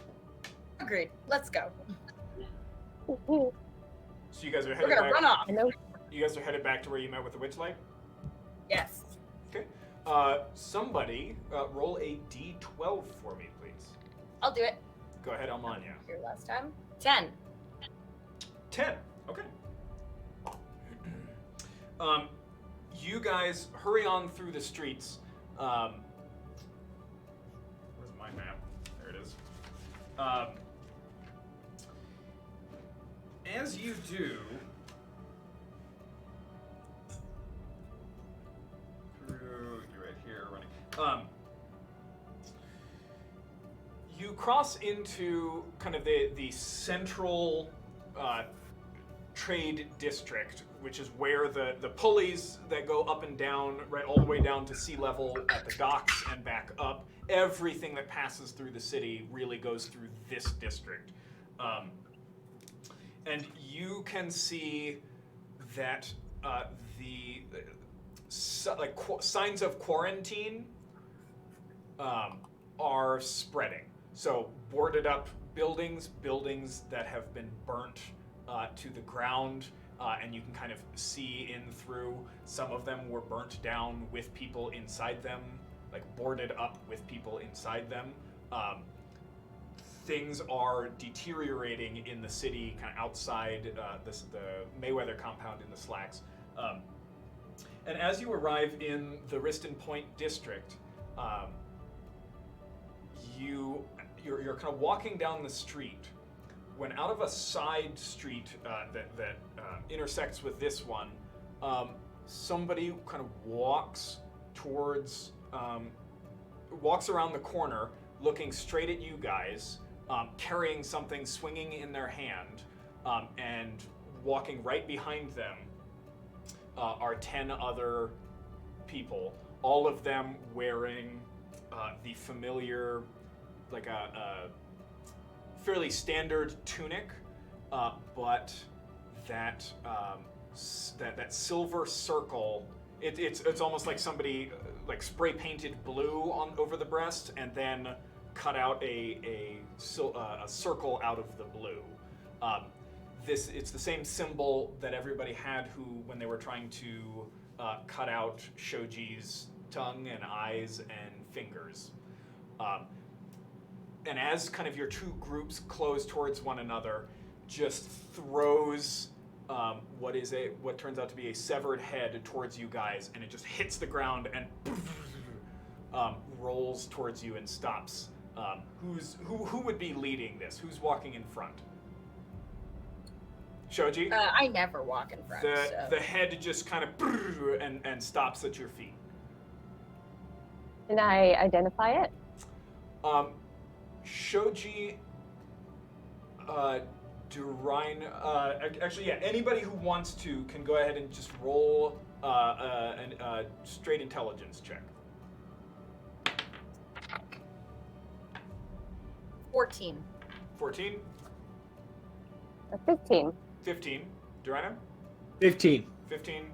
Agreed. Let's go. Mhm. So you guys are We're headed gonna back. run off. I know. You guys are headed back to where you met with the witchlight. Yes. Okay. Somebody roll a d12 for me, please. I'll do it. Go ahead, Almania. Here last time. 10. 10. Okay. You guys hurry on through the streets. Where's my map? There it is. As you do, you're right here running. You cross into kind of the central trade district, which is where the pulleys that go up and down, right, all the way down to sea level at the docks and back up. Everything that passes through the city really goes through this district. And you can see that the signs of quarantine are spreading. So boarded up buildings that have been burnt to the ground, and you can kind of see in through. Some of them were burnt down with people inside them, like boarded up with people inside them. Things are deteriorating in the city, kind of outside the Mayweather compound in the Slacks. And as you arrive in the Riston Point district, you're kind of walking down the street when out of a side street that intersects with this one, somebody kind of walks around the corner, looking straight at you guys, carrying something swinging in their hand, and walking right behind them are 10 other people, all of them wearing the familiar, like a fairly standard tunic, but that silver circle. It's almost like somebody like spray painted blue on over the breast and then cut out a circle out of the blue. It's the same symbol that everybody had who, when they were trying to cut out Shoji's tongue and eyes and fingers. And as kind of your two groups close towards one another, just throws what turns out to be a severed head towards you guys, and it just hits the ground and rolls towards you and stops. Who would be leading this? Who's walking in front? Shoji? I never walk in front. The head just kind of and stops at your feet. Can I identify it? Shoji, Durine, actually, yeah, anybody who wants to can go ahead and just roll a straight intelligence check. 14. 14? 15. 15. Durina? 15. 15.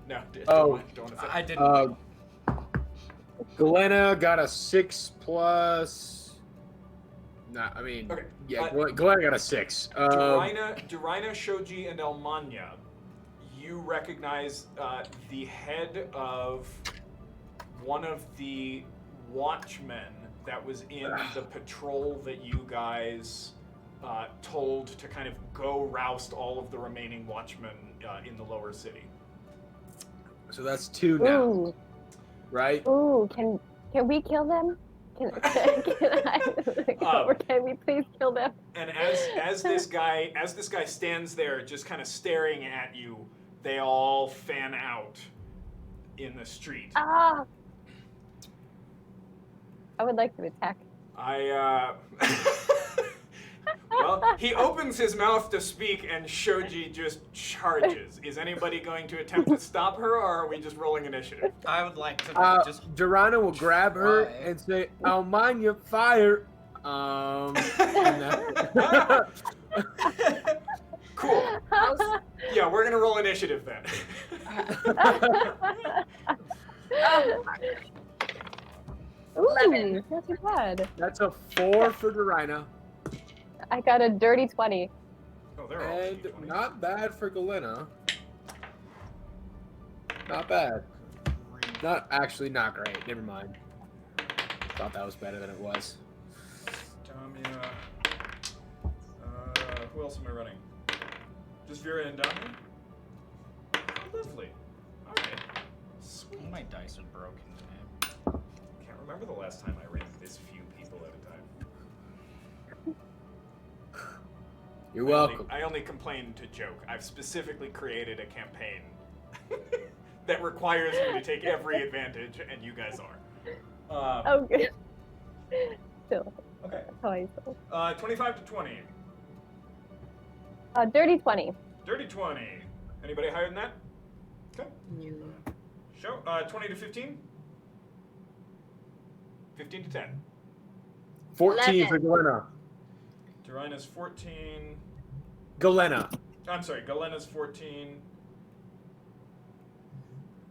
No, Oh. don't want to say. I didn't. Glenna got a 6 plus Nah, I mean, Okay. yeah, Glenn got a 6. Durina, Shoji, and Elmanya, you recognize the head of one of the watchmen that was in the patrol that you guys told to kind of go roust all of the remaining watchmen in the lower city. So that's 2 now, Ooh. right? Ooh, can we kill them? Can we please kill them? And as this guy stands there just kind of staring at you, they all fan out in the street. Ah! I would like to attack. Well, he opens his mouth to speak and Shoji just charges. Is anybody going to attempt to stop her, or are we just rolling initiative? I would like to just. Durana will grab her Why? and say, Almanya, fire. Cool. Yeah, we're gonna roll initiative then. Ooh, 11. not too bad. That's a 4 for Durina. I got a dirty 20. Oh, they're all And D20s. not bad for Galena. Not bad. Not great. Never mind. Thought that was better than it was. Damia. Who else am I running? Just Vera and Damia? Oh, lovely. Alright. Sweet. My dice are broken today. Can't remember the last time I ran this few people at a time. You're welcome. I only complain to joke. I've specifically created a campaign that requires me to take every advantage, and you guys are. Oh, good. Still, Okay. that's how I feel. 25 to 20. Dirty 20. Dirty 20. Anybody higher than that? Okay. Show. 20 to 15. 15 to 10. 14 for Galena. Durina's 14. Galena. I'm sorry, Galena's 14.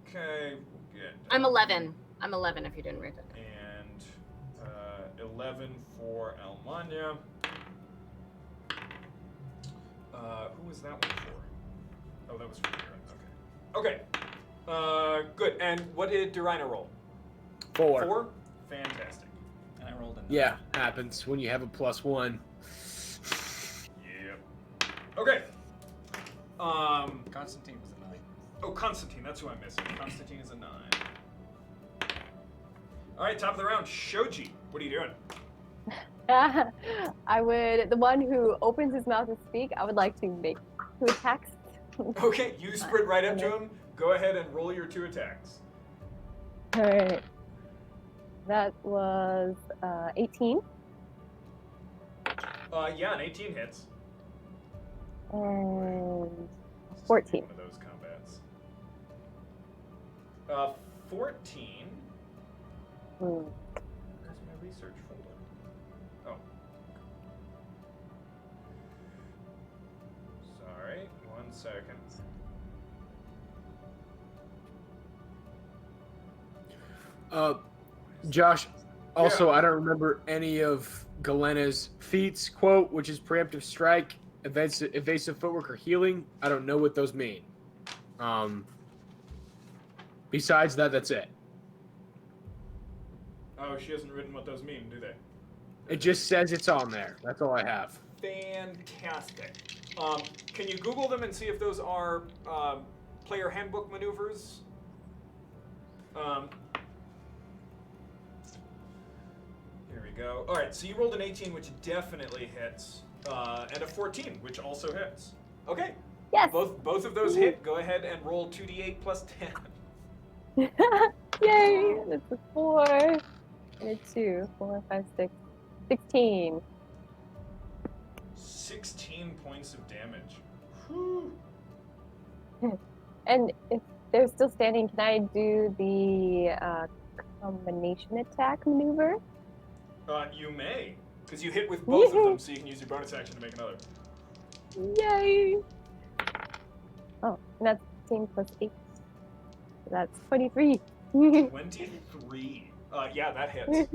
Okay, good. I'm 11. I'm 11 if you didn't write that. And 11 for Almanya. Who was that one for? Oh, that was for Durina. Okay. Okay. Good. And what did Durina roll? 4. 4? Fantastic. And I rolled a 9. Yeah, happens when you have a +1. Yep. Okay. Constantine was a 9. Oh, Constantine. That's who I'm missing. Constantine is a 9. All right, top of the round. Shoji, what are you doing? I would, the one who opens his mouth to speak, I would like to make 2 attacks. Okay, you sprint right up to him. Go ahead and roll your 2 attacks. Alright. That was 18 Yeah, an 18 hits. and This is 14. One of those combats. 14. Hmm. Where's my research folder? Oh. Sorry, 1 second. Josh, also, Yeah. I don't remember any of Galena's feats, quote, which is preemptive strike, evasive footwork, or healing. I don't know what those mean. Besides that, that's it. Oh, she hasn't written what those mean, do they? It just says it's on there. That's all I have. Fantastic. Can you Google them and see if those are player handbook maneuvers? Here we go. All right, so you rolled an 18, which definitely hits, and a 14, which also hits. Okay. Yes! Both of those hit. Go ahead and roll 2d8 plus 10. Yay! That's a 4 and a 2. 4, 5, 6. 16. 16 points of damage. Whew. And if they're still standing, can I do the combination attack maneuver? You may, because you hit with both of them, so you can use your bonus action to make another. Yay! Oh, and that's 15 plus 8. So that's 23. 23. Yeah, that hits.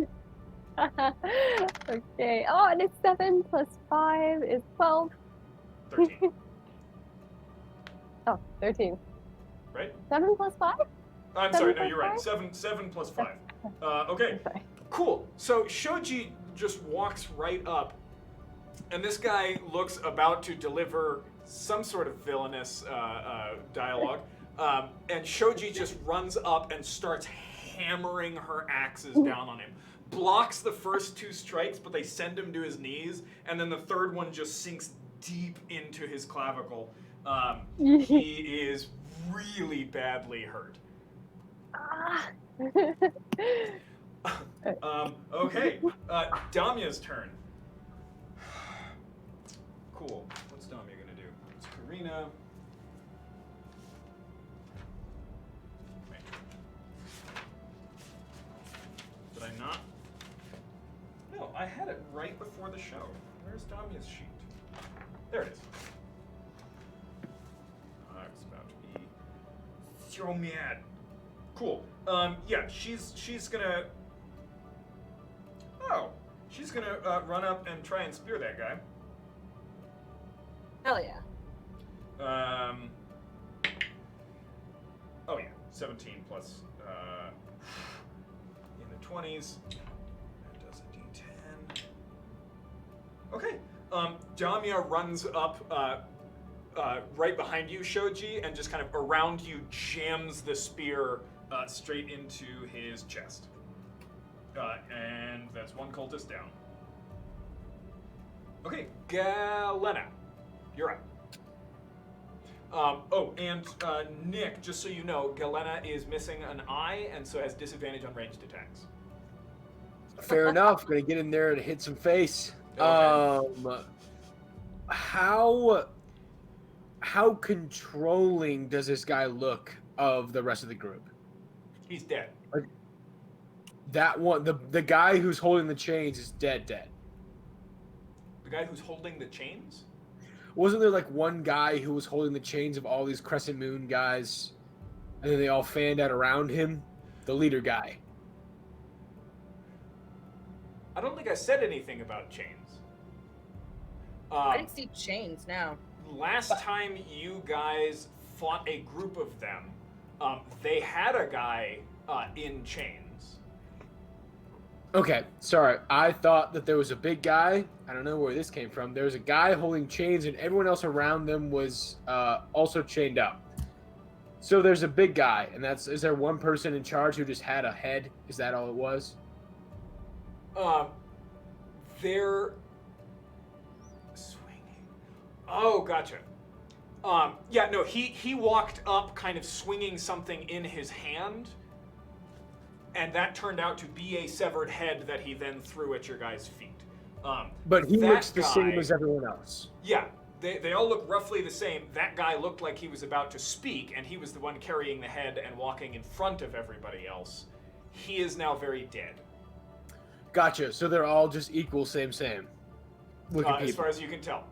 Okay. Oh, and it's 7 plus 5 is 12. 13, Oh, 13. right? 7 plus 5? I'm Seven sorry, no, plus you're right. five? 7 plus 5. Okay, Sorry. cool. So Shoji just walks right up, and this guy looks about to deliver some sort of villainous dialogue. And Shoji just runs up and starts hammering her axes down on him. Blocks the first 2 strikes, but they send him to his knees, and then the third one just sinks deep into his clavicle. He is really badly hurt. Ah. Okay, Damia's turn. Cool. What's Damia gonna do? It's Karina. Wait. Did I not? No, I had it right before the show. Where's Damia's sheet? There it is. It's about to be so mad. Cool. Yeah, she's gonna. Oh, she's gonna run up and try and spear that guy. Hell yeah. Oh yeah, 17 plus in the 20s. That does a D10. Okay. Damia runs up right behind you, Shoji, and just kind of around you jams the spear straight into his chest. And that's 1 cultist down. Okay, Galena, you're up. And Nick, just so you know, Galena is missing an eye and so has disadvantage on ranged attacks. Fair enough. Gonna get in there and hit some face. Okay. How controlling does this guy look of the rest of the group? He's dead. That one, the guy who's holding the chains is dead. The guy who's holding the chains? Wasn't there like one guy who was holding the chains of all these Crescent Moon guys, and then they all fanned out around him? The leader guy. I don't think I said anything about chains. I didn't see chains now. Last time you guys fought a group of them, they had a guy in chains. Okay, sorry. I thought that there was a big guy. I don't know where this came from. There was a guy holding chains, and everyone else around them was also chained up. So there's a big guy, and is there one person in charge who just had a head? Is that all it was? They're swinging. Oh, gotcha. Yeah, no, he walked up kind of swinging something in his hand, and that turned out to be a severed head that he then threw at your guys' feet. But he that looks the guy- same as everyone else. Yeah, they all look roughly the same. That guy looked like he was about to speak, and he was the one carrying the head and walking in front of everybody else. He is now very dead. Gotcha. So they're all just equal, same. Looking As people. far as you can tell.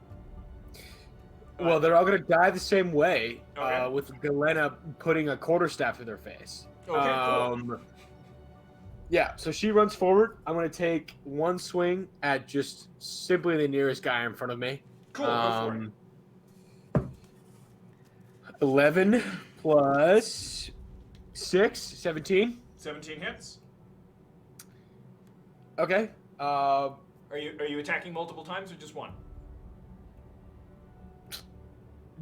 Well, they're all gonna die the same way, Okay. with Galena putting a quarterstaff to their face. Okay, cool. Yeah, so she runs forward. I'm gonna take one swing at just simply the nearest guy in front of me. Cool, go for it. 11 plus 6, 17. 17 hits. Okay. Are you attacking multiple times or just one?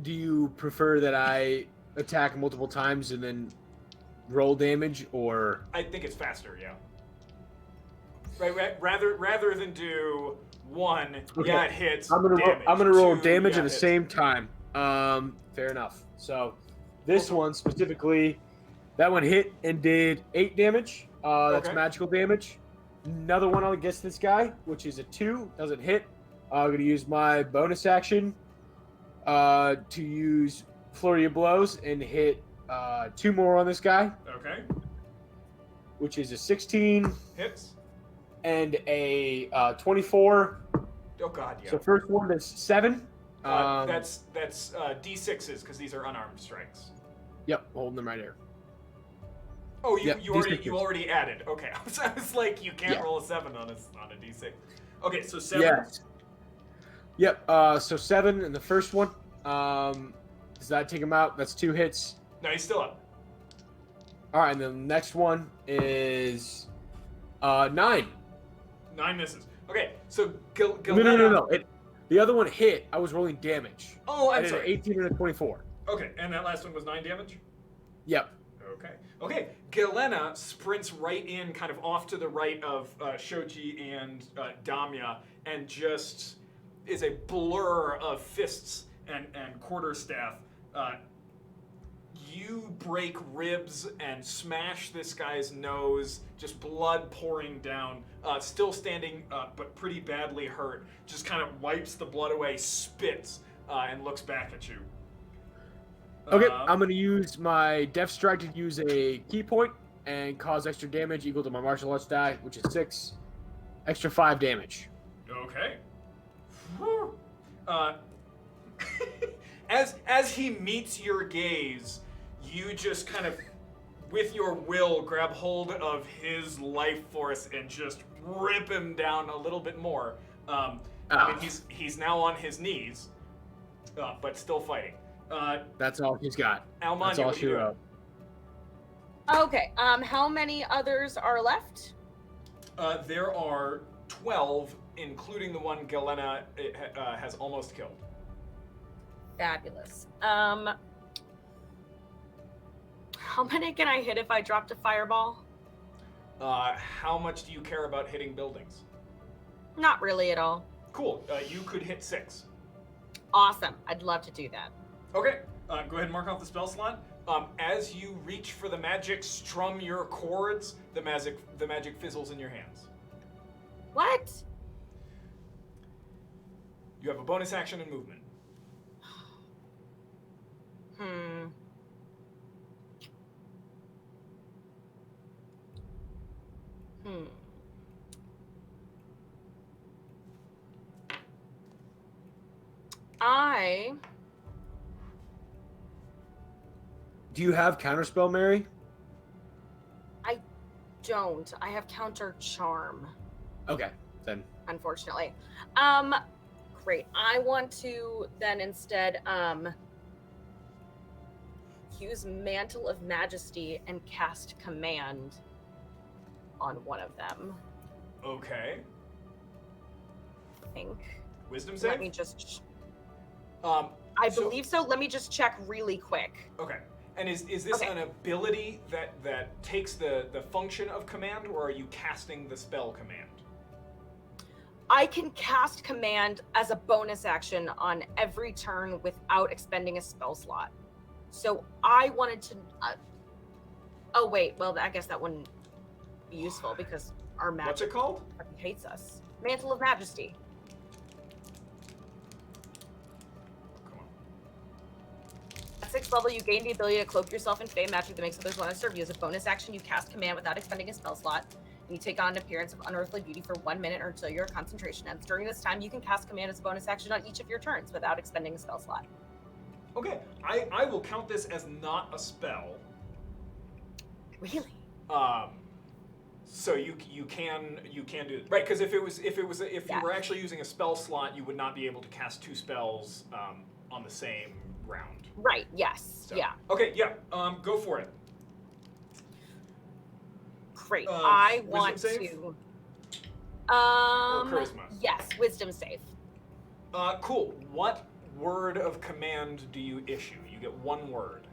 Do you prefer that I attack multiple times and then roll damage, or? I think it's faster, yeah. Right, rather than do one, Okay. yeah, it hits. I'm gonna damage. roll Two, damage yeah, at the hits. same time. Fair enough. So this one specifically, that one hit and did 8 damage. That's Okay. magical damage. Another one against this guy, which is a 2, doesn't hit. I'm gonna use my bonus action to use flurry of blows and hit 2 more on this guy, Okay, which is a 16 hits. and a 24. Oh god, yeah. So first one is 7. That's D6s because these are unarmed strikes. Yep, holding them right here. Oh, you Yep, you already D6. you already added. Okay, I was like, you can't Yeah. roll a 7 on a d6. Okay, so 7. Yes. Yep. So 7 in the first one. Does that take him out? That's 2 hits. No, he's still up. All right, and then the next one is 9. 9 misses. Okay, so No. Galena. The other one hit. I was rolling damage. Oh, I I'm did an sorry. 18 and a 24. Okay, and that last one was 9 damage? Yep. Okay. Galena sprints right in, kind of off to the right of Shoji and Damya, and just is a blur of fists and quarterstaff. You break ribs and smash this guy's nose, just blood pouring down. Still standing, but pretty badly hurt. Just kind of wipes the blood away, spits, and looks back at you. Okay, I'm going to use my Death Strike to use a key point and cause extra damage equal to my martial arts die, which is 6. Extra 5 damage. Okay. Whew. As he meets your gaze, you just kind of, with your will, grab hold of his life force and just rip him down a little bit more. I mean, he's now on his knees, but still fighting. That's all he's got. Almanya, That's all what are she you doing? wrote. Okay. How many others are left? There are 12, including the one Galena has almost killed. Fabulous. How many can I hit if I dropped a fireball? How much do you care about hitting buildings? Not really at all. Cool. You could hit 6. Awesome. I'd love to do that. Okay, go ahead and mark off the spell slot. As you reach for the magic, strum your chords, the magic fizzles in your hands. What? You have a bonus action and movement. Do you have counterspell, Mary? Don't. I have counter charm, Okay, then. unfortunately. Great. I want to then instead use Mantle of Majesty and cast Command on one of them. Okay. I think. Wisdom Let save? me just. I I believe so. Let me just check really quick. Okay. And is this Okay. an ability that takes the function of command, or are you casting the spell command? I can cast Command as a bonus action on every turn without expending a spell slot. So I wanted to. Oh wait, well I guess that wouldn't be useful because our magic What's it called? fucking hates us. Mantle of Majesty. Come on. At 6th level, you gain the ability to cloak yourself in Fey magic that makes others want to serve you. As a bonus action, you cast Command without expending a spell slot. And you take on an appearance of unearthly beauty for 1 minute or until your concentration ends. During this time, you can cast Command as a bonus action on each of your turns without expending a spell slot. Okay. I will count this as not a spell. Really? So you can do it, right? Because if you were actually using a spell slot, you would not be able to cast 2 spells on the same round. Right. Yes. So. Yeah. Okay. Yeah. Go for it. Great. Wisdom I want save? to. Or charisma? Yes, wisdom save. Cool. What word of command do you issue? You get 1 word.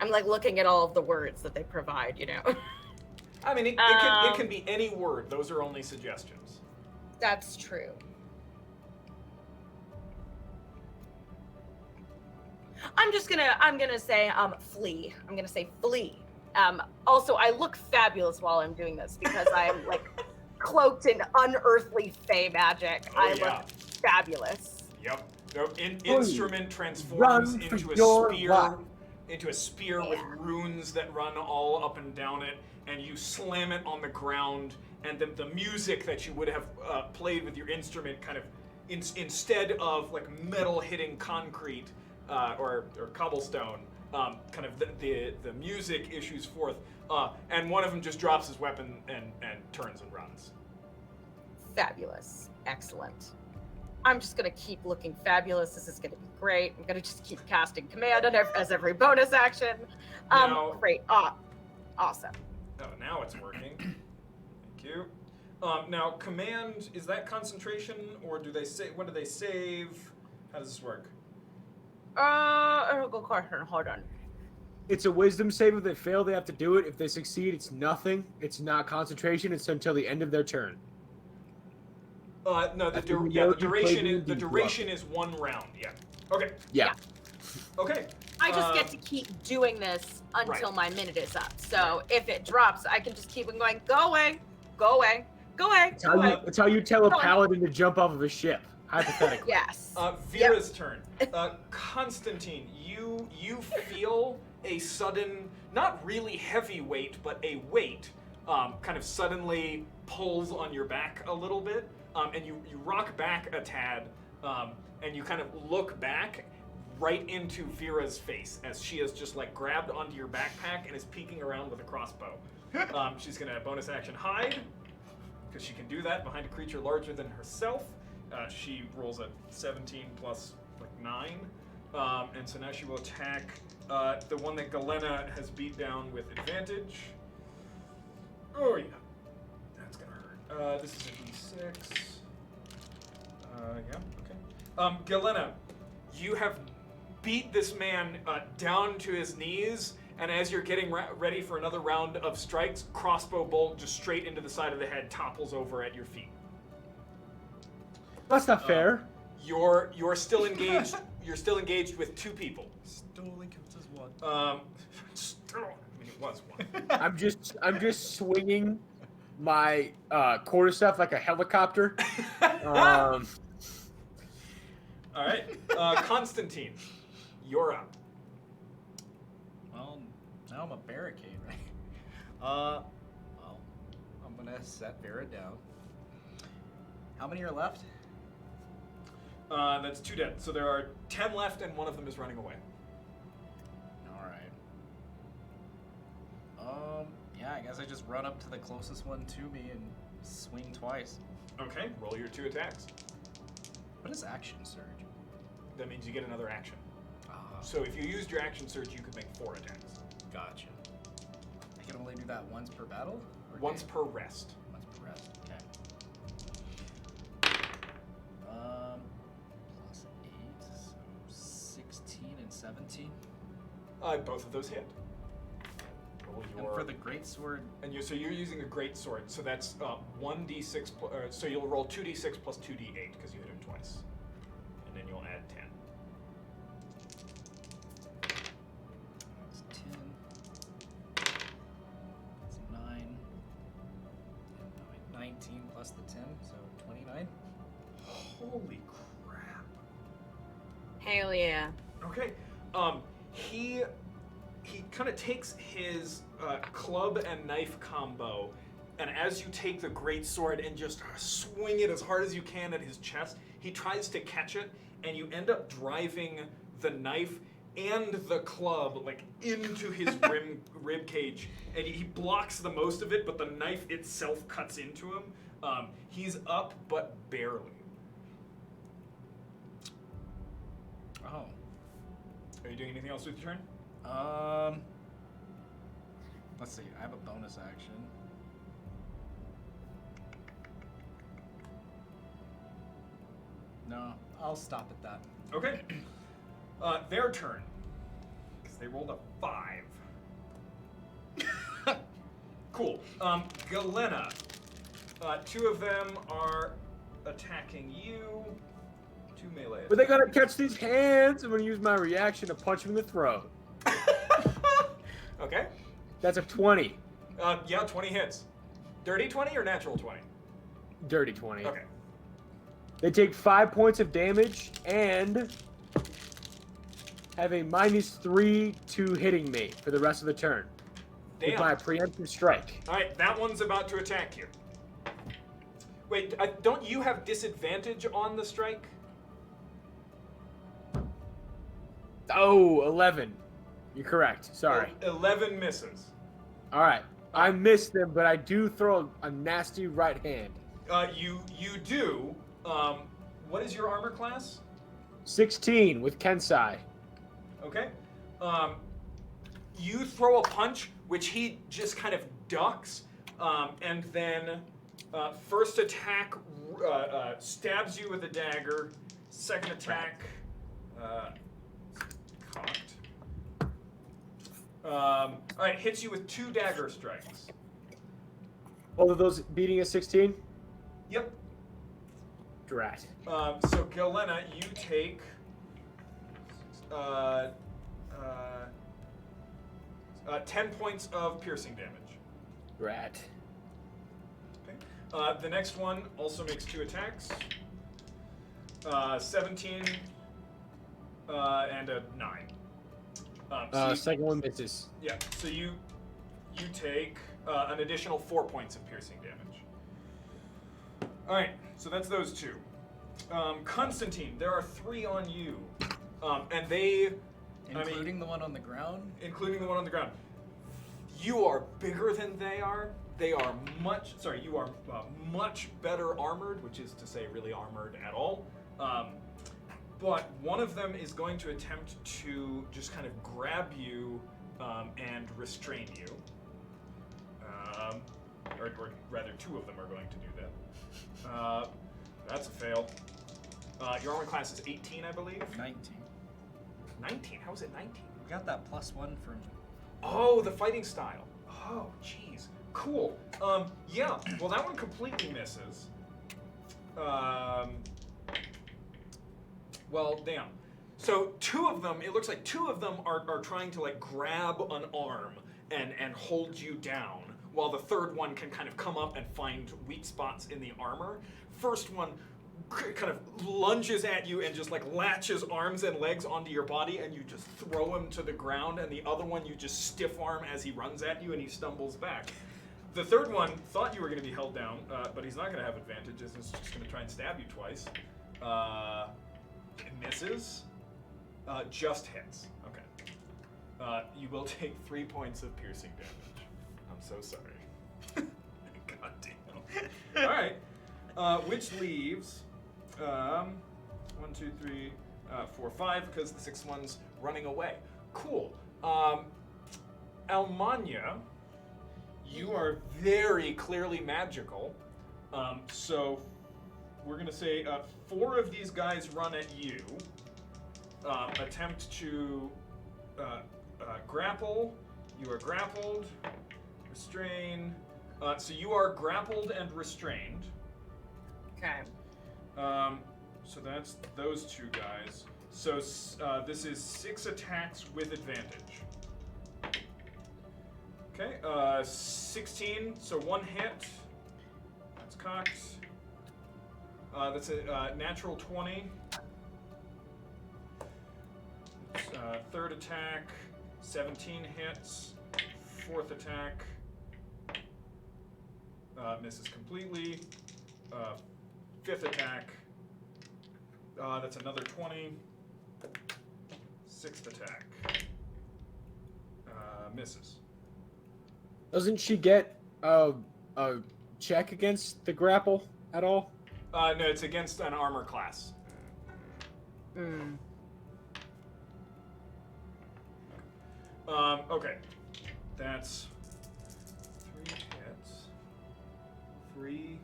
I'm like looking at all of the words that they provide, you know. I mean, it can be any word. Those are only suggestions. That's true. I'm gonna say flee. I'm gonna say flee. Also, I look fabulous while I'm doing this because I'm like cloaked in unearthly fey magic. Oh, I yeah. look fabulous. Yep. Instrument Run transforms for into a your spear, life. with runes that run all up and down it, and you slam it on the ground, and the music that you would have played with your instrument kind of instead of like metal hitting concrete or cobblestone, kind of the music issues forth, and one of them just drops his weapon and turns and runs. Fabulous. Excellent. I'm just gonna keep looking fabulous. This is gonna be great. I'm gonna just keep casting command as every bonus action. Great. Awesome. Oh, now it's working. Thank you. Now, command, is that concentration, or do they say? When do they save? How does this work? Good question. Hold on. It's a wisdom save. If they fail, they have to do it. If they succeed, it's nothing. It's not concentration. It's until the end of their turn. No, the duration is 1 round. Yeah. Okay. Yeah. Okay. I just get to keep doing this until my minute is up. So if it drops, I can just keep on going. Go away. Go away. Go away. It's how you tell a paladin to jump off of a ship, hypothetically. Yes. Vera's turn. Constantine, you feel a sudden, not really heavy weight, but a weight kind of suddenly pulls on your back a little bit, and you rock back a tad, and you kind of look back right into Vera's face as she has just like grabbed onto your backpack and is peeking around with a crossbow. She's gonna bonus action hide, because she can do that behind a creature larger than herself. She rolls a 17 plus like 9, and so now she will attack the one that Galena has beat down with advantage. Oh yeah, that's gonna hurt. This is a d6. Yeah, okay. Galena, you have beat this man down to his knees, and as you're getting ready for another round of strikes, crossbow bolt just straight into the side of the head topples over at your feet. That's not fair. You're still engaged. You're still engaged with 2 people. Still only counts as 1. Still, I mean, it was 1. I'm just swinging my quarterstaff like a helicopter. All right, Constantine, you're up. Well, now I'm a barricade, right? Well, I'm gonna set Vera down. How many are left? That's 2 dead. So there are 10 left, and one of them is running away. All right. Yeah, I guess I just run up to the closest one to me and swing twice. Okay, roll your 2 attacks. What is action surge? That means you get another action. Ah, So if you used your action surge, you could make 4 attacks. gotcha. I can only do that once per battle? Or Once game? per rest. Once per rest, okay. Plus 8, so 16 and 17. Both of those hit. Roll And for the greatsword, And so you're using a great sword, so that's 1d6. So you'll roll 2d6 plus 2d8 because you hit him twice, and then you'll add 10. that's 10. That's 9. 19 plus the 10, so 29. Holy crap! Hell yeah. Okay, he kind of takes his club and knife combo, and as you take the great sword and just swing it as hard as you can at his chest, he tries to catch it, and you end up driving the knife and the club like into his rib cage, and he blocks the most of it, but the knife itself cuts into him. He's up, but barely. Oh. Are you doing anything else with your turn? Let's see. I have a bonus action. No, I'll stop at that. Okay. Their turn. Because they rolled a 5. Cool. Galena. 2 of them are attacking you. 2 melee. But they gotta catch these hands. I'm gonna use my reaction to punch him in the throat. Okay. That's a 20. Yeah, 20 hits. Dirty 20 or natural 20? Dirty 20. Okay. They take 5 points of damage and have a -3 to hitting me for the rest of the turn. Damn. With my preemptive strike. All right, that one's about to attack you. Wait, don't you have disadvantage on the strike? Oh, 11. You're correct. Sorry. 11 misses. All right. I missed them, but I do throw a nasty right hand. You do. What is your armor class? 16 with Kensai. Okay. You throw a punch, which he just kind of ducks, and then first attack stabs you with a dagger. Second attack, cocked. All right, hits you with 2 dagger strikes. Both of those beating a 16? Yep. Drat. So Galena, you take 10 points of piercing damage. Drat. Okay. The next one also makes 2 attacks. 17 and a 9. Second one misses. Yeah. So you take an additional 4 points of piercing damage. All right. So that's those 2. Constantine, there are 3 on you, and they, Including the one on the ground? including the one on the ground. You are bigger than they are. They are much. Sorry, you are much better armored, which is to say, really armored at all. But one of them is going to attempt to just kind of grab you and restrain you. Or rather, 2 of them are going to do that. That's a fail. Your armor class is 18, I believe. 19. 19? How is it 19? We got that +1 from. Oh, the fighting style. Oh, jeez. Cool. Yeah. Well, that one completely misses. Well, damn. So 2 of them, it looks like 2 of them are trying to like grab an arm and hold you down, while the third one can kind of come up and find weak spots in the armor. First one kind of lunges at you and just like latches arms and legs onto your body, and you just throw him to the ground, and the other one you just stiff arm as he runs at you and he stumbles back. The third one thought you were going to be held down, but he's not going to have advantages. He's just going to try and stab you twice. It misses. Just hits. Okay. You will take 3 points of piercing damage. I'm so sorry. God damn. All right. Which leaves 1, 2, 3, 4, 5, because the 6th one's running away. Cool. Almania, you are very clearly magical. So we're going to say 4 of these guys run at you. Attempt to grapple. You are grappled. Restrain. So you are grappled and restrained. Okay. So that's those 2 guys. So this is 6 attacks with advantage. Okay, 16, so 1 hit. That's cocked. That's a natural 20. Third attack, 17 hits. 4th attack, misses completely. 5th attack, that's another 20. 6th attack, misses. Doesn't she get a check against the grapple at all? No, it's against an armor class. Okay. That's 3 hits. 3.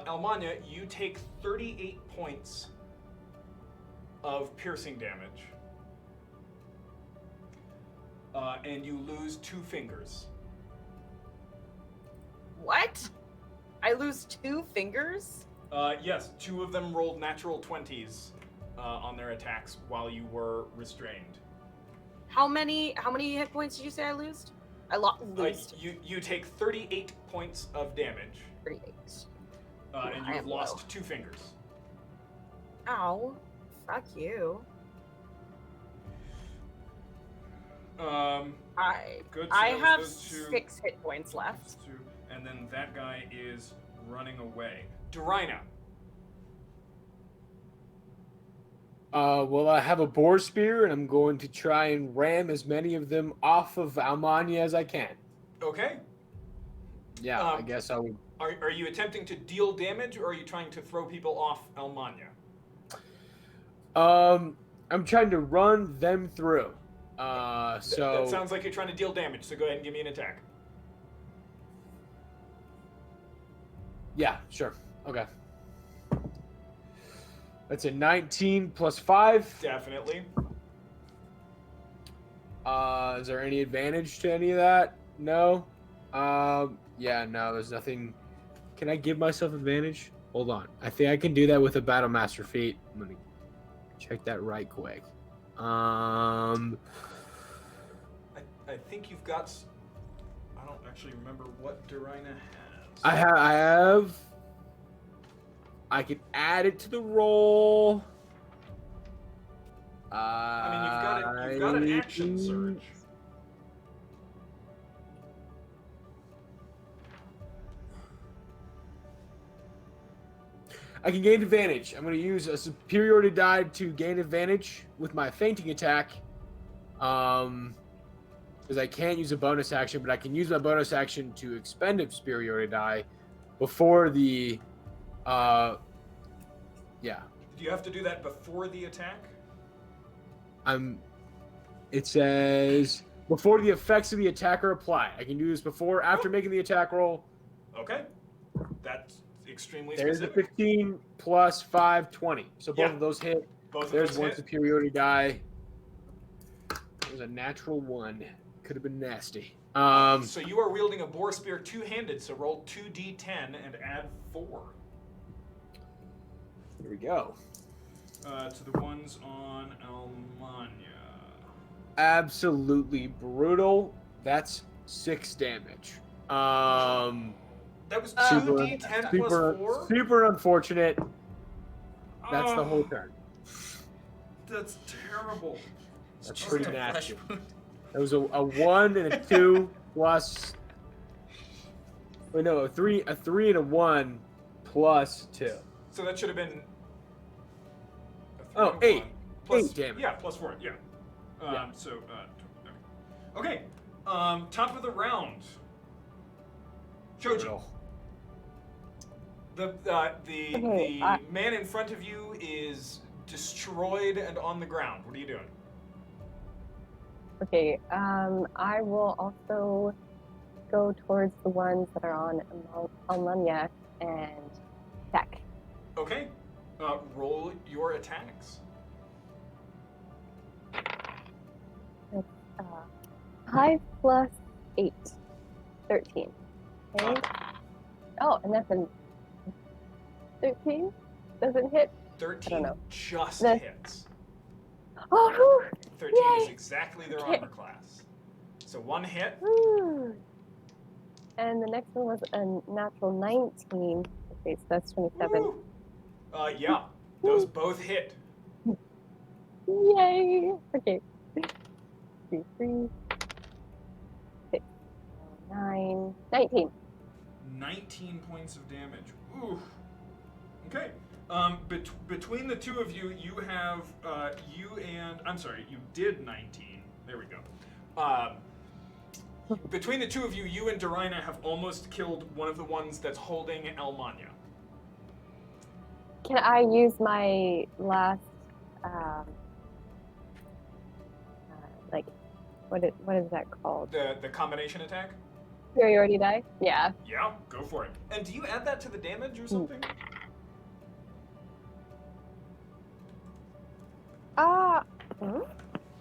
Almania, you take 38 points of piercing damage, and you lose 2 fingers. What? I lose 2 fingers? Yes, 2 of them rolled natural 20s on their attacks while you were restrained. How many hit points did you say I I lost You take 38 points of damage, 38. and I you've am lost low. 2 fingers. Ow. Fuck you. Good. So I that was have those 6 hit points left. those 2, and then that guy is running away. Durina. Well, I have a boar spear, and I'm going to try and ram as many of them off of Almania as I can. Okay. Yeah, I guess I would. Are you attempting to deal damage, or are you trying to throw people off Almania? I'm trying to run them through. That sounds like you're trying to deal damage, so go ahead and give me an attack. Yeah, sure. Okay. That's a 19 plus 5. Definitely. Is there any advantage to any of that? No. Yeah, no, there's nothing. Can I give myself advantage? Hold on. I think I can do that with a Battle Master feat. Let me check that right quick. I think you've got. I don't actually remember what Durina has. I have. I can add it to the roll. I mean, you've got an action surge. I can gain advantage. I'm going to use a superiority die to gain advantage with my fainting attack. Because I can't use a bonus action, but I can use my bonus action to expend a superiority die before the. Yeah. Do you have to do that before the attack? It says before the effects of the attacker apply. I can do this after making the attack roll. Okay. That's extremely There's a specific. 15 plus 5, 20. So both Yeah. of those hit. Both of There's those one hit. superiority die. It was a natural 1. Could have been nasty. So you are wielding a boar spear two-handed, so roll 2d10 and add 4. Here we go. To the ones on Almania. Absolutely brutal. That's 6 damage. That was Super- 2d10 plus 4? super unfortunate. That's the whole turn. That's terrible. That's Just pretty a flesh nasty. wound. There was a 1 and a 2 plus. Wait, no, a 3 and a 1 plus 2. So that should have been. Oh, 1 8. plus, 8 damage. Yeah, plus 4. Yeah. Yeah. So. Okay. Top of the round. Choji. Brutal. The man in front of you is destroyed and on the ground. What are you doing? Okay, I will also go towards the ones that are on Almania and attack. Okay. Roll your attacks. It's 5 plus 8, 13. Okay. Oh, and that's a 13? Doesn't hit? 13 know. just That's- hits. Oh, 13 is Yay. exactly their Okay. armor class. So 1 hit. whew. And the next one was a natural 19. Okay, so that's 27. Woo. Yeah. Those both hit. Yay! Okay. 2, 3, 6, 9, 19. 19 points of damage. Ooh. Okay. Between the two of you, you have you did 19. There we go. Between the two of you, you and Durina have almost killed one of the ones that's holding Almania. Can I use my last, like, what is that called? The combination attack? Superiority die? Yeah. Yeah, go for it. And do you add that to the damage or something?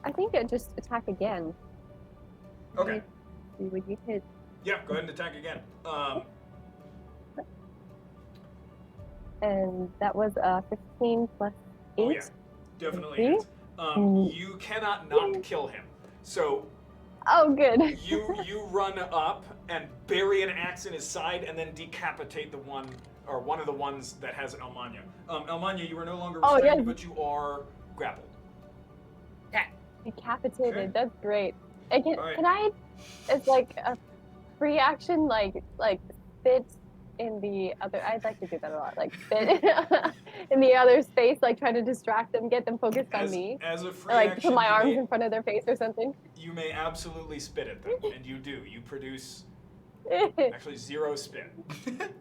I think it just attack again. Okay. Would you hit? Yeah, go ahead and attack again. And that was 15 plus 8. Oh yeah, definitely Okay. hits. You cannot not kill him. So Oh, good. You run up and bury an axe in his side, and then decapitate the one or one of the ones that has Elmania. Elmania, you are no longer Oh, restrained, yes. but you are grappled. Decapitated. Okay. That's great. And All right. can I, as like a free action, like spit in the other? I'd like to do that a lot. Like spit in the other space, like try to distract them, get them focused on me, As a or free like action, put my arms in front of their face or something. you may absolutely spit at them, and you do. You produce actually 0 spit,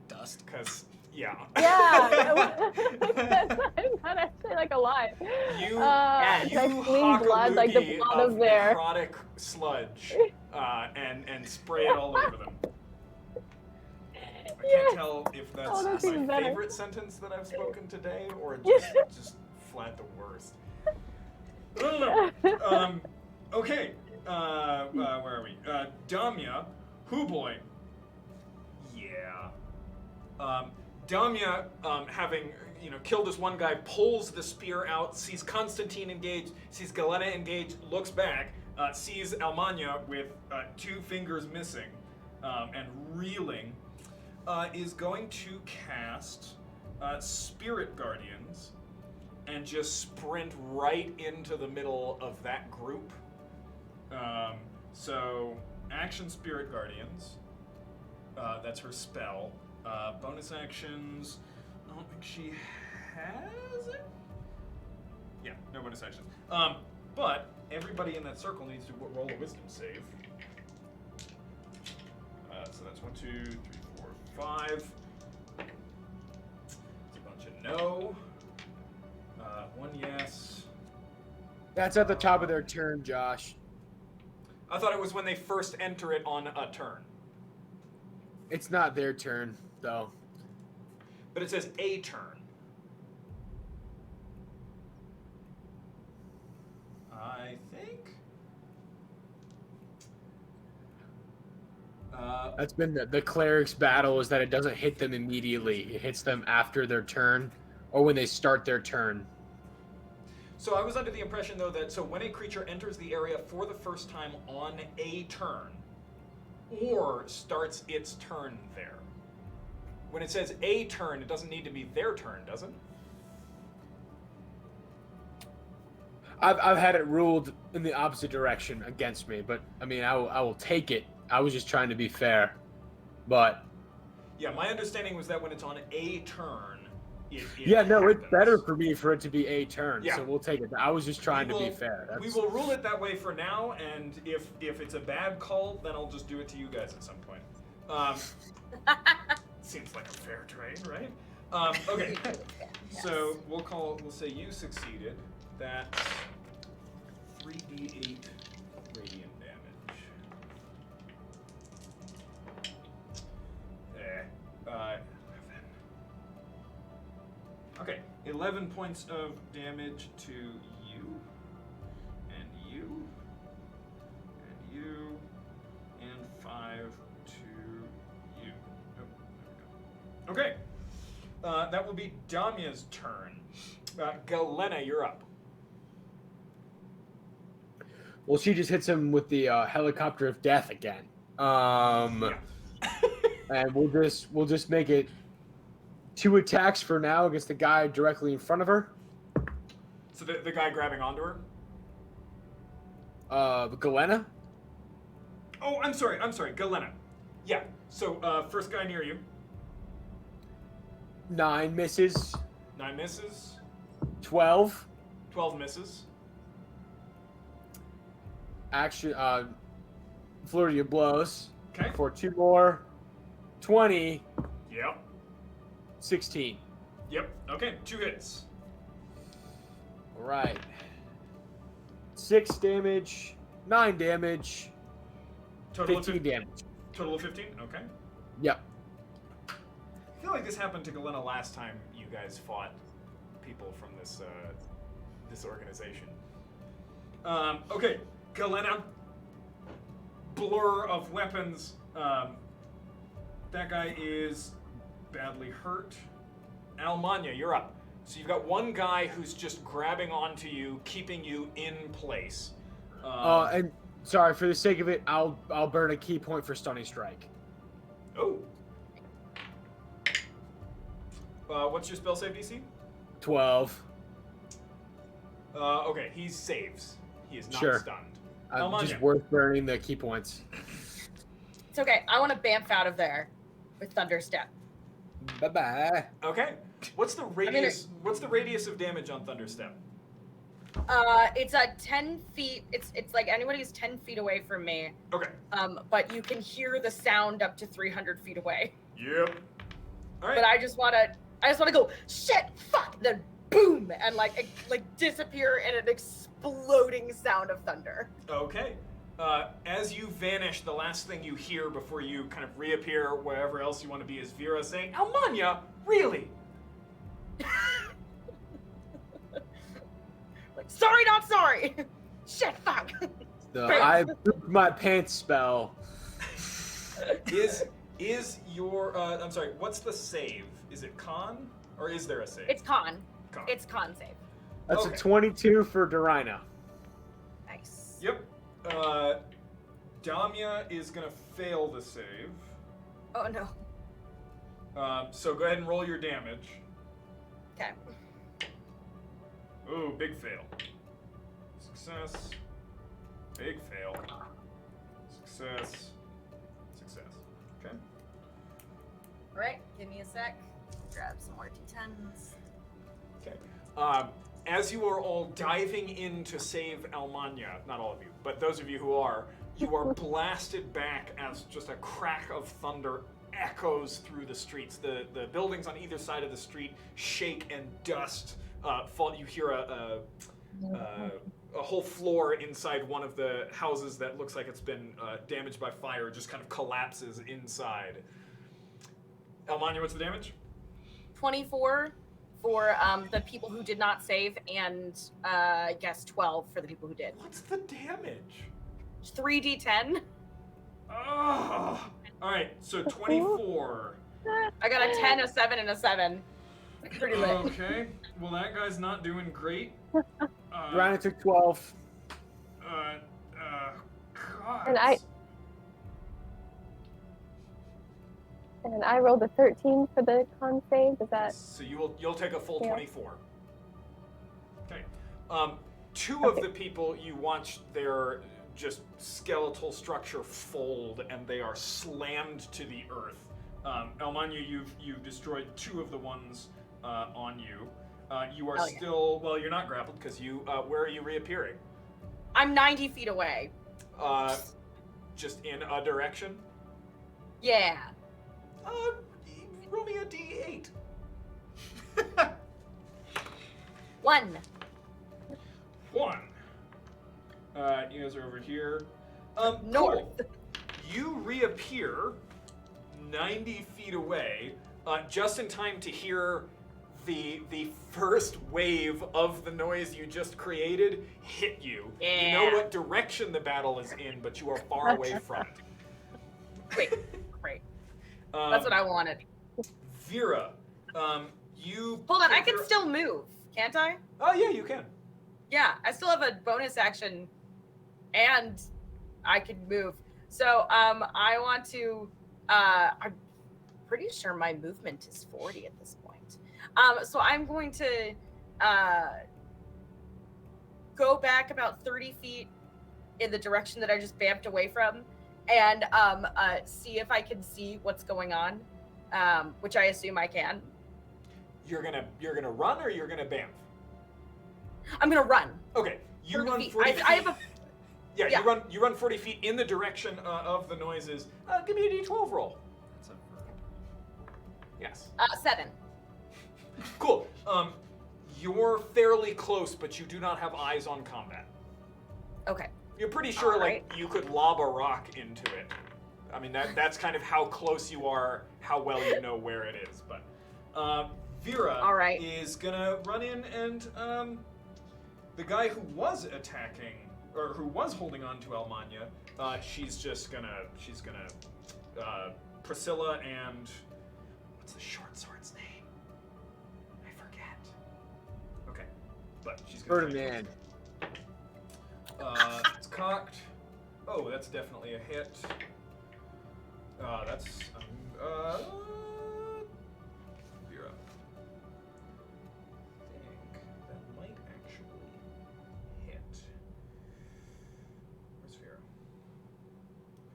Dust. because yeah. Yeah, that's not actually like alive. You Like you clean hock blood, a like the loogie blood of of their. necrotic sludge, and spray it all over them. I can't tell if Oh, that's that's even my better. favorite sentence that I've spoken today, or just flat the worst. Okay. Where are we? Damya, Huboy. Yeah. Damya, having killed this one guy, pulls the spear out, sees Constantine engaged, sees Galena engaged, looks back, sees Almanya with 2 fingers missing, and reeling, is going to cast Spirit Guardians and just sprint right into the middle of that group. So, action Spirit Guardians. That's her spell. Bonus actions. I don't think she has it. Yeah, no bonus actions. But everybody in that circle needs to roll a wisdom save. So that's 1, 2, 3, 4, 5. It's a bunch of no. 1 yes. That's at the top of their turn, Josh. I thought it was when they first enter it on a turn. It's not their turn, though. But it says a turn. I think. That's been the cleric's battle, is that it doesn't hit them immediately. It hits them after their turn or when they start their turn. So I was under the impression, though, that when a creature enters the area for the first time on a turn, or starts its turn there. When it says a turn, it doesn't need to be their turn, does it? I've had it ruled in the opposite direction against me, but I mean, I will take it. I was just trying to be fair, but Yeah, my understanding was that when it's on a turn, it yeah, no, it's happens. better for me for it to be a turn, Yeah. so we'll take it. I was just trying to be fair. We will rule it that way for now, and if it's a bad call, then I'll just do it to you guys at some point. Seems like a fair trade, right? Okay, so we'll say you succeeded. That's 3d8 radiant damage. There. 11. Okay, 11 points of damage to you, and you, and you, and 5 to you. Oh, there we go. Okay, that will be Damya's turn. Galena, you're up. Well, she just hits him with the helicopter of death again. Yeah. And we'll just make it 2 attacks for now against the guy directly in front of her. So the guy grabbing onto her? Galena? Oh, I'm sorry, Galena. Yeah, so first guy near you. 9 misses. 9 misses. 12. 12 misses. Action, flurry of blows. Okay. For 2 more. 20. Yep. 16. Yep. Okay, 2 hits. All right. 6 damage. 9 damage. Total 15 of damage. Total of 15? Okay. Yep. I feel like this happened to Galena last time you guys fought people from this this organization. Okay, Galena. Blur of weapons. That guy is badly hurt. Almanya, you're up. So you've got one guy who's just grabbing onto you, keeping you in place. And Sorry, for the sake of it, I'll burn a key point for stunning strike. Oh. What's your spell save DC? 12. Okay, he saves. He is not Sure. stunned. Just worth burning the key points. It's okay. I want to bamf out of there with Thunderstep. Bye bye. Okay. What's the radius? What's the radius of damage on Thunderstep? It's at 10 feet. It's like anybody who's 10 feet away from me. Okay. But you can hear the sound up to 300 feet away. Yep. All right. But I just wanna go shit, fuck, then boom, and like disappear in an exploding sound of thunder. Okay. As you vanish, the last thing you hear before you kind of reappear wherever else you want to be is Vera saying, "Almanya, really?" Like, sorry, not sorry. Shit, fuck. So I pooped my pants spell. Is your I'm sorry, what's the save? Is it con or is there a save? It's con. Con. It's con save. That's Okay. a 22 for Dorina. Nice. Yep. Damia is gonna fail the save. Oh no. So go ahead and roll your damage. Okay. Ooh, big fail. Success. Big fail. Success. Success. Okay. All right. Give me a sec. Grab some more d10s. Okay. As you are all diving in to save Almanya, not all of you, but those of you who are, you are blasted back as just a crack of thunder echoes through the streets. The buildings on either side of the street shake and dust fall. You hear a whole floor inside one of the houses that looks like it's been damaged by fire just kind of collapses inside. Almanya, what's the damage? 24 for the people who did not save, and I guess 12 for the people who did. What's the damage? 3d10. Oh. All right, so 24. I got a 10, a 7, and a 7. Pretty lit. Okay. Well, that guy's not doing great. Dorina took 12. God. And I rolled a 13 for the con save. Is that So you'll take a full Yeah. 24. Okay. Two of the people you watch their just skeletal structure fold, and they are slammed to the earth. Almanya, you've destroyed two of the ones on you. You are Hell yeah. still you're not grappled because you. Where are you reappearing? I'm 90 feet away. Just in a direction. Yeah. Roll me a d8. 1. 1. You guys are over here. North. Cool. You reappear 90 feet away, just in time to hear the first wave of the noise you just created hit you. Yeah. You know what direction the battle is in, but you are far away from it. Great. That's what I wanted. Vera, you. Hold on, I take can still move, can't I? Oh yeah, you can. Yeah, I still have a bonus action, and I can move. So, I want to. I'm pretty sure my movement is 40 at this point. So I'm going to go back about 30 feet in the direction that I just vamped away from, and see if I can see what's going on, which I assume I can. You're gonna run or you're gonna bamf? I'm gonna run. Okay, you 40 run feet. 40 feet. I have a. Yeah, Yeah. you run 40 feet in the direction of the noises. Give me a d12 roll. Yes. 7. Cool. You're fairly close, but you do not have eyes on combat. Okay. You're pretty sure, Alright. like, you could lob a rock into it. I mean, that's kind of how close you are, how well you know where it is. But Vera Alright. is gonna run in, and the guy who was attacking, or who was holding on to Almanya, she's gonna Priscilla and what's the short sword's name? I forget. Okay, but she's gonna. Ferdinand. It's cocked. Oh, that's definitely a hit. That's Vera. I think that might actually hit. Where's Vera?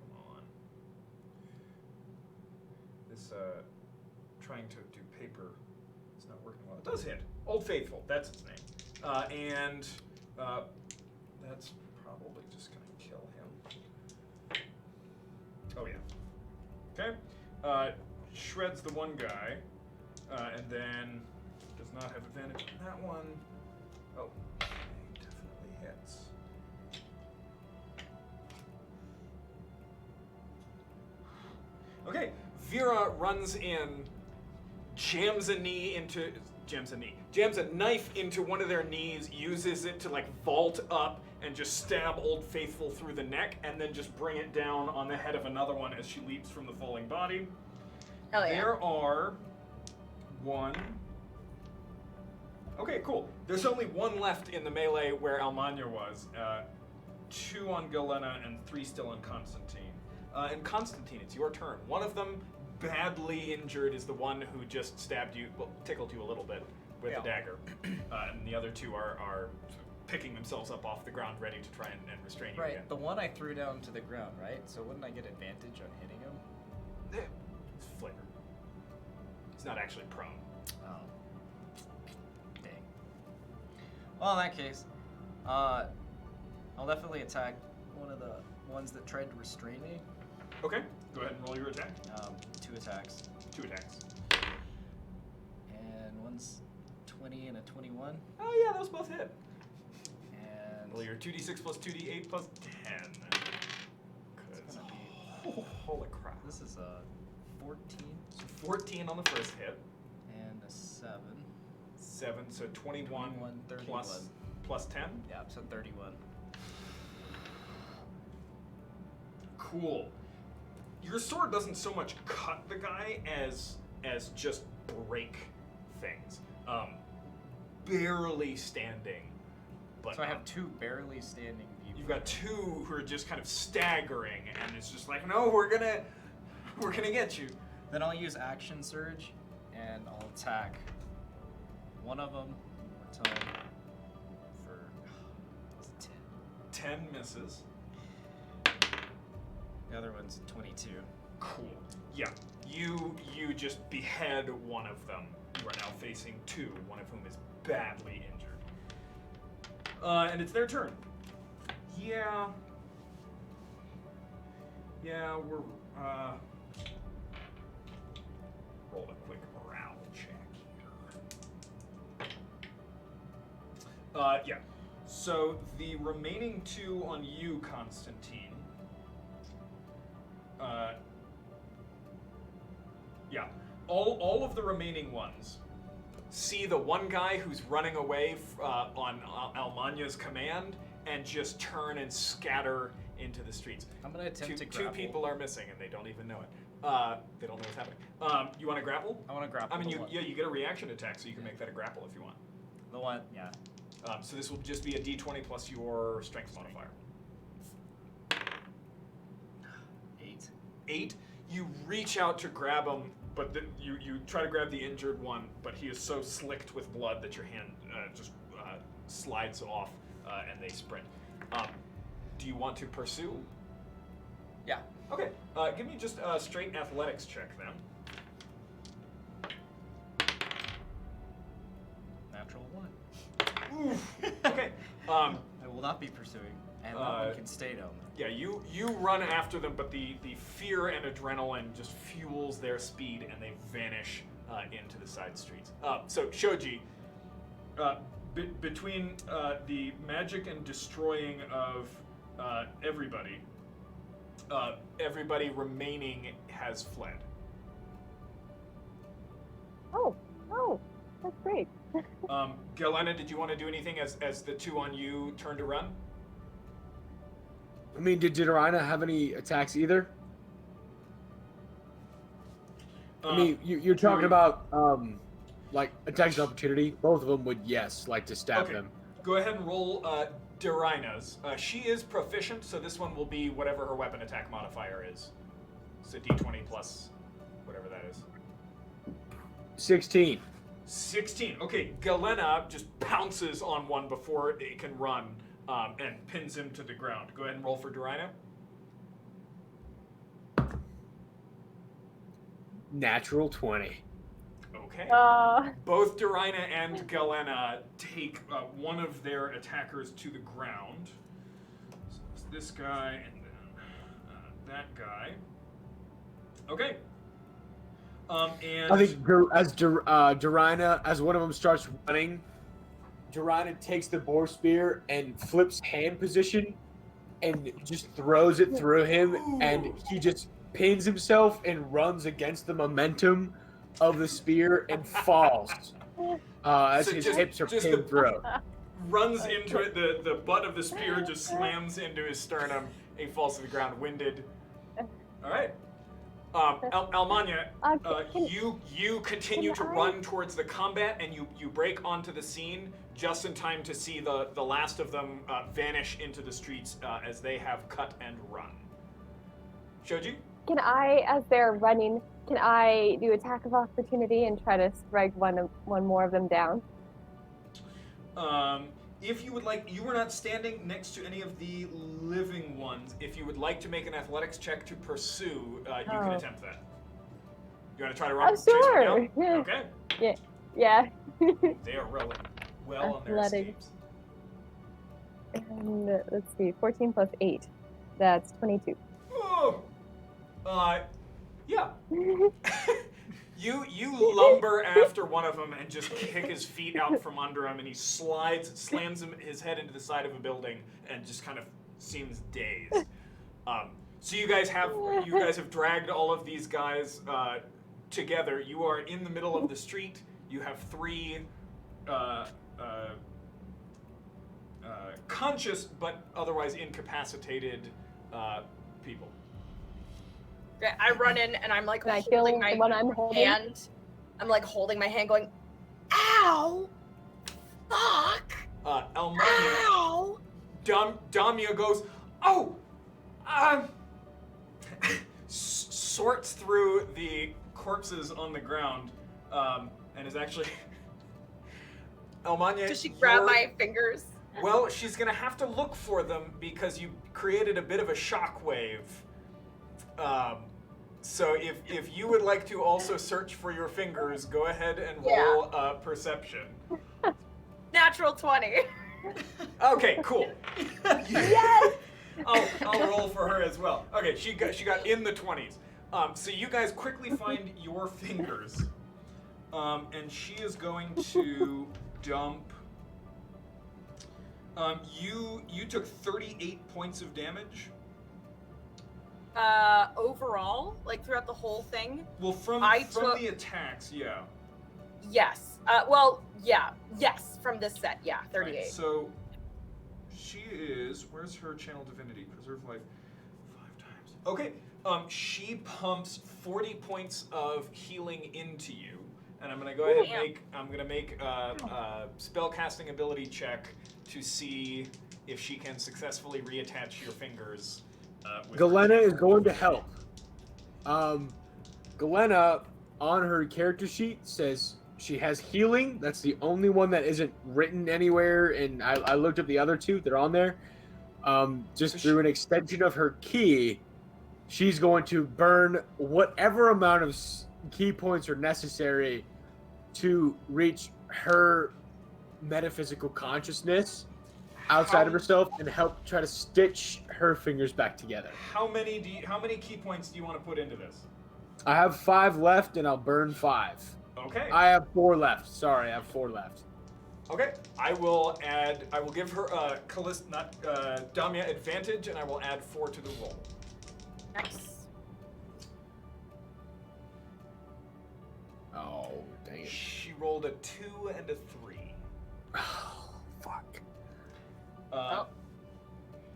Come on. This trying to do paper is not working well. It does hit. Old Faithful, that's its name. And that's probably just gonna kill him. Oh yeah. Okay. Shreds the one guy, and then does not have advantage on that one. Oh, definitely hits. Okay, Vera runs in, jams a knife into one of their knees, uses it to like vault up and just stab Old Faithful through the neck, and then just bring it down on the head of another one as she leaps from the falling body. Hell yeah. There are one. Okay, cool. There's only one left in the melee where Almania was. 2 on Galena and 3 still on Constantine. And Constantine, it's your turn. One of them, badly injured, is the one who just stabbed you, well, tickled you a little bit with the dagger. And the other 2 are picking themselves up off the ground, ready to try and restrain you again. Right, the one I threw down to the ground, right? So wouldn't I get advantage on hitting him? It's flavor. He's not actually prone. Oh. Dang. Well, in that case, I'll definitely attack one of the ones that tried to restrain me. Okay, go ahead and roll your attack. 2 attacks. 2 attacks. And one's 20 and a 21. Oh yeah, those both hit. And Roll your 2d6 plus 2d8 plus 10. it's gonna be, Holy crap. this is a 14 So 14 on the first hit. and a 7. 7, so 21, 31. plus 10. Yeah, so 31. Cool. Your sword doesn't so much cut the guy as just break things. Barely standing, but So I have 2 barely standing people. you've got 2 who are just kind of staggering, and it's just like, no, we're gonna get you. Then I'll use Action Surge, and I'll attack one of them one more time for what's it, 10. 10 misses. The other one's 22. Cool. Yeah. You just behead one of them. You are now facing 2, one of whom is badly injured. And it's their turn. Yeah. Yeah, we're roll a quick morale check here. Yeah. So the remaining 2 on you, Constantine. Yeah, all of the remaining ones see the one guy who's running away on Almania's command and just turn and scatter into the streets. I'm gonna attempt to Two grapple. people are missing and they don't even know it. They don't know what's happening. You want to grapple? I want to grapple. I mean, the one. you get a reaction attack, so you can make that a grapple if you want. The one, yeah. So this will just be a d20 plus your strength modifier. 8. 8. You reach out to grab him, but you try to grab the injured one, but he is so slicked with blood that your hand just slides off, and they sprint. Do you want to pursue? Yeah. Okay. Give me just a straight athletics check then. Natural 1. Oof. Okay. I will not be pursuing, and that one can stay down there. Yeah, you run after them, but the fear and adrenaline just fuels their speed, and they vanish into the side streets. So Shoji, between the magic and destroying of everybody, everybody remaining has fled. Oh, that's great. Galena, did you want to do anything as the 2 on you turn to run? I mean, did Jidarina have any attacks either? I mean, you're talking about like attacks of opportunity. Both of them would, yes, like to stab Okay. them. Go ahead and roll Darina's. She is proficient, so this one will be whatever her weapon attack modifier is. So d20 plus whatever that is. 16. 16. Okay, Galena just pounces on one before it can run and pins him to the ground. Go ahead and roll for Darina. Natural 20. Okay. Uh, Both Darina and Galena take one of their attackers to the ground. So it's this guy and then that guy. Okay. And I think Darina, as one of them starts running, Darina takes the boar spear and flips hand position and just throws it through him, and he just pins himself and runs against the momentum of the spear and falls as So his just- hips are just pinned the- through. runs into it. The butt of the spear just slams into his sternum. And he falls to the ground, winded. All right. Almanya, you continue to run towards the combat, and you break onto the scene just in time to see the last of them vanish into the streets as they have cut and run. Shoji? Can I, as they're running, can I do attack of opportunity and try to strike one more of them down? If you would like, you were not standing next to any of the living ones. If you would like to make an athletics check to pursue, you can attempt that. You want to try to run? Oh, sure. Chase them down? Okay. Yeah. They are rolling well on their Athletics. escapes. And let's see, 14 plus 8. That's 22. Oh, yeah. You lumber after one of them and just kick his feet out from under him, and he slams his head into the side of a building, and just kind of seems dazed. So you guys have dragged all of these guys together. You are in the middle of the street. You have three conscious but otherwise incapacitated people. Okay, I run in and I'm like Can I kill holding my the one I'm holding? hand. I'm like holding my hand, going, "Ow, fuck, Almania, ow." Damia goes, "Oh, sorts through the corpses on the ground, and is actually." Almania, Does she grab you're- my fingers? Well, she's gonna have to look for them because you created a bit of a shockwave. So if you would like to also search for your fingers, go ahead and roll perception. Natural 20. Okay, cool. Yes! I'll roll for her as well. Okay, she got in the 20s. So you guys quickly find your fingers, and she is going to dump. You took 38 points of damage. Overall, like throughout the whole thing, Well, from took- the attacks, yeah. yes. Yes, from this set, yeah, 38. Right, so she is. Where's her channel divinity? Preserve life 5 times. Okay. She pumps 40 points of healing into you, and I'm gonna go ahead and make a spell casting ability check to see if she can successfully reattach your fingers. With Galena her. is going to help. Galena, on her character sheet, says she has healing. That's the only one that isn't written anywhere, and I looked up the other two. They're on there. Just So through an extension of her key, she's going to burn whatever amount of key points are necessary to reach her metaphysical consciousness outside of herself and help try to stitch her fingers back together. How many key points do you want to put into this? I have 5 left, and I'll burn 5. Okay. I have 4 left. Sorry, I have 4 left. Okay, I will give her Damia advantage, and I will add 4 to the roll. Nice. Oh, dang it. She rolled a 2 and a 3. Oh, fuck.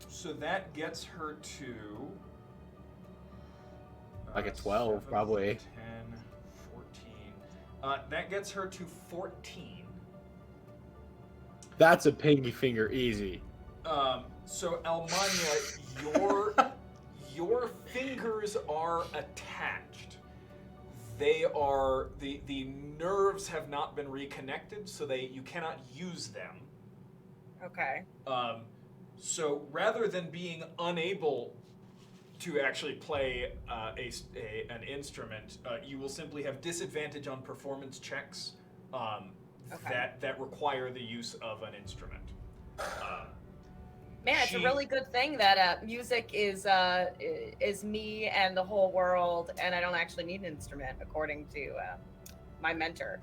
So that gets her to Like a 12, 7, probably. 10, 14. That gets her to 14. That's a pinky finger easy. So Almania, your fingers are attached. They are the nerves have not been reconnected, so you cannot use them. Okay. So rather than being unable to actually play an instrument, you will simply have disadvantage on performance checks that require the use of an instrument. Man, it's a really good thing that music is me and the whole world, and I don't actually need an instrument, according to my mentor.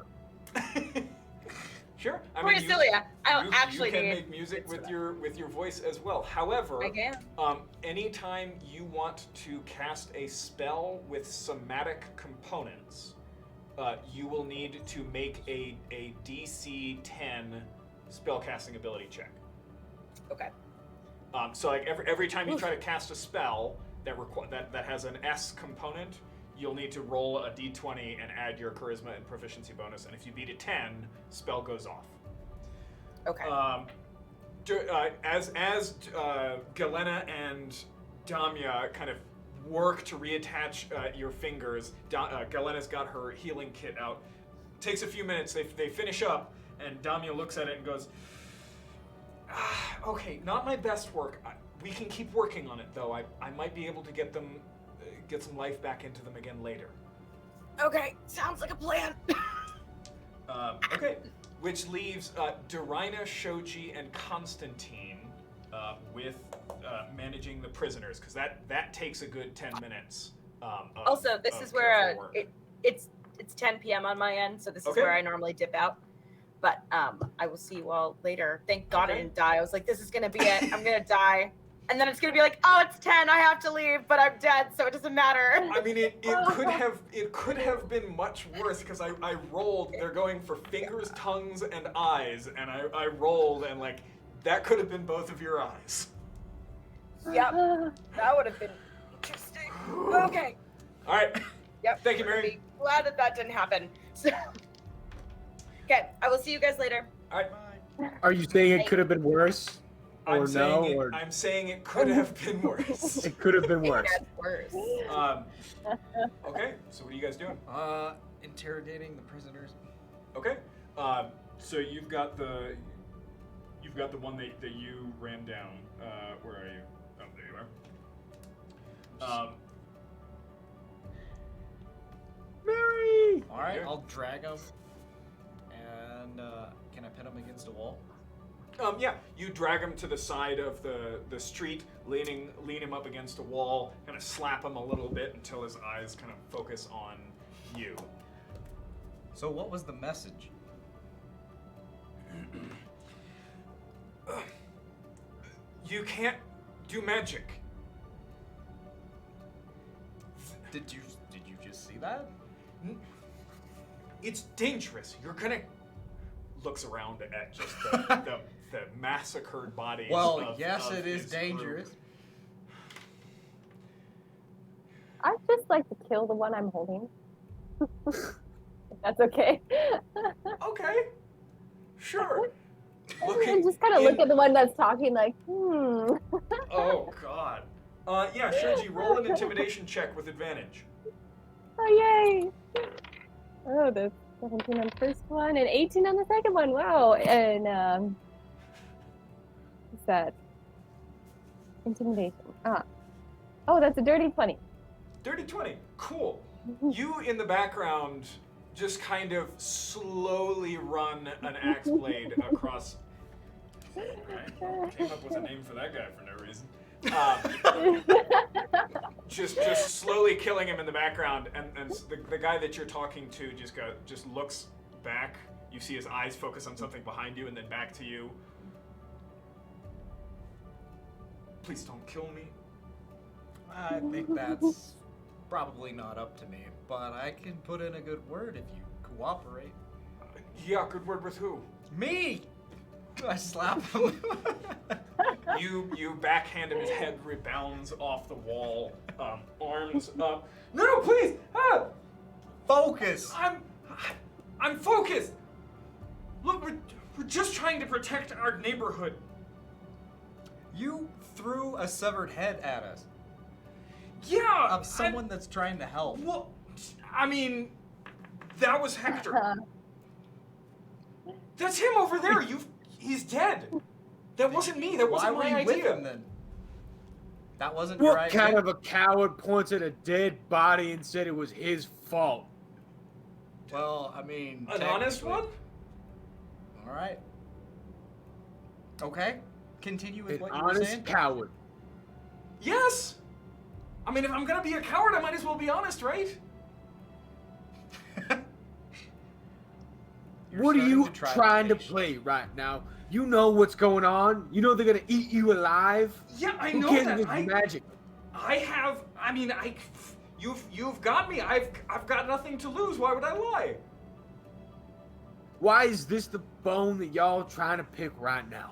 Sure. I Poor mean, Cecilia, I don't actually you can need make music an with your voice as well. However, I can. Anytime you want to cast a spell with somatic components, you will need to make a DC 10 spellcasting ability check. Okay. So like every time you try to cast a spell that has an S component, you'll need to roll a d20 and add your charisma and proficiency bonus. And if you beat a 10, spell goes off. Okay. As Galena and Damia kind of work to reattach your fingers, Galena's got her healing kit out. Takes a few minutes. They finish up, and Damia looks at it and goes, "Okay, not my best work. We can keep working on it, though. I might be able to get some life back into them again later." Okay, sounds like a plan. Okay, which leaves Darina, Shoji, and Constantine with managing the prisoners, because that takes a good 10 minutes. Also, this is where it's 10 p.m. on my end, so this is where I normally dip out. But I will see you all later. Thank God I didn't die. I was like, this is gonna be it. I'm gonna die. And then it's gonna be like, oh, it's 10. I have to leave, but I'm dead, so it doesn't matter. I mean, it could have been much worse, because I rolled. They're going for fingers, tongues, and eyes, and I rolled, and like that could have been both of your eyes. Yep, that would have been interesting. Okay. All right. Yep. Thank you, Mary. I'm glad that didn't happen. So, okay, I will see you guys later. All right. Bye. Are you saying it could have been worse? Or I'm saying it could have been worse. It could have been worse. That's worse. Okay, so what are you guys doing? Interrogating the prisoners. Okay, so you've got the one that you ran down. Where are you? Oh, there you are. Mary! All right, Okay. I'll drag him. And can I pin him against a wall? Yeah, you drag him to the side of the street, lean him up against a wall, kind of slap him a little bit until his eyes kind of focus on you. So what was the message? You can't do magic. Did you just see that? It's dangerous. You're gonna looks around at just the massacred bodies. Well, of, yes, of it is his dangerous. group. I'd just like to kill the one I'm holding. If that's okay. Okay, sure. And just kind of look at the one that's talking like, Oh God. Yeah, Shoji, roll an intimidation check with advantage. Oh, yay. Oh, the 17 on the first one and 18 on the second one. Wow. And, what's that? Intimidation. Oh, that's a dirty 20. Dirty 20. Cool. You in the background just kind of slowly run an axe blade across. I came up with a name for that guy for no reason. Just slowly killing him in the background, and the guy that you're talking to just looks back. You see his eyes focus on something behind you, and then back to you. Please don't kill me. I think that's probably not up to me, but I can put in a good word if you cooperate. Yeah, good word with who? Me! I slap him. You backhand him, his head rebounds off the wall, arms up. No, please! Focus! I'm focused! Look, we're just trying to protect our neighborhood. You threw a severed head at us Yeah. of someone that's trying to help. Well, I mean, that was Hector. That's him over there. He's dead. That wasn't me. That Why wasn't were my you idea. with him then? That wasn't your What idea. kind of a coward points at a dead body and said it was his fault? Well, I mean, An honest technically- one? All right. Okay. Continue with An what you were honest saying. coward. Yes. I mean, if I'm gonna be a coward, I might as well be honest, right? You're What are starting you try trying to patient. play right now? You know what's going on. You know they're gonna eat you alive. Yeah, I Who know cares that. if it's magic? You've got me. I've got nothing to lose. Why would I lie? Why is this the bone that y'all trying to pick right now?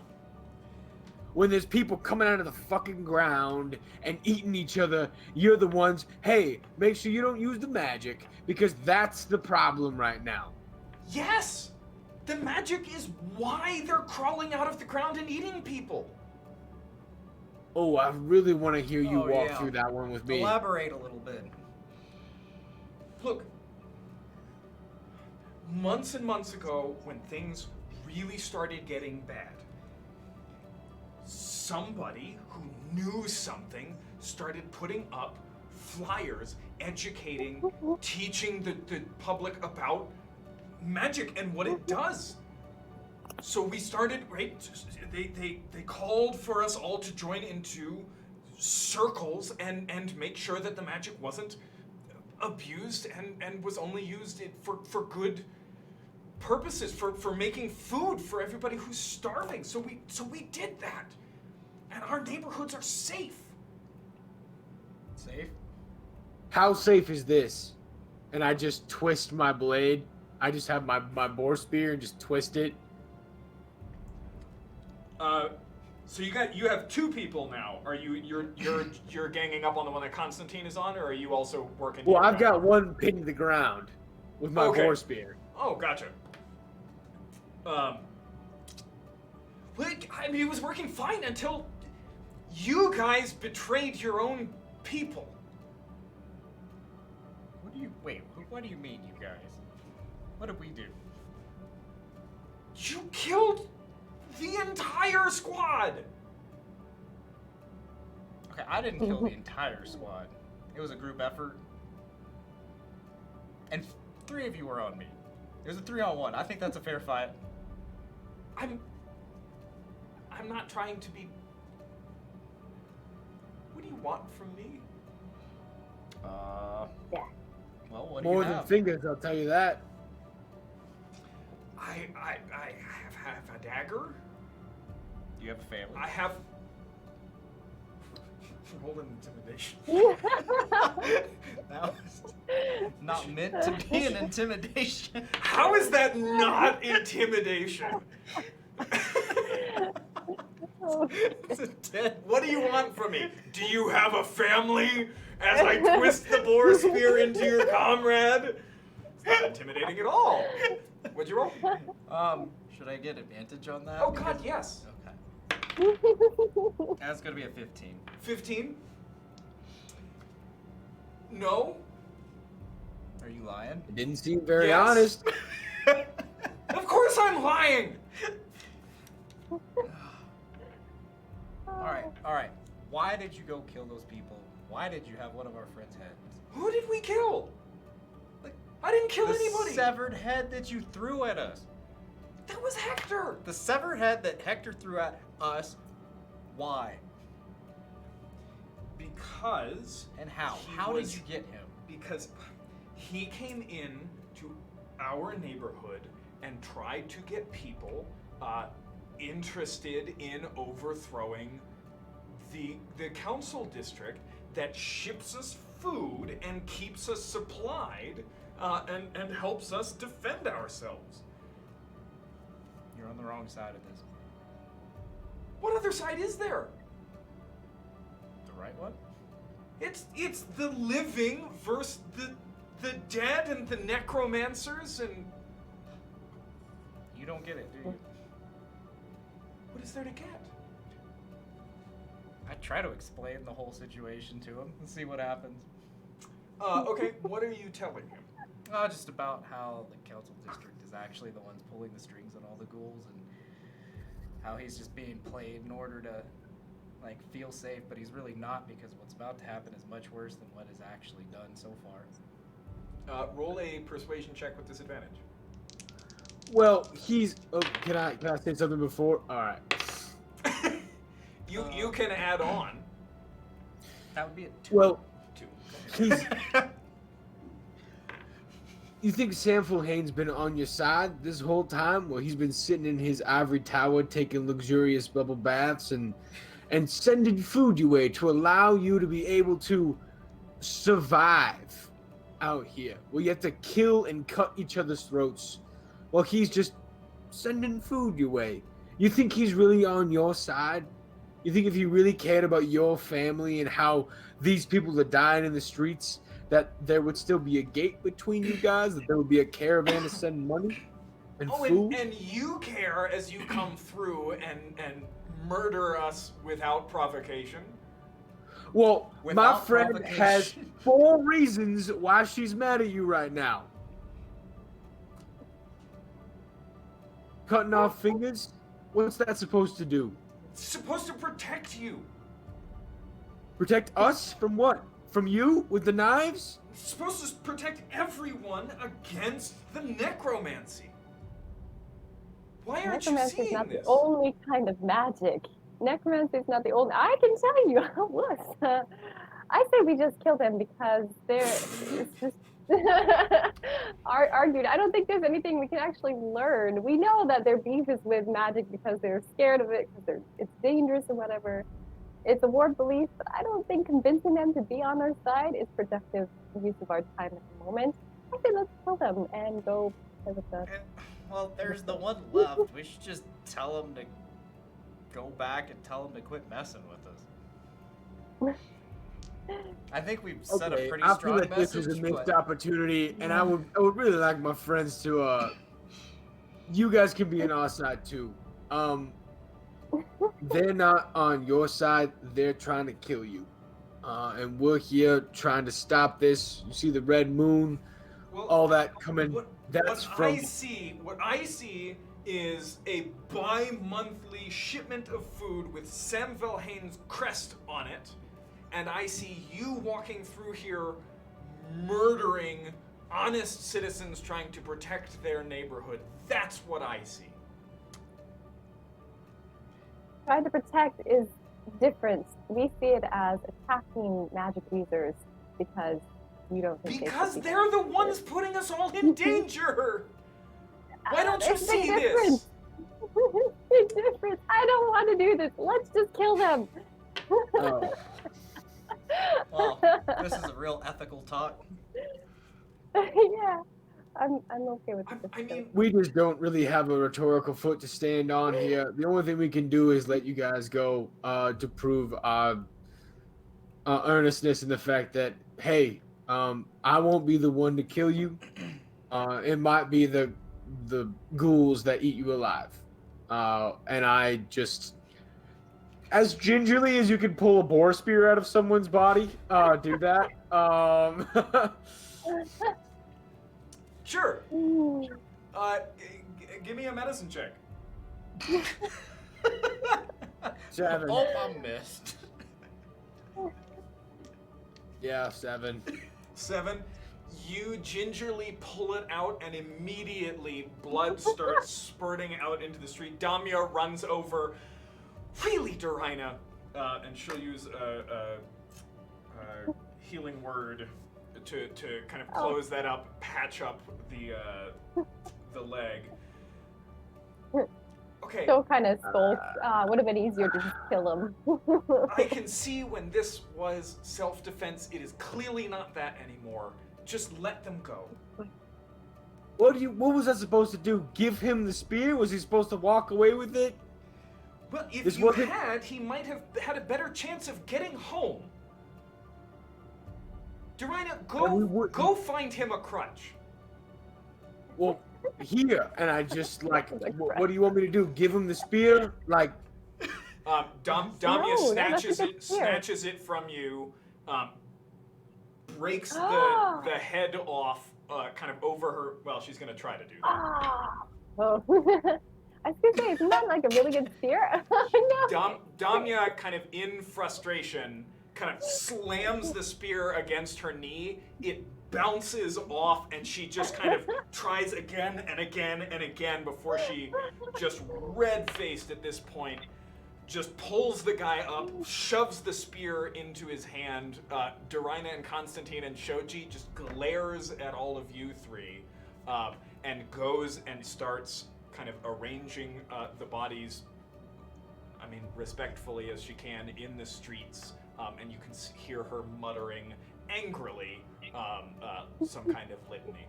When there's people coming out of the fucking ground and eating each other, you're the ones, hey, make sure you don't use the magic, because that's the problem right now. Yes! The magic is why they're crawling out of the ground and eating people. Oh, I really want to hear you Oh, walk yeah. through that one with me. Elaborate a little bit. Look, months and months ago, when things really started getting bad, somebody who knew something started putting up flyers educating, teaching the public about magic and what it does. So we started, right? They called for us all to join into circles and make sure that the magic wasn't abused and was only used for good purposes, for making food for everybody who's starving. So we did that. And our neighborhoods are safe. Safe? How safe is this? And I just twist my blade. I just have my boar spear and just twist it. So you have two people now. Are you're ganging up on the one that Constantine is on, or are you also working? Well, your I've guy? got one pinned to the ground with my Okay. boar spear. Oh, gotcha. Like, I mean, it was working fine until you guys betrayed your own people. What do you mean, you guys? What did we do? You killed the entire squad. Okay, I didn't kill the entire squad. It was a group effort. And 3 of you were on me. It was a 3-on-1. I think that's a fair fight. I'm not trying to be. What do you want from me? Yeah. Well, what do More you than have? fingers, I'll tell you that. I have a dagger. Do you have a family? I have. Roll an intimidation. That was not meant to be an intimidation. How is that not intimidation? It's a 10. What do you want from me? Do you have a family? As I twist the boar spear into your comrade? It's not intimidating at all. What'd you roll? Should I get advantage on that? Oh God, yes. Okay. That's gonna be a 15. 15? No? Are you lying? It didn't seem very Yes. honest. Of course I'm lying! Alright. Why did you go kill those people? Why did you have one of our friends' heads? Who did we kill? Like, I didn't kill the anybody. severed head that you threw at us. That was Hector. The severed head that Hector threw at us. Why? Because. And how? He How was- did you get him? Because he came in to our neighborhood and tried to get people interested in overthrowing the council district that ships us food and keeps us supplied and helps us defend ourselves. You're on the wrong side of this. What other side is there? The right one? It's the living versus the dead and the necromancers and You don't get it, do you? what is there to get? try to explain the whole situation to him and see what happens. Okay, what are you telling him? Just about how the council district is actually the ones pulling the strings on all the ghouls, and how he's just being played in order to, like, feel safe, but he's really not, because what's about to happen is much worse than what is actually done so far. Roll a persuasion check with disadvantage. Well, he's. Oh, can I say something before? All right. You can add on. That would be a 2. Well, 2. he's. You think Sam Fulhane's been on your side this whole time? Well, he's been sitting in his ivory tower taking luxurious bubble baths and sending food your way to allow you to be able to survive out here. Well, you have to kill and cut each other's throats. Well, he's just sending food your way. You think he's really on your side? You think if he really cared about your family and how these people are dying in the streets, that there would still be a gate between you guys, that there would be a caravan to send money and food? And you care as you come through and murder us without provocation? Well, my Without friend provocation. has 4 reasons why she's mad at you right now. Cutting off fingers? What's that supposed to do? It's supposed to protect you. Protect us from what? From you with the knives? It's supposed to protect everyone against the necromancy. Why aren't you Necromancy is seeing not this? the only kind of magic. Necromancy is not the only. I can tell you, look, I say we just kill them because it's just argued. I don't think there's anything we can actually learn. We know that their beef is with magic because they're scared of it, because it's dangerous or whatever. It's a warped belief, but I don't think convincing them to be on our side is productive use of our time at the moment. I say let's kill them and go play with the. Well, there's the one left. We should just tell him to go back and tell him to quit messing with us. I think we've set a pretty I feel strong like this was a message, missed but opportunity, and I would really like my friends to you guys can be on our side too. They're not on your side, they're trying to kill you. And we're here trying to stop this. You see the red moon, Well, all that coming. What I see is a bi-monthly shipment of food with Sam Velhane's crest on it, and I see you walking through here murdering honest citizens trying to protect their neighborhood. That's what I see. Trying to protect is different. We see it as attacking magic users because you don't think Because they should be they're the ones putting us all in danger. Why don't you It's see different. this? It's different. I don't want to do this. Let's just kill them. Oh. well, this is a real ethical talk. Yeah, I'm okay with this. I mean, We just don't really have a rhetorical foot to stand on here. The only thing we can do is let you guys go to prove our earnestness in the fact that, hey, I won't be the one to kill you. It might be the ghouls that eat you alive. And I just, as gingerly as you can pull a boar spear out of someone's body, do that. sure. Mm. Give me a medicine check. 7. Oh, I missed. Yeah, 7. 7. You gingerly pull it out, and immediately blood starts spurting out into the street. Damia runs over. Really, Durina? And she'll use a healing word to kind of close that up, patch up the leg. Okay. Still kind of skulks. Would have been easier to just kill him. I can see when this was self-defense. It is clearly not that anymore. Just let them go. What was that supposed to do? Give him the spear? Was he supposed to walk away with it? Well, if This you wasn't- had, he might have had a better chance of getting home. Durina, But we wouldn't- go find him a crutch. Well, here, and I just like, what do you want me to do? Give him the spear? Like, Damia No, that must be the spear. snatches it from you, breaks the head off, kind of over her. Well, she's gonna try to do that. Oh. I was gonna say, isn't that like a really good spear? No. Damia, kind of in frustration, kind of slams the spear against her knee. It bounces off, and she just kind of tries again and again and again before she, just red-faced at this point, just pulls the guy up, shoves the spear into his hand. Darina and Constantine and Shoji just glares at all of you three, and goes and starts kind of arranging the bodies, I mean, respectfully as she can, in the streets, and you can hear her muttering angrily some kind of litany.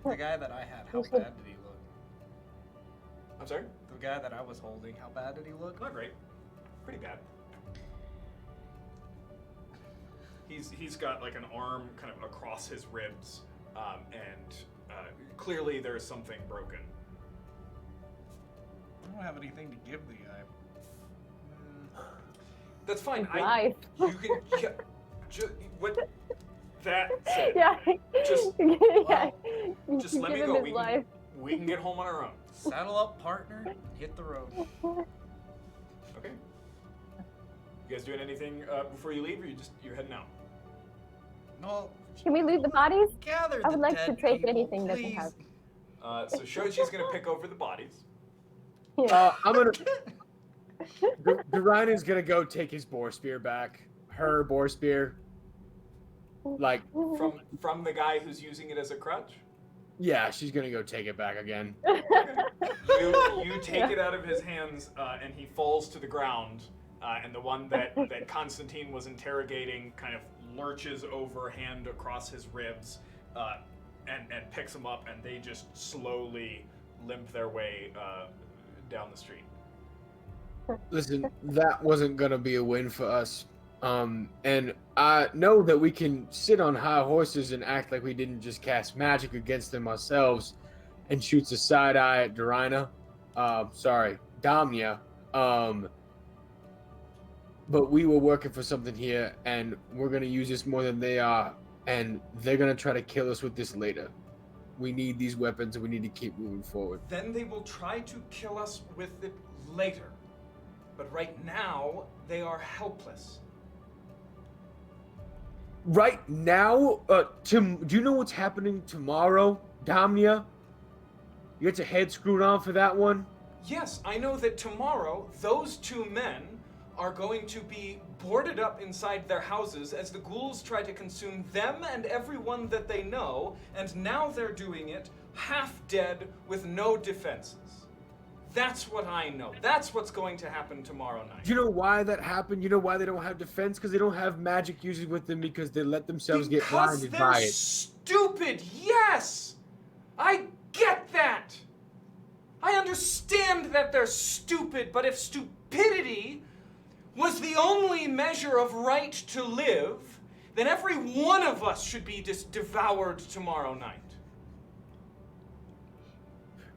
The guy that I had, how bad did he look? I'm sorry? The guy that I was holding, how bad did he look? Not great. Pretty bad. He's got like an arm kind of across his ribs, and clearly there's something broken. I don't have anything to give the guy. That's fine. Life. You can. What? That said, Yeah. Just, Yeah. just let me Give go. him his life. We can get home on our own. Saddle up, partner. Hit the road. Okay. You guys doing anything before you leave, or you're heading out? No. Can we loot the bodies? Gather I would the like dead to take people, anything that we please. have. So Shoji's gonna pick over the bodies. I'm gonna. Darina's gonna go take his boar spear back. Her boar spear. Like, From the guy who's using it as a crutch. yeah, she's gonna go take it back again. You take it out of his hands, and he falls to the ground. And the one that Constantine was interrogating kind of lurches over, hand across his ribs, and picks him up, and they just slowly limp their way down the street. Listen, that wasn't gonna be a win for us. And I know that we can sit on high horses and act like we didn't just cast magic against them ourselves, and shoots a side eye at Darina. Damia. But we were working for something here, and we're gonna use this more than they are, and they're gonna try to kill us with this later. We need these weapons, and we need to keep moving forward. Then they will try to kill us with it later. But right now, they are helpless. Right now, do you know what's happening tomorrow, Damia? You get your head screwed on for that one? Yes, I know that tomorrow, those two men are going to be boarded up inside their houses as the ghouls try to consume them and everyone that they know, and now they're doing it half dead with no defenses. That's what I know. That's what's going to happen tomorrow night. Do you know why that happened? You know why they don't have defense? Because they don't have magic users with them, because they let themselves get blinded by they're it. Stupid, yes! I get that! I understand that they're stupid, but if stupidity was the only measure of right to live, then every one of us should be just devoured tomorrow night.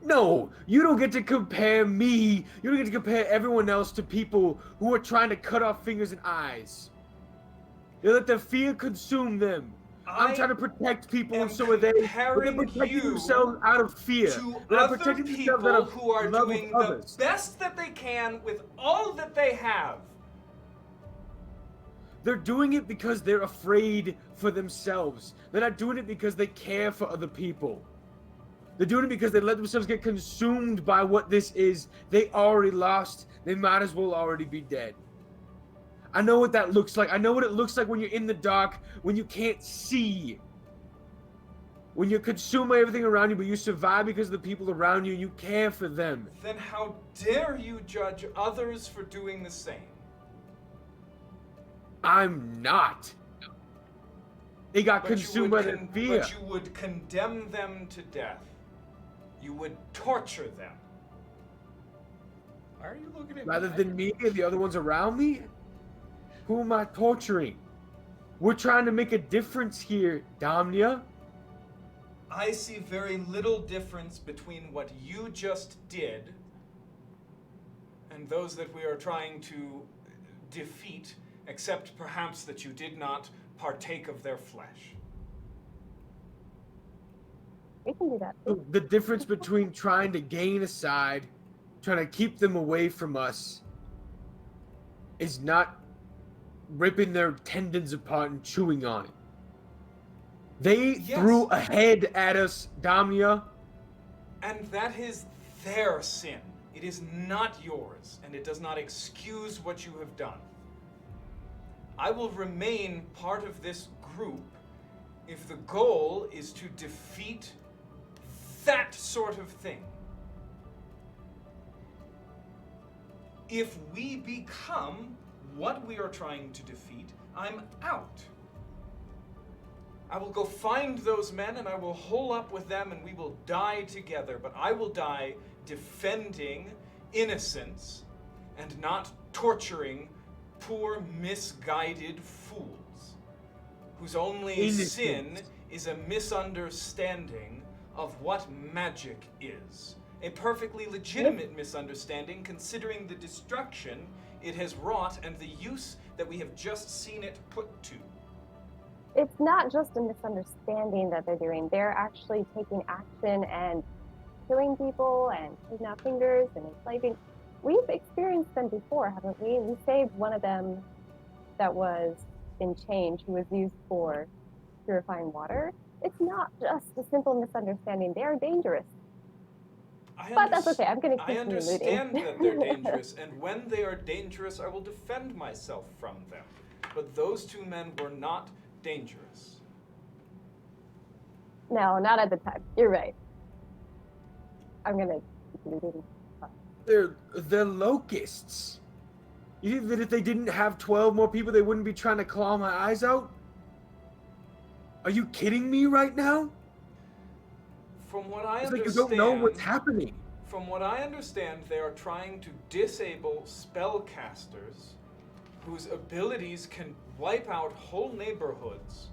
No, you don't get to compare me. You don't get to compare everyone else to people who are trying to cut off fingers and eyes. They let the fear consume them. I'm trying to protect people, and so are they. But they're protecting themselves out of fear. To They're other protecting themselves people out of who are love of doing the others. best that they can with all that they have. They're doing it because they're afraid for themselves. They're not doing it because they care for other people. They're doing it because they let themselves get consumed by what this is. They already lost. They might as well already be dead. I know what that looks like. I know what it looks like when you're in the dark, when you can't see. When you're consumed by everything around you, but you survive because of the people around you and you care for them. Then how dare you judge others for doing the same? I'm not. They got consumed by their fear. But you would condemn them to death. You would torture them. Why are you looking at Rather me? than me and the other ones around me? Who am I torturing? We're trying to make a difference here, Damnia. I see very little difference between what you just did and those that we are trying to defeat, except perhaps that you did not partake of their flesh. We can do that. The difference between trying to gain a side, trying to keep them away from us, is not ripping their tendons apart and chewing on it. They Yes. threw a head at us, Damia. And that is their sin. It is not yours, and it does not excuse what you have done. I will remain part of this group if the goal is to defeat that sort of thing. If we become what we are trying to defeat, I'm out. I will go find those men and I will hole up with them and we will die together, but I will die defending innocence and not torturing poor, misguided fools whose only Innocent. sin is a misunderstanding of what magic is. A perfectly legitimate misunderstanding considering the destruction it has wrought and the use that we have just seen it put to. It's not just a misunderstanding that they're doing. They're actually taking action and killing people and taking out fingers and enslaving. We've experienced them before, haven't we? We saved one of them that was in change, who was used for purifying water. It's not just a simple misunderstanding. They are dangerous. But that's okay. I'm going to I keep understand looting. that they're dangerous, and when they are dangerous, I will defend myself from them. But those two men were not dangerous. No, not at the time. You're right. I'm going to keep looting. They're locusts. You think that if they didn't have 12 more people, they wouldn't be trying to claw my eyes out? Are you kidding me right now? From what I It's like understand, you don't know what's happening. From what I understand, they are trying to disable spellcasters whose abilities can wipe out whole neighborhoods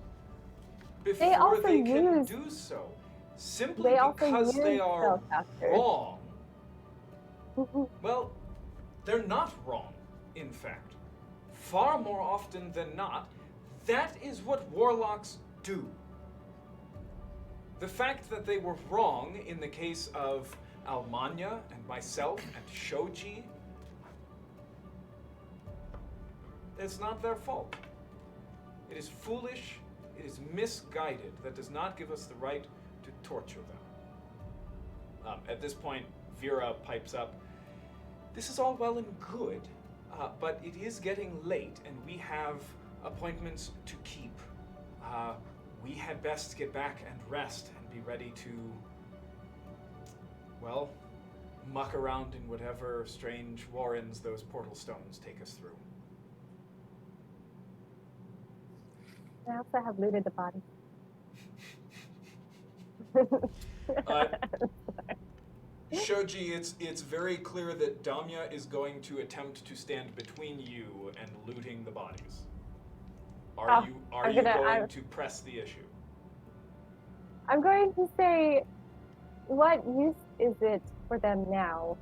before also they can use- do so. Simply They also because use they are spellcasters. wrong. Well, they're not wrong, in fact. Far more often than not, that is what warlocks do. The fact that they were wrong in the case of Almanya and myself and Shoji, it's not their fault. It is foolish, it is misguided. That does not give us the right to torture them. At this point, Vera pipes up. This is all well and good, but it is getting late and we have appointments to keep. We had best get back and rest and be ready to, well, muck around in whatever strange warrens those portal stones take us through. I also have looted the body. Shoji, it's very clear that Damya is going to attempt to stand between you and looting the bodies. Are you going to press the issue? I'm going to say, what use is it for them now?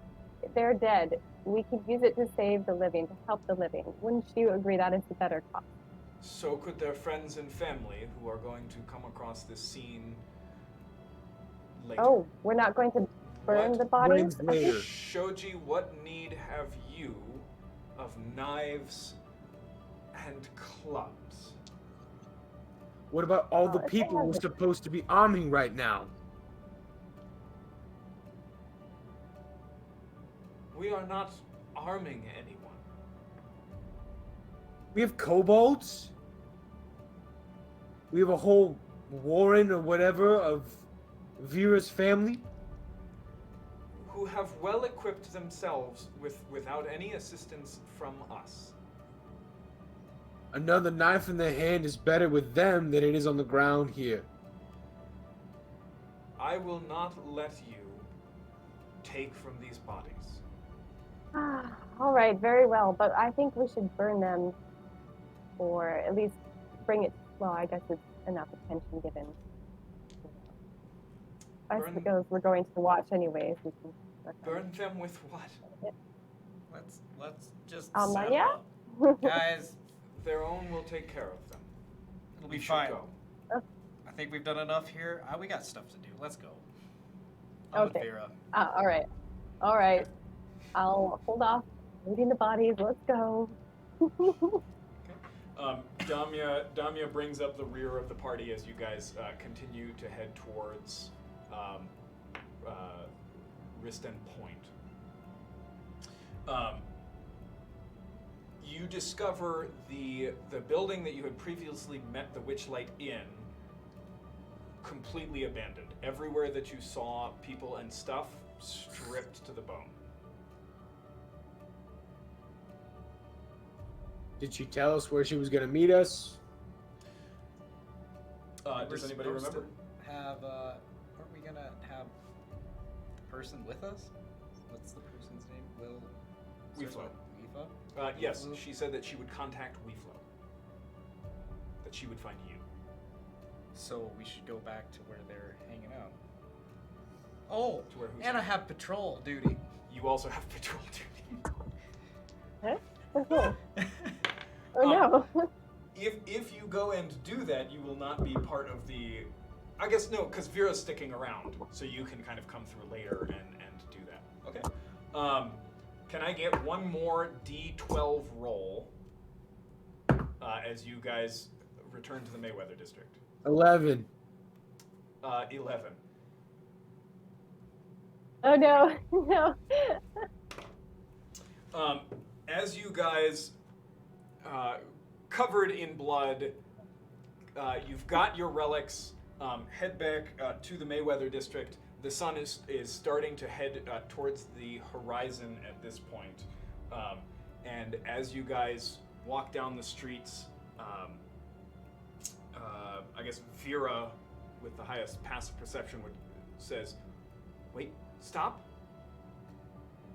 They're dead. We could use it to save the living, to help the living. Wouldn't you agree that is the better cause? So could their friends and family who are going to come across this scene later. Oh, we're not going to burn What the bodies? brings later? Shoji, what need have you of knives and clubs? What about all the Oh, people okay. we're supposed to be arming right now? We are not arming anyone. We have kobolds. We have a whole warren or whatever of Vera's family. Who have well equipped themselves without any assistance from us. Another knife in their hand is better with them than it is on the ground here. I will not let you take from these bodies. All right, very well. But I think we should burn them, or at least bring it. Well, I guess it's enough attention given. I Burn- suppose we're going to watch anyways. We can Burn them with what? Let's just not settle yet. up. Guys, Their own will take care of them. it'll We be should fine. go. I think we've done enough here. We got stuff to do. Let's go. I'm with Okay. Vera. All right. All right. I'll hold off moving the bodies. Let's go. Damia brings up the rear of the party as you guys continue to head towards Risten Point. You discover the building that you had previously met the Witchlight in completely abandoned. Everywhere that you saw people and stuff stripped to the bone. Did she tell us where she was gonna meet us? We're Does anybody supposed remember? to have, aren't we gonna have the person with us? What's the person's name? Will? Weeflo. Weeflo? Yes, she said that she would contact Weeflo. That she would find you. So we should go back to where they're hanging out. Oh, To where who's and I have patrol duty. You also have patrol duty. Huh? Oh, cool. Oh no. If you go and do that, you will not be part of the. I guess no, because Vera's sticking around, so you can kind of come through later and do that. Okay. Can I get one more D12 roll as you guys return to the Mayweather district? 11. 11. Oh no. No. As you guys, covered in blood, you've got your relics. Head back to the Mayweather district. The sun is starting to head towards the horizon at this point. And as you guys walk down the streets, I guess Vera, with the highest passive perception, says, "Wait, stop."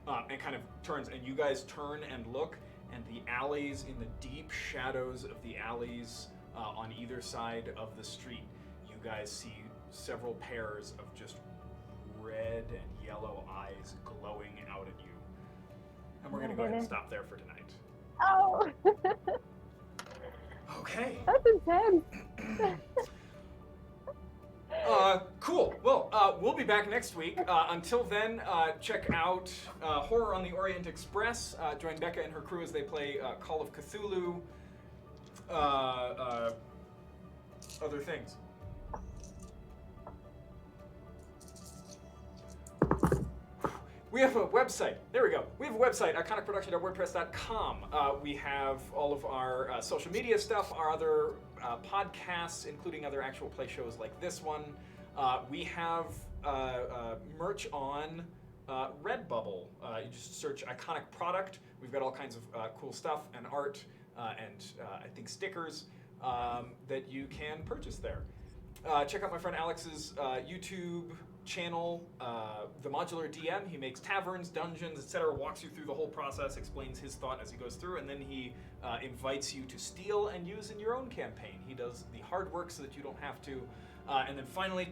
And kind of turns, and you guys turn and look, and the alleys, in the deep shadows of the alleys on either side of the street, you guys see several pairs of just red and yellow eyes glowing out at you. And we're going to go ahead and stop there for tonight. Oh. Okay. That's intense. Cool. Well, we'll be back next week. Until then, check out Horror on the Orient Express. Join Becca and her crew as they play Call of Cthulhu. Other things. We have a website. There we go. We have a website, iconicproduction.wordpress.com. We have all of our social media stuff, our other podcasts, including other actual play shows like this one. We have merch on Redbubble. You just search Iconic Product. We've got all kinds of cool stuff and art and I think stickers that you can purchase there. Check out my friend Alex's YouTube channel, The Modular DM. He makes taverns, dungeons, etc., walks you through the whole process, explains his thought as he goes through, and then he invites you to steal and use in your own campaign. He does the hard work so that you don't have to. And then finally,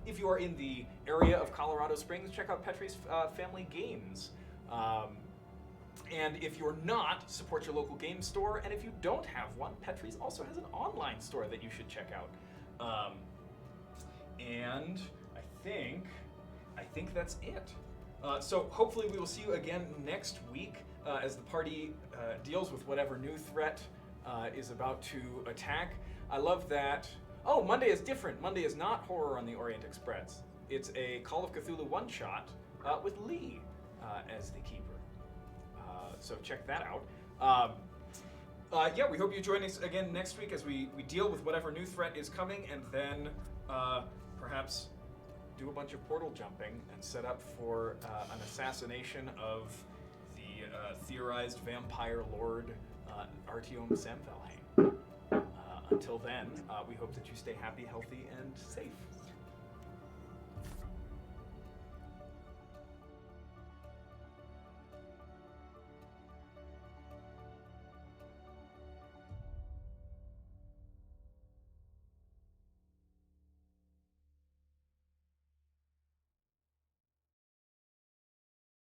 if you are in the area of Colorado Springs, check out Petrie's Family Games. And if you're not, support your local game store. And if you don't have one, Petrie's also has an online store that you should check out. And I think that's it. So hopefully we will see you again next week as the party deals with whatever new threat is about to attack. I love that. Oh, Monday is different. Monday is not Horror on the Orient Express. It's a Call of Cthulhu one-shot with Lee as the keeper. So check that out. Yeah, we hope you join us again next week as we deal with whatever new threat is coming, and then perhaps do a bunch of portal jumping and set up for an assassination of the theorized vampire lord Artyom Samfelheim. Until then, we hope that you stay happy, healthy, and safe.